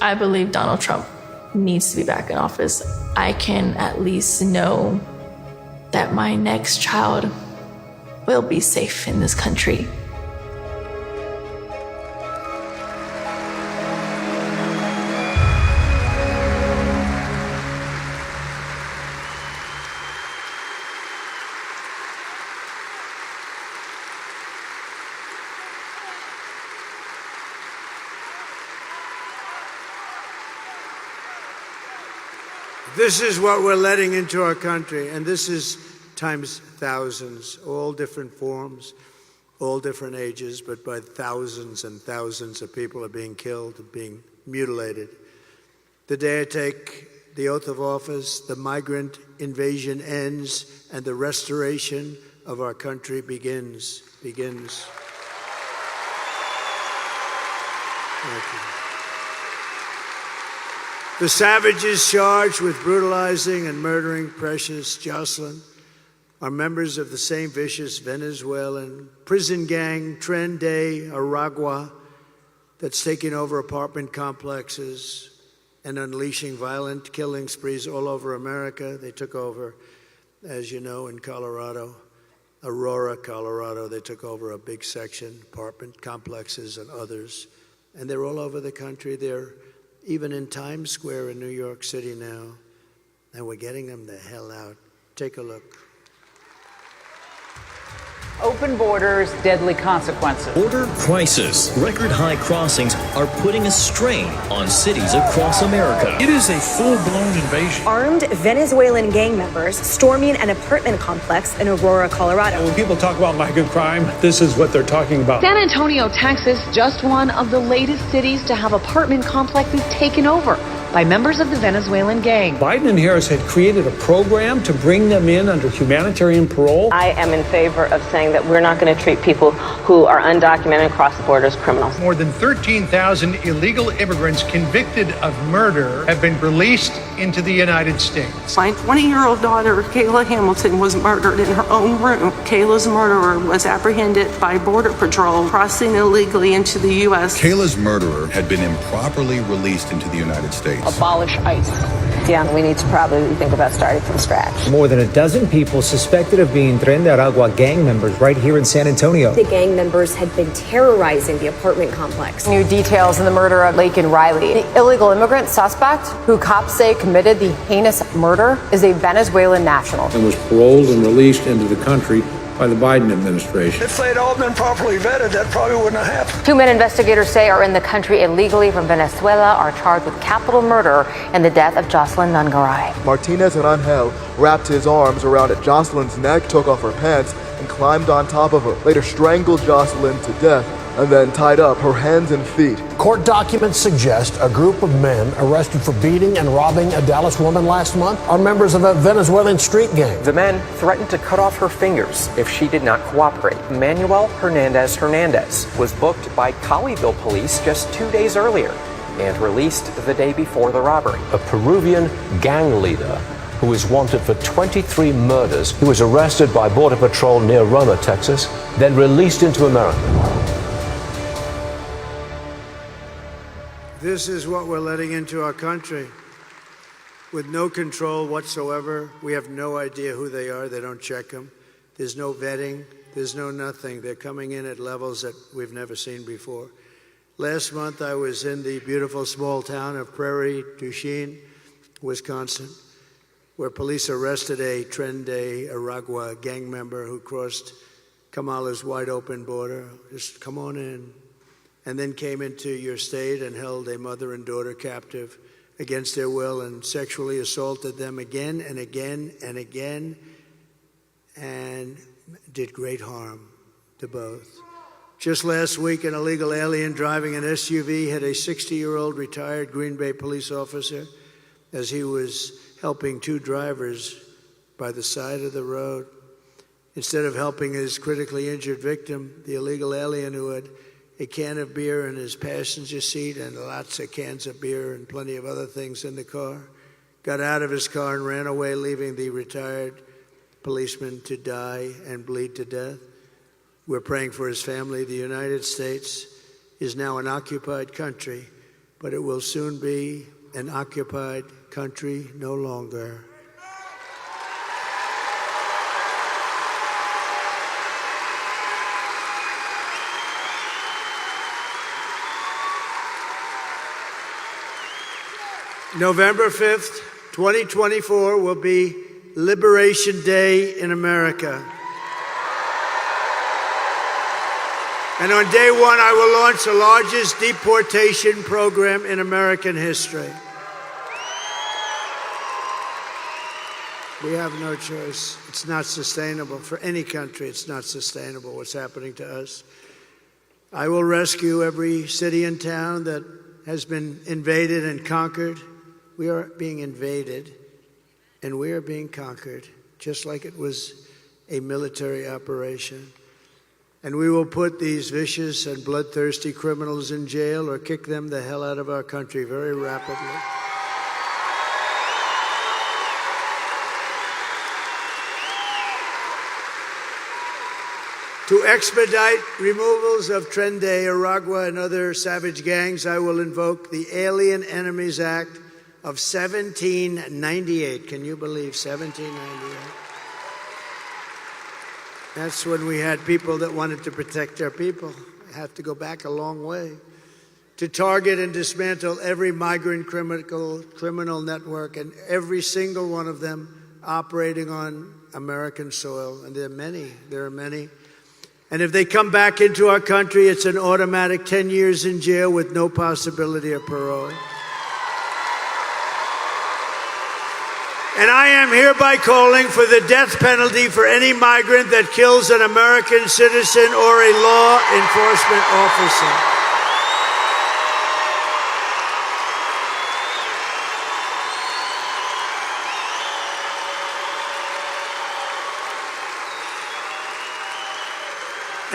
I believe Donald Trump needs to be back in office. I can at least know that my next child will be safe in this country. This is what we're letting into our country, and this is times thousands, all different forms, all different ages, but by thousands and thousands of people are being killed, being mutilated. The day I take the oath of office, the migrant invasion ends, and the restoration of our country begins. Thank you. The savages charged with brutalizing and murdering precious Jocelyn are members of the same vicious Venezuelan prison gang, Tren de Aragua, that's taking over apartment complexes and unleashing violent killing sprees all over America. They took over, as you know, in Colorado, Aurora, Colorado. They took over a big section, apartment complexes and others. And they're all over the country. They're even in Times Square in New York City now, and we're getting them the hell out. Take a look. Open borders, deadly consequences. Border crisis. Record high crossings are putting a strain on cities across America. It is a full-blown invasion. Armed Venezuelan gang members storming an apartment complex in Aurora, Colorado. When people talk about migrant crime, this is what they're talking about. San Antonio, Texas, just one of the latest cities to have apartment complexes taken over by members of the Venezuelan gang. Biden and Harris had created a program to bring them in under humanitarian parole. I am in favor of saying that we're not going to treat people who are undocumented across the border as criminals. More than 13,000 illegal immigrants convicted of murder have been released into the United States. My 20-year-old daughter, Kayla Hamilton, was murdered in her own room. Kayla's murderer was apprehended by Border Patrol crossing illegally into the U.S. Kayla's murderer had been improperly released into the United States. Abolish ICE. Yeah, we need to probably think about starting from scratch. More than a dozen people suspected of being Tren de Aragua gang members right here in San Antonio. The gang members had been terrorizing the apartment complex. New details in the murder of Laken Riley. The illegal immigrant suspect, who cops say committed the heinous murder, is a Venezuelan national. And was paroled and released into the country by the Biden administration. If they'd all been properly vetted, that probably wouldn't have happened. 2 men investigators say are in the country illegally from Venezuela are charged with capital murder in the death of Jocelyn Nungaray. Martinez and Angel wrapped his arms around Jocelyn's neck, took off her pants, and climbed on top of her. Later strangled Jocelyn to death and then tied up her hands and feet. Court documents suggest a group of men arrested for beating and robbing a Dallas woman last month are members of a Venezuelan street gang. The men threatened to cut off her fingers if she did not cooperate. Manuel Hernandez was booked by Colleyville police just 2 days earlier and released the day before the robbery. A Peruvian gang leader who is wanted for 23 murders. He was arrested by Border Patrol near Roma, Texas, then released into America. This is what we're letting into our country. With no control whatsoever. We have no idea who they are. They don't check them. There's no vetting. There's no nothing. They're coming in at levels that we've never seen before. Last month, I was in the beautiful small town of Prairie du Chien, Wisconsin, where police arrested a Tren de Aragua gang member who crossed Kamala's wide open border. Just come on in. And then came into your state and held a mother and daughter captive against their will and sexually assaulted them again and again and again and did great harm to both. Just last week, an illegal alien driving an SUV hit a 60-year-old retired Green Bay police officer as he was helping two drivers by the side of the road. Instead of helping his critically injured victim, the illegal alien, who had a can of beer in his passenger seat and lots of cans of beer and plenty of other things in the car, got out of his car and ran away, leaving the retired policeman to die and bleed to death. We're praying for his family. The United States is now an occupied country, but it will soon be an occupied country no longer. November 5th, 2024 will be Liberation Day in America. And on day one, I will launch the largest deportation program in American history. We have no choice. It's not sustainable for any country. It's not sustainable what's happening to us. I will rescue every city and town that has been invaded and conquered. We are being invaded, and we are being conquered, just like it was a military operation. And we will put these vicious and bloodthirsty criminals in jail or kick them the hell out of our country very rapidly. To expedite removals of Tren de Aragua and other savage gangs, I will invoke the Alien Enemies Act of 1798. Can you believe 1798? That's when we had people that wanted to protect their people. I have to go back a long way. To target and dismantle every migrant criminal network, and every single one of them operating on American soil. And there are many. And if they come back into our country, it's an automatic 10 years in jail with no possibility of parole. And I am hereby calling for the death penalty for any migrant that kills an American citizen or a law enforcement officer.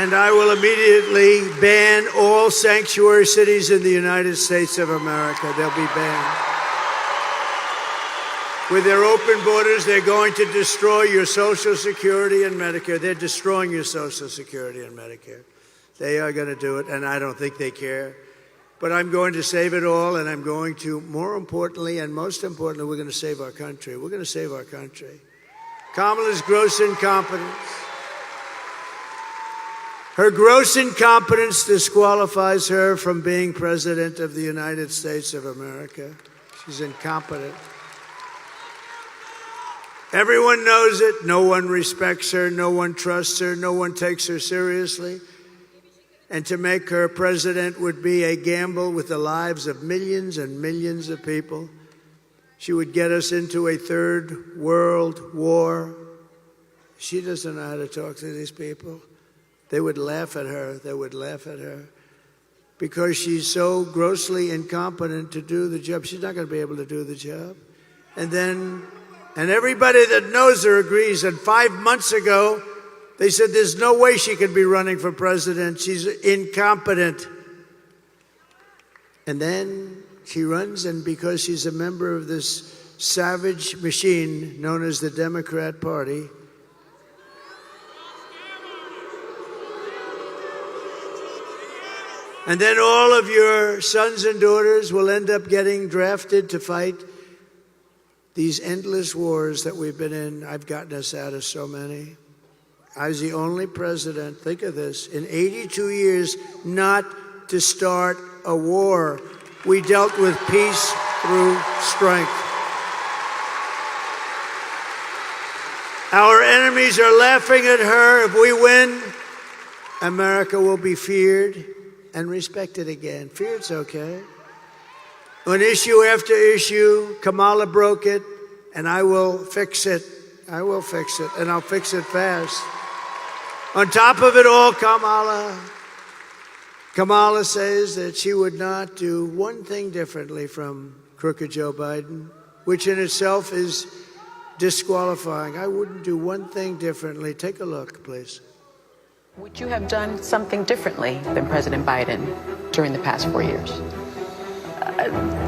And I will immediately ban all sanctuary cities in the United States of America. They'll be banned. With their open borders, they're going to destroy your Social Security and Medicare. They're destroying your Social Security and Medicare. They are going to do it, and I don't think they care. But I'm going to save it all, and I'm going to, more importantly and most importantly, we're going to save our country. We're going to save our country. Kamala's gross incompetence. Her gross incompetence disqualifies her from being President of the United States of America. She's incompetent. Everyone knows it. No one respects her. No one trusts her. No one takes her seriously. And to make her president would be a gamble with the lives of millions and millions of people. She would get us into a third world war. She doesn't know how to talk to these people. They would laugh at her. They would laugh at her. Because she's so grossly incompetent to do the job. She's not going to be able to do the job. And everybody that knows her agrees. And 5 months ago, they said there's no way she could be running for president. She's incompetent. And then she runs, and because she's a member of this savage machine known as the Democrat Party, and then all of your sons and daughters will end up getting drafted to fight these endless wars that we've been in. I've gotten us out of so many. I was the only president, think of this, in 82 years not to start a war. We dealt with peace through strength. Our enemies are laughing at her. If we win, America will be feared and respected again. Feared's okay. On issue after issue, Kamala broke it, and I will fix it. I will fix it, and I'll fix it fast. On top of it all, Kamala says that she would not do one thing differently from crooked Joe Biden, which in itself is disqualifying. I wouldn't do one thing differently. Take a look, please. Would you have done something differently than President Biden during the past 4 years?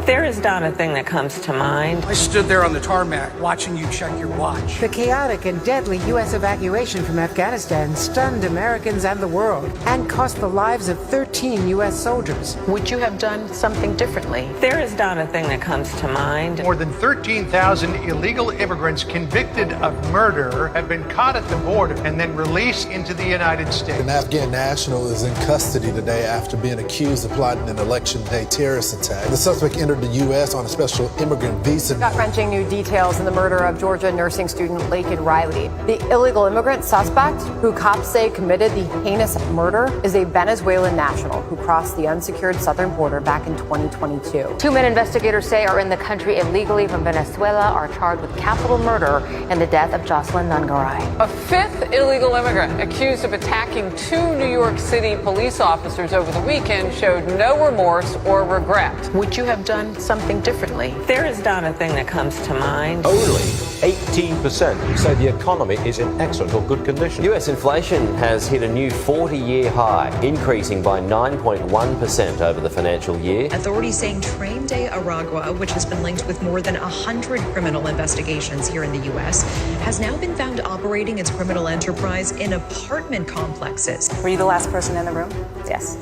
There is not a thing that comes to mind. I stood there on the tarmac watching you check your watch. The chaotic and deadly U.S. evacuation from Afghanistan stunned Americans and the world and cost the lives of 13 U.S. soldiers. Would you have done something differently? There is not a thing that comes to mind. More than 13,000 illegal immigrants convicted of murder have been caught at the border and then released into the United States. An Afghan national is in custody today after being accused of plotting an election day terrorist attack. The suspect entered the U.S. on a special immigrant visa. Gut-wrenching new details in the murder of Georgia nursing student Laken Riley. The illegal immigrant suspect, who cops say committed the heinous murder, is a Venezuelan national who crossed the unsecured southern border back in 2022. 2 men investigators say are in the country illegally from Venezuela are charged with capital murder in the death of Jocelyn Nungaray. A fifth illegal immigrant accused of attacking 2 New York City police officers over the weekend showed no remorse or regret. Would you have done something differently? There is not a thing that comes to mind. Only 18% say the economy is in excellent or good condition. U.S. inflation has hit a new 40-year high, increasing by 9.1% over the financial year. Authorities saying Tren de Aragua, which has been linked with more than 100 criminal investigations here in the U.S., has now been found operating its criminal enterprise in apartment complexes. Were you the last person in the room? Yes.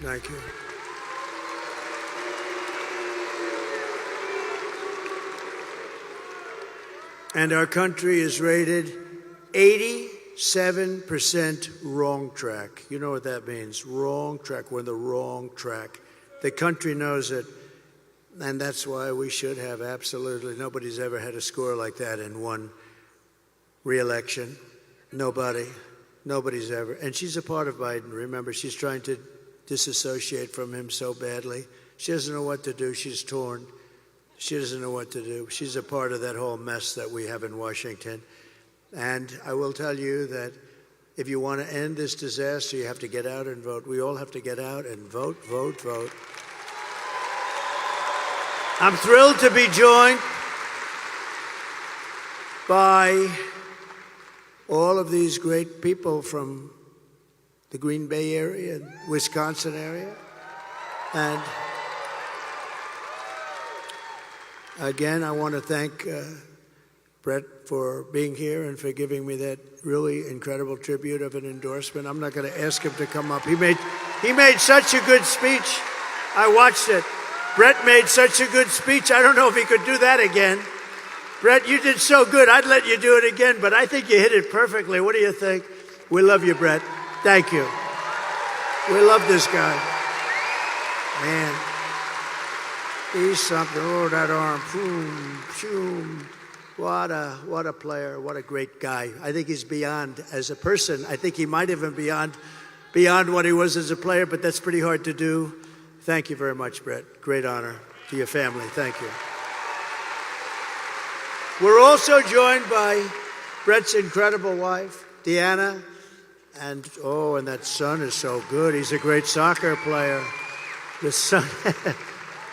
Thank you. And our country is rated 87% wrong track. You know what that means? Wrong track. We're on the wrong track. The country knows it. And that's why we should have absolutely, nobody's ever had a score like that in one re-election. Nobody's ever. And she's a part of Biden. Remember, she's trying to disassociate from him so badly. She doesn't know what to do. She's torn. She doesn't know what to do. She's a part of that whole mess that we have in Washington. And I will tell you that if you want to end this disaster, you have to get out and vote. We all have to get out and vote, vote, vote. I'm thrilled to be joined by all of these great people from the Green Bay area and Wisconsin area. And again, I want to thank Brett for being here and for giving me that really incredible tribute of an endorsement. I'm not going to ask him to come up. He made such a good speech. I watched it. Brett made such a good speech. I don't know if he could do that again. Brett, you did so good. I'd let you do it again, but I think you hit it perfectly. What do you think? We love you, Brett. Thank you. We love this guy. Man. He's something. Oh, that arm. Boom, shoom. What a player. What a great guy. I think he's beyond as a person. I think he might even beyond what he was as a player, but that's pretty hard to do. Thank you very much, Brett. Great honor to your family. Thank you. We're also joined by Brett's incredible wife, Deanna, and that son is so good. He's a great soccer player. The son,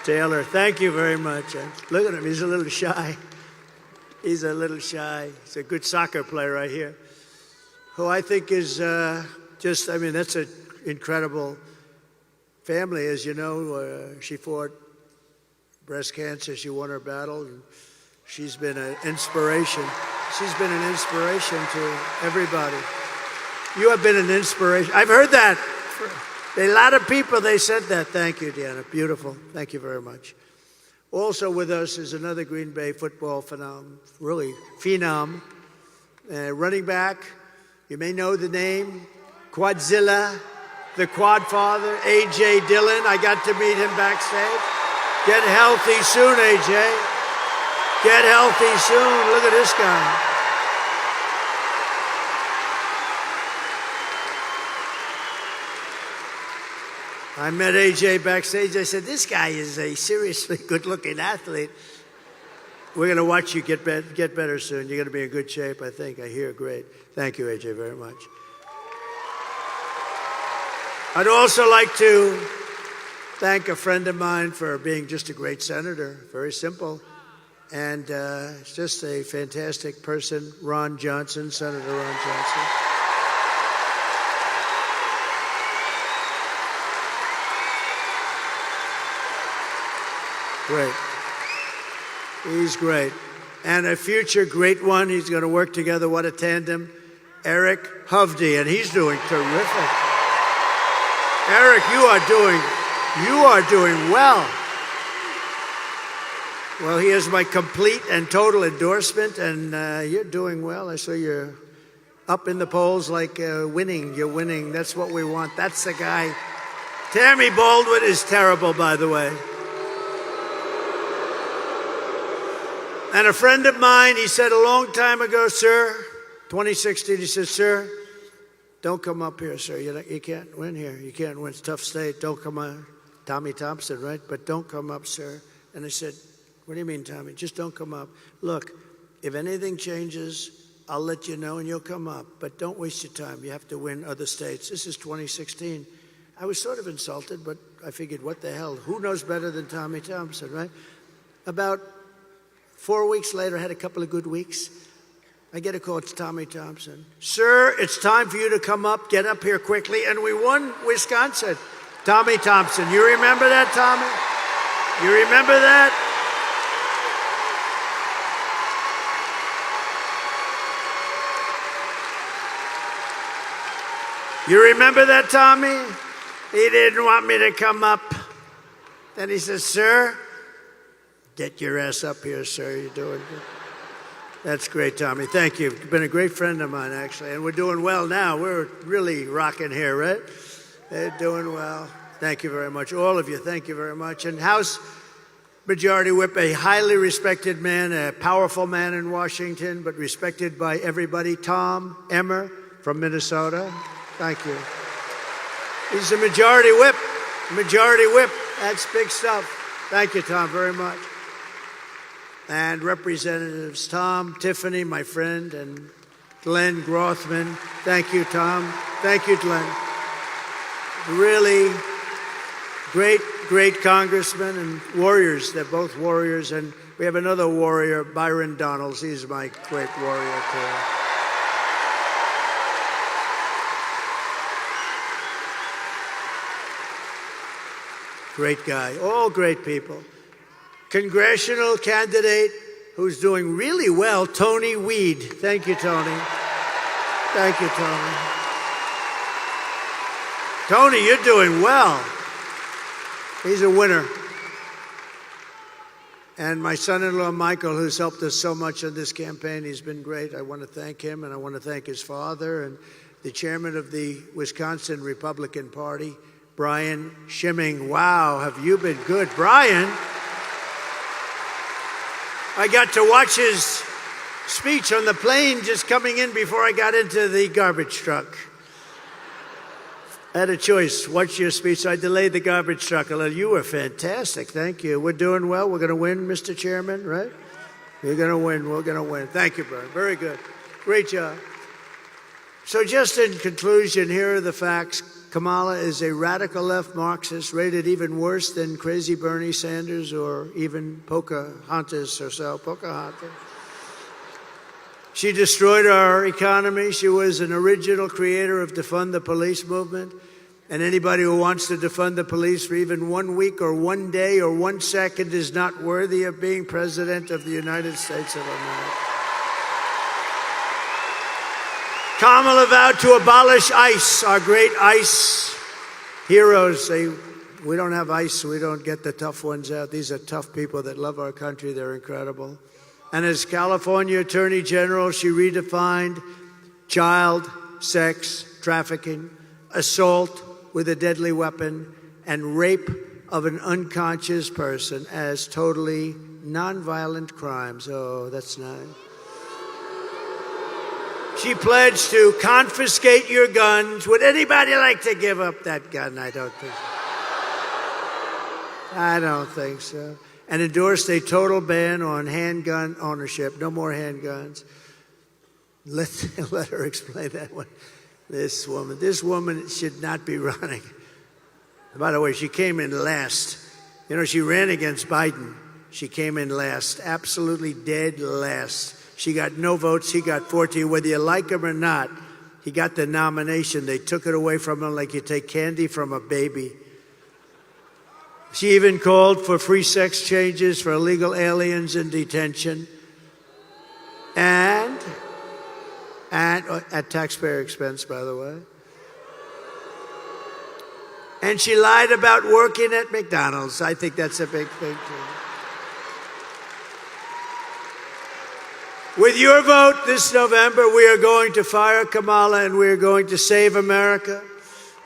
Taylor, thank you very much. And look at him, he's a little shy. He's a little shy. He's a good soccer player right here, who I think is that's an incredible family. As you know, she fought breast cancer. She won her battle. And she's been an inspiration. She's been an inspiration to everybody. You have been an inspiration. I've heard that. A lot of people, they said that. Thank you, Deanna. Beautiful. Thank you very much. Also with us is another Green Bay football phenom, running back. You may know the name, Quadzilla, the Quad Father, A.J. Dillon. I got to meet him backstage. Get healthy soon, A.J. Get healthy soon. Look at this guy. I met AJ backstage. I said, this guy is a seriously good-looking athlete. We're going to watch you get better soon. You're going to be in good shape, I think. I hear great. Thank you, AJ, very much. I'd also like to thank a friend of mine for being just a great senator. Very simple. And just a fantastic person, Ron Johnson, Senator Ron Johnson. Great. He's great. And a future great one. He's going to work together. What a tandem. Eric Hovde, and he's doing terrific. Eric, you are doing well. Well, he has my complete and total endorsement, and you're doing well. I saw you're up in the polls like winning. You're winning. That's what we want. That's the guy. Tammy Baldwin is terrible, by the way. And a friend of mine, he said a long time ago, sir, 2016, he said, sir, don't come up here, sir. You can't win here. You can't win. It's a tough state. Don't come up. Tommy Thompson, right? But don't come up, sir. And I said, what do you mean, Tommy? Just don't come up. Look, if anything changes, I'll let you know and you'll come up. But don't waste your time. You have to win other states. This is 2016. I was sort of insulted, but I figured, what the hell? Who knows better than Tommy Thompson, right? About 4 weeks later, I had a couple of good weeks. I get a call, it's Tommy Thompson. Sir, it's time for you to come up, get up here quickly. And we won Wisconsin. Tommy Thompson. You remember that, Tommy? You remember that? You remember that, Tommy? He didn't want me to come up. Then he says, sir, get your ass up here, sir. You're doing good. That's great, Tommy. Thank you. You've been a great friend of mine, actually. And we're doing well now. We're really rocking here, right? They're doing well. Thank you very much. All of you, thank you very much. And House Majority Whip, a highly respected man, a powerful man in Washington, but respected by everybody, Tom Emmer from Minnesota. Thank you. He's a Majority Whip. Majority Whip. That's big stuff. Thank you, Tom, very much. And Representatives Tom, Tiffany, my friend, and Glenn Grothman. Thank you, Tom. Thank you, Glenn. Really great congressmen and warriors. They're both warriors. And we have another warrior, Byron Donalds. He's my great warrior, too. Great guy. All great people. Congressional candidate who's doing really well, Tony Weed. Thank you, Tony. Thank you, Tony. Tony, you're doing well. He's a winner. And my son-in-law, Michael, who's helped us so much on this campaign, he's been great. I want to thank him, and I want to thank his father and the chairman of the Wisconsin Republican Party, Brian Schimming. Wow, have you been good? Brian, I got to watch his speech on the plane just coming in before I got into the garbage truck. I had a choice. Watch your speech. So I delayed the garbage truck. You were fantastic. Thank you. We're doing well. We're going to win, Mr. Chairman, right? We're going to win. We're going to win. Thank you, Bern. Very good. Great job. So just in conclusion, here are the facts. Kamala is a radical left Marxist, rated even worse than crazy Bernie Sanders or even Pocahontas herself. Pocahontas. She destroyed our economy. She was an original creator of defund the police movement. And anybody who wants to defund the police for even 1 week or 1 day or 1 second is not worthy of being president of the United States of America. Kamala vowed to abolish ICE, our great ICE heroes. We don't have ICE, so we don't get the tough ones out. These are tough people that love our country. They're incredible. And as California Attorney General, she redefined child sex trafficking, assault with a deadly weapon, and rape of an unconscious person as totally nonviolent crimes. Oh, that's nice. She pledged to confiscate your guns. Would anybody like to give up that gun? I don't think so. I don't think so. And endorsed a total ban on handgun ownership. No more handguns. Let her explain that one. This woman should not be running. By the way, she came in last. You know, she ran against Biden. She came in last, absolutely dead last. She got no votes. He got 14. Whether you like him or not, he got the nomination. They took it away from him like you take candy from a baby. She even called for free sex changes for illegal aliens in detention. And at taxpayer expense, by the way. And she lied about working at McDonald's. I think that's a big thing, too. With your vote this November, we are going to fire Kamala and we are going to save America.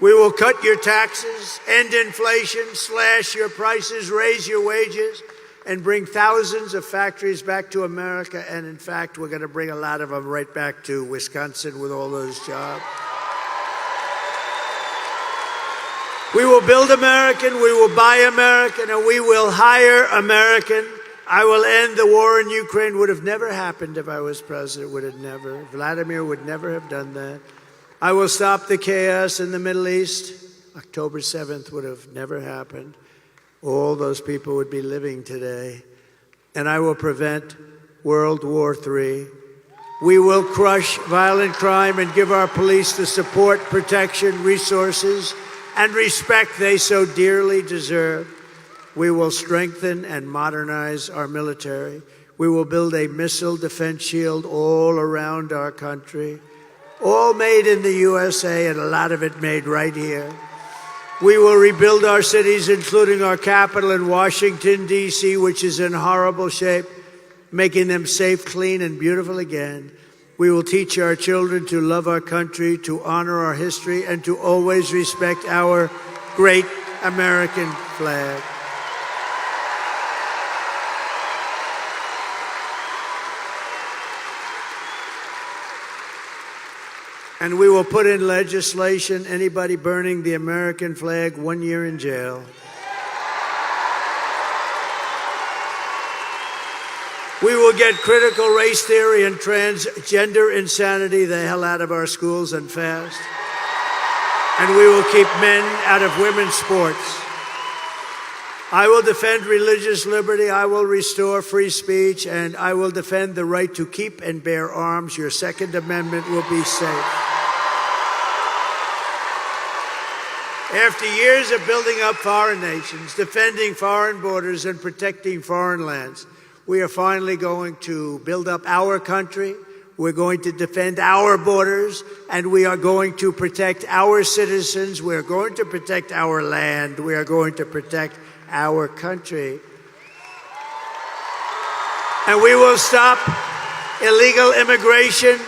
We will cut your taxes, end inflation, slash your prices, raise your wages, and bring thousands of factories back to America. And in fact, we're going to bring a lot of them right back to Wisconsin with all those jobs. We will build American, we will buy American, and we will hire American. I will end the war in Ukraine. Would have never happened if I was president. Would have never. Vladimir would never have done that. I will stop the chaos in the Middle East. October 7th would have never happened. All those people would be living today. And I will prevent World War III. We will crush violent crime and give our police the support, protection, resources, and respect they so dearly deserve. We will strengthen and modernize our military. We will build a missile defense shield all around our country. All made in the USA, and a lot of it made right here. We will rebuild our cities, including our capital in Washington, D.C., which is in horrible shape, making them safe, clean, and beautiful again. We will teach our children to love our country, to honor our history, and to always respect our great American flag. And we will put in legislation, anybody burning the American flag, 1 year in jail. We will get critical race theory and transgender insanity the hell out of our schools and fast. And we will keep men out of women's sports. I will defend religious liberty. I will restore free speech. And I will defend the right to keep and bear arms. Your Second Amendment will be safe. After years of building up foreign nations, defending foreign borders, and protecting foreign lands, we are finally going to build up our country. We're going to defend our borders, and we are going to protect our citizens. We are going to protect our land. We are going to protect our country. And we will stop illegal immigration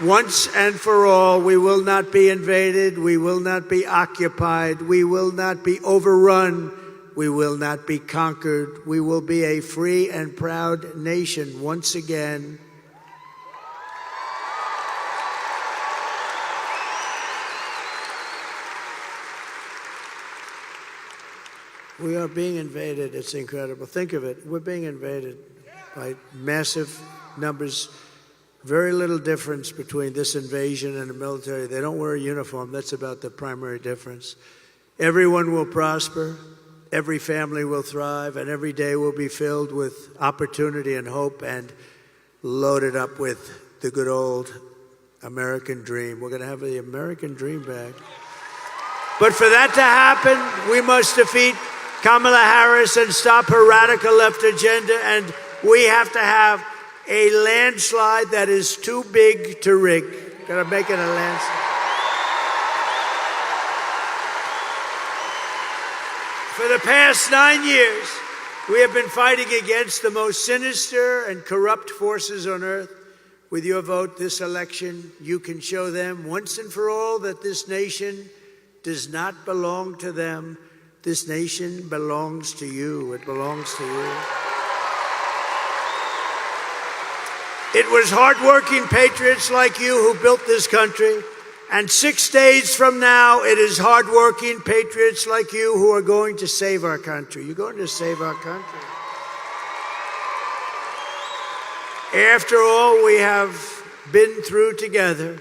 once and for all. We will not be invaded. We will not be occupied. We will not be overrun We will not be conquered. We will be a free and proud nation once again. We are being invaded. It's incredible. Think of it. We're being invaded by massive numbers. Very little difference between this invasion and the military. They don't wear a uniform. That's about the primary difference. Everyone will prosper. Every family will thrive. And every day will be filled with opportunity and hope and loaded up with the good old American dream. We're going to have the American dream back. But for that to happen, we must defeat Kamala Harris and stop her radical left agenda, and we have to have a landslide that is too big to rig. Gotta make it a landslide. For the past 9 years, we have been fighting against the most sinister and corrupt forces on earth. With your vote this election, you can show them once and for all that this nation does not belong to them. This nation belongs to you. It belongs to you. It was hardworking patriots like you who built this country. And 6 days from now, it is hardworking patriots like you who are going to save our country. You're going to save our country. After all we have been through together,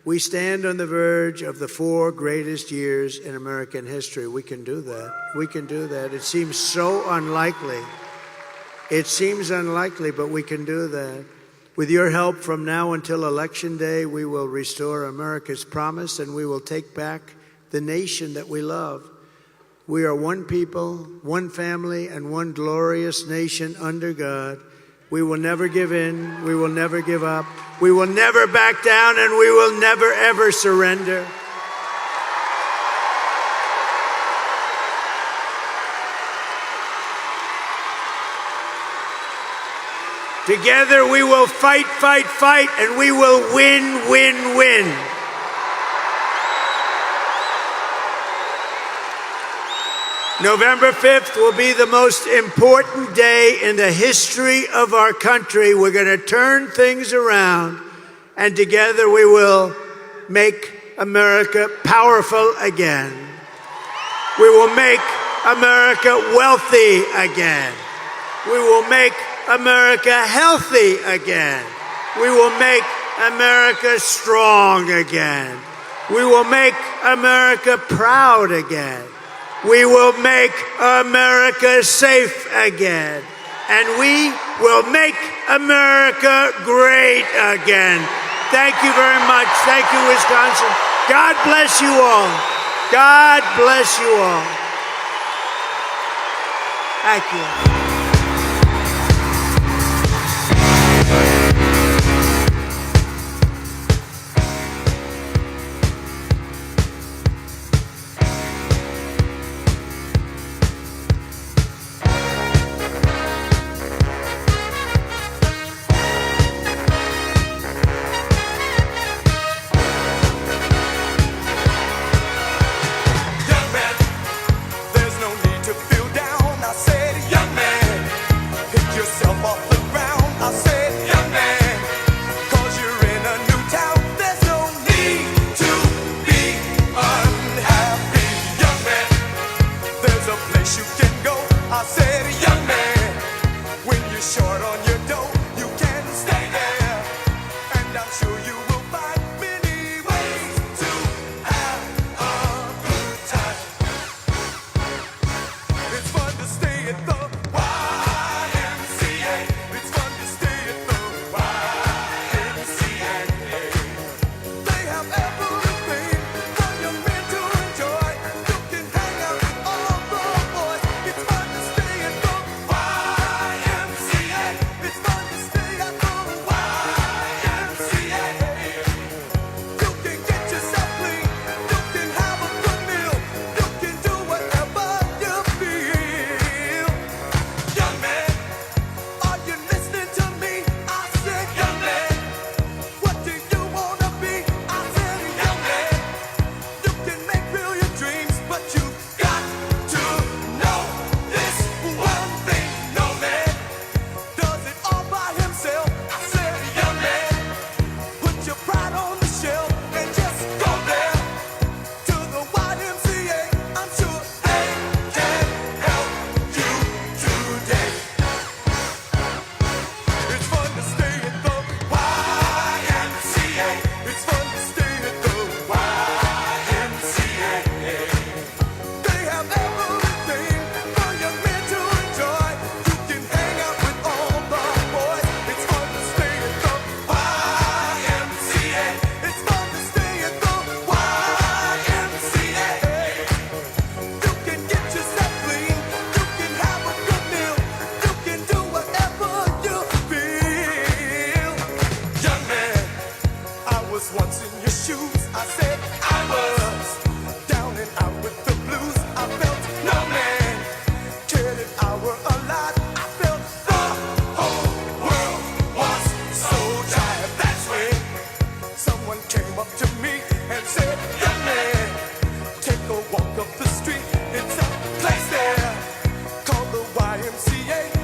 we stand on the verge of the 4 greatest years in American history. We can do that. We can do that. It seems so unlikely. It seems unlikely, but we can do that. With your help from now until Election Day, we will restore America's promise and we will take back the nation that we love. We are one people, one family, and one glorious nation under God. We will never give in. We will never give up. We will never back down, and we will never, ever surrender. Together we will fight, fight, fight, and we will win, win, win. November 5th will be the most important day in the history of our country. We're going to turn things around, and together we will make America powerful again. We will make America wealthy again. We will make America healthy again. We will make America strong again. We will make America proud again. We will make America safe again. And we will make America great again. Thank you very much. Thank you, Wisconsin. God bless you all. God bless you all. Thank you. Young man, there's no need to feel down. I said, young man. was in your shoes. I said I was down and out with the blues. I felt no man cared if I were alive. I felt the whole world was so tired. That's when someone came up to me and said, young man, take a walk up the street. It's a place there called the YMCA.